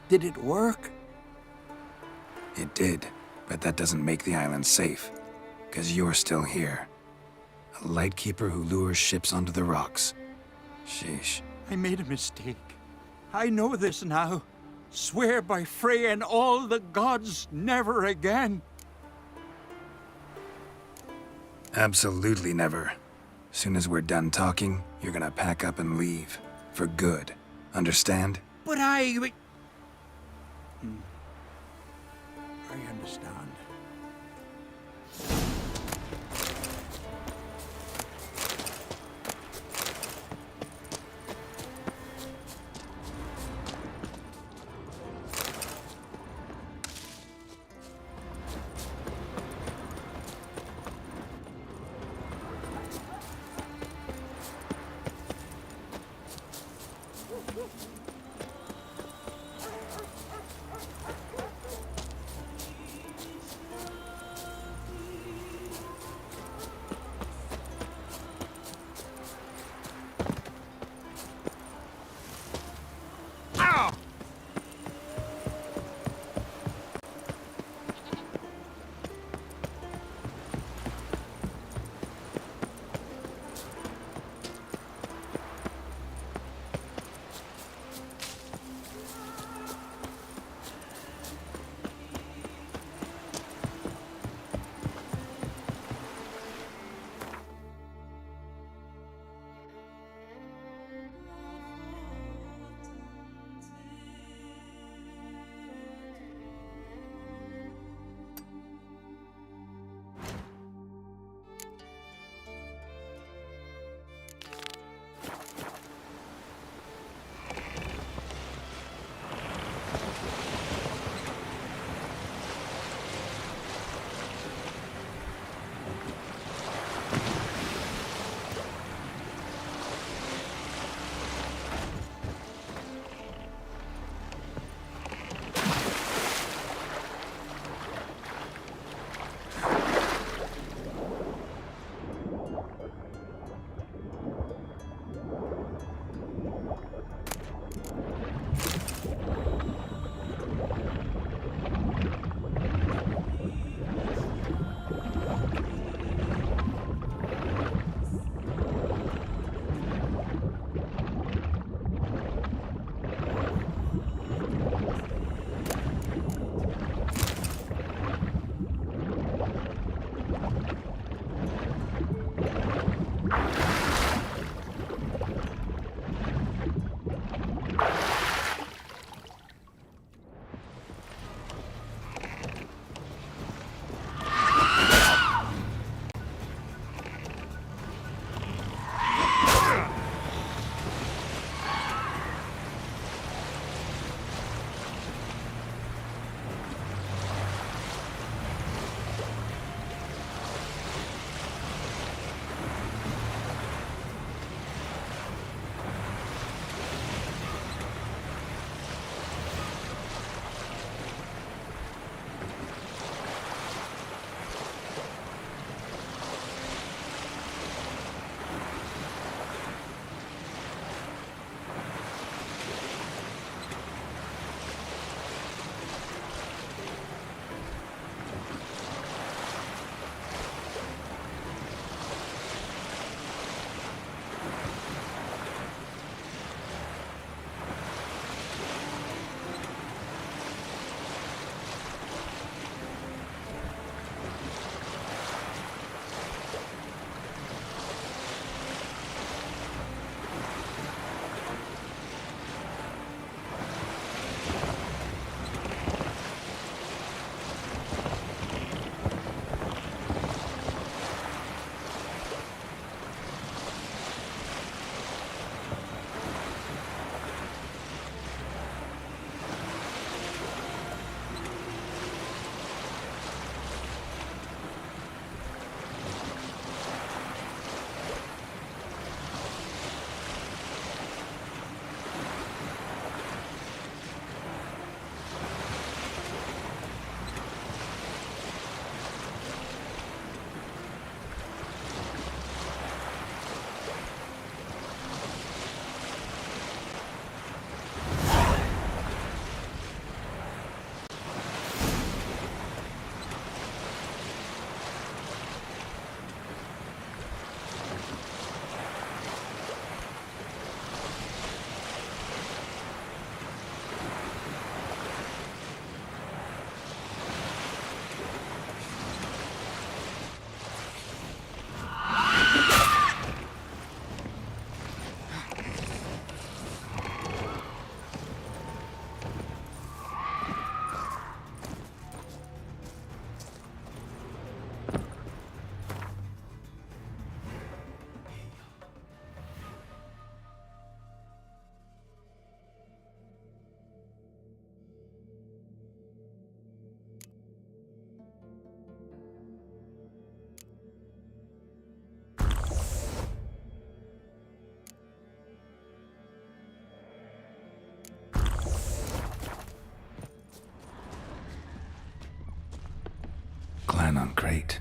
Did it work? It did, but that doesn't make the island safe. 'Cause you're still here. A lightkeeper who lures ships onto the rocks. Sheesh. I made a mistake. I know this now. Swear by Frey and all the gods, never again. Absolutely never. Soon as we're done talking, you're gonna pack up and leave. For good. Understand? But I understand. Clan on Crate.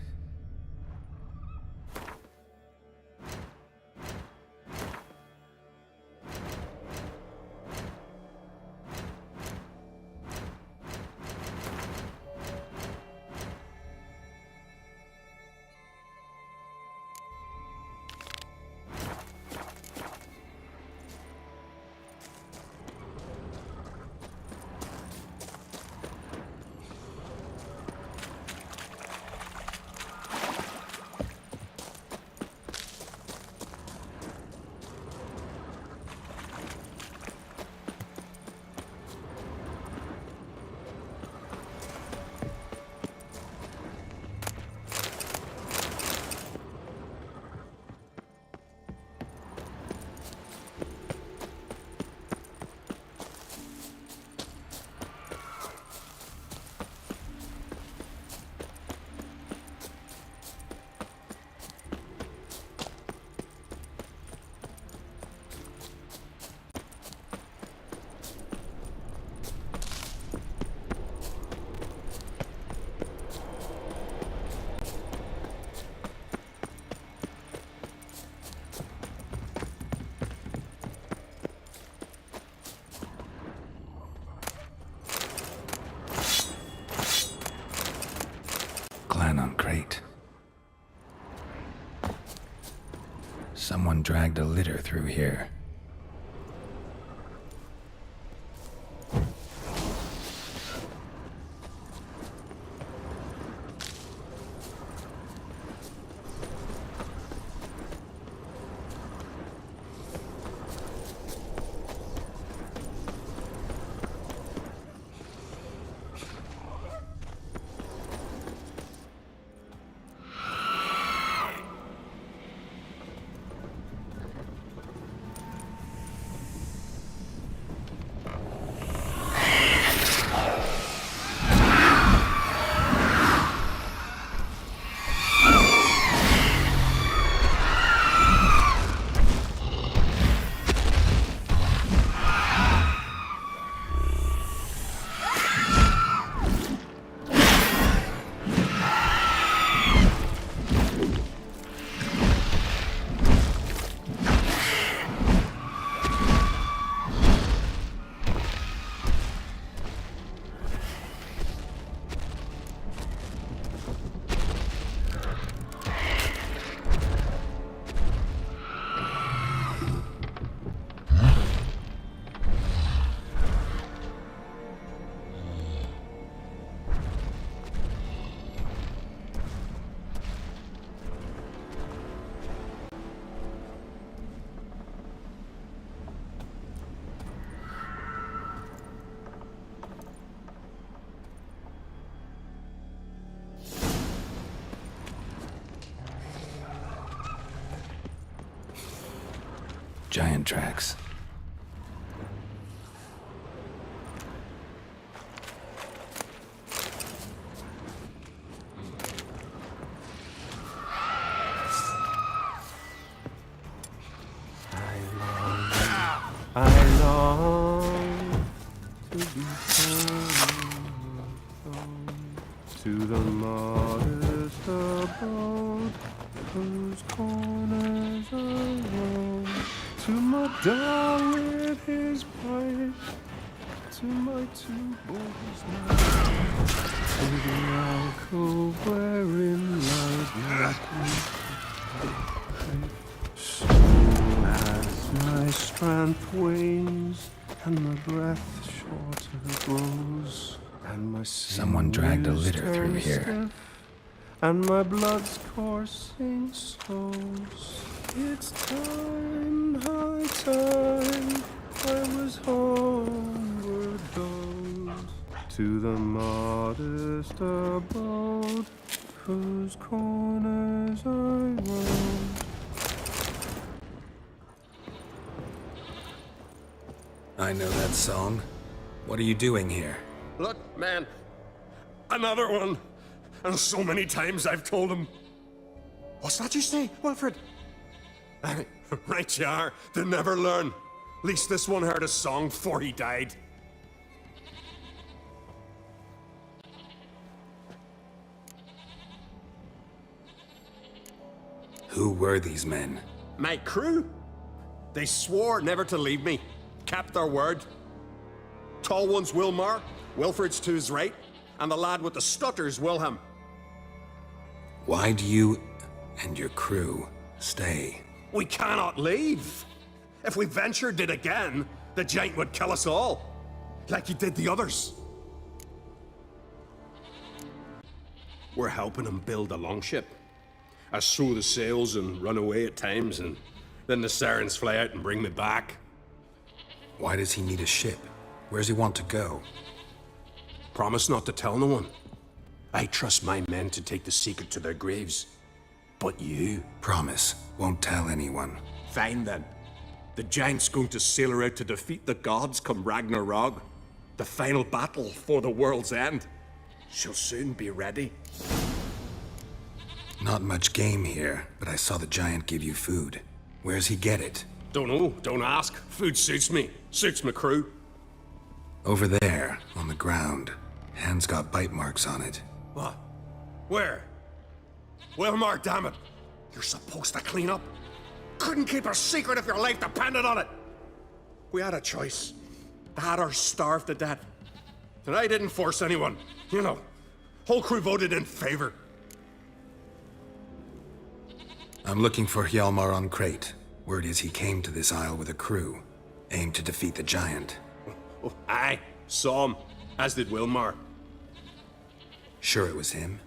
Clan on Crate. Someone dragged a litter through here. Giant tracks. I long to be home to the modest abode whose corners I roam, to my dad with his pipe, to my two boys now, to the alcove wherein lies my grief. Soon as my strength wanes and my breath shorter grows, and my Someone dragged a litter through here. stiff, and my blood's coursing slows. It's time, high time, I was homeward bound to the modest abode whose corners I roamed. I know that song. What are you doing here? Look, man. Another one. And so many times I've told him. What's that you say, Wilfred? Right you are. They never learn. Least this one heard a song before he died. Who were these men? My crew? They swore never to leave me. Kept their word. Tall one's Wilmar, Wilfred's to his right, and the lad with the stutter's Wilhelm. Why do you and your crew stay? We cannot leave. If we ventured it again, the giant would kill us all, like he did the others. We're helping him build a longship. I sew the sails and run away at times, and then the sirens fly out and bring me back. Why does he need a ship? Where does he want to go? Promise not to tell no one. I trust my men to take the secret to their graves. But you? Promise, won't tell anyone. Fine then. The giant's going to sail her out to defeat the gods come Ragnarok. The final battle for the world's end. She'll soon be ready. Not much game here, but I saw the giant give you food. Where's he get it? Don't know, don't ask. Food suits me. Suits my crew. Over there, on the ground. Hand's got bite marks on it. What? Where? Wilmar, damn it. You're supposed to clean up. Couldn't keep a secret if your life depended on it. We had a choice. That or starve to death. And I didn't force anyone. You know, whole crew voted in favor. I'm looking for Hjalmar on Crate. Word is he came to this isle with a crew. Aimed to defeat the giant. Oh, aye, saw him. As did Wilmar. Sure it was him?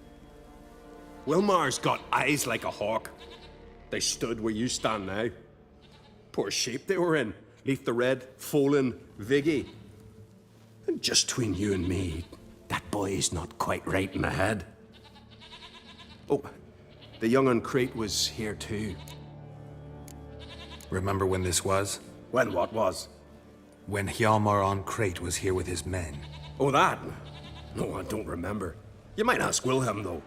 Wilmar's got eyes like a hawk. They stood where you stand now. Poor shape they were in. Leaf the Red, Folin, Viggy. And just between you and me, that boy's not quite right in the head. Oh, the young on Crate was here too. Remember when this was? When what was? When Hjalmar on Crate was here with his men. Oh, that? No, I don't remember. You might ask Wilhelm, though.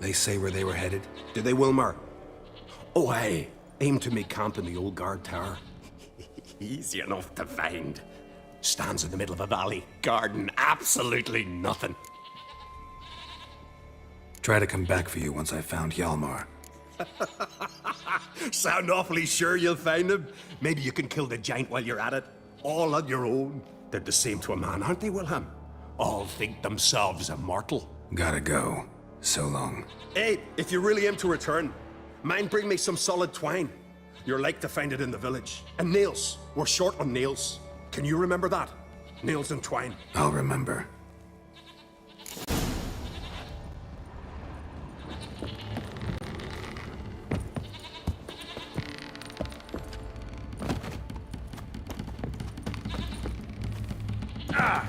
They say where they were headed? Did they, Wilmar? Oh, aye. Aim to make camp in the old guard tower. Easy enough to find. Stands in the middle of a valley. Garden, absolutely nothing. Try to come back for you once I've found Hjalmar. Sound awfully sure you'll find him? Maybe you can kill the giant while you're at it. All on your own. They're the same to a man, aren't they, Wilhelm? All think themselves immortal. Gotta go. So long. Hey, if you really aim to return, mind bring me some solid twine. You're like to find it in the village. And nails. We're short on nails. Can you remember that? Nails and twine. I'll remember. Ah!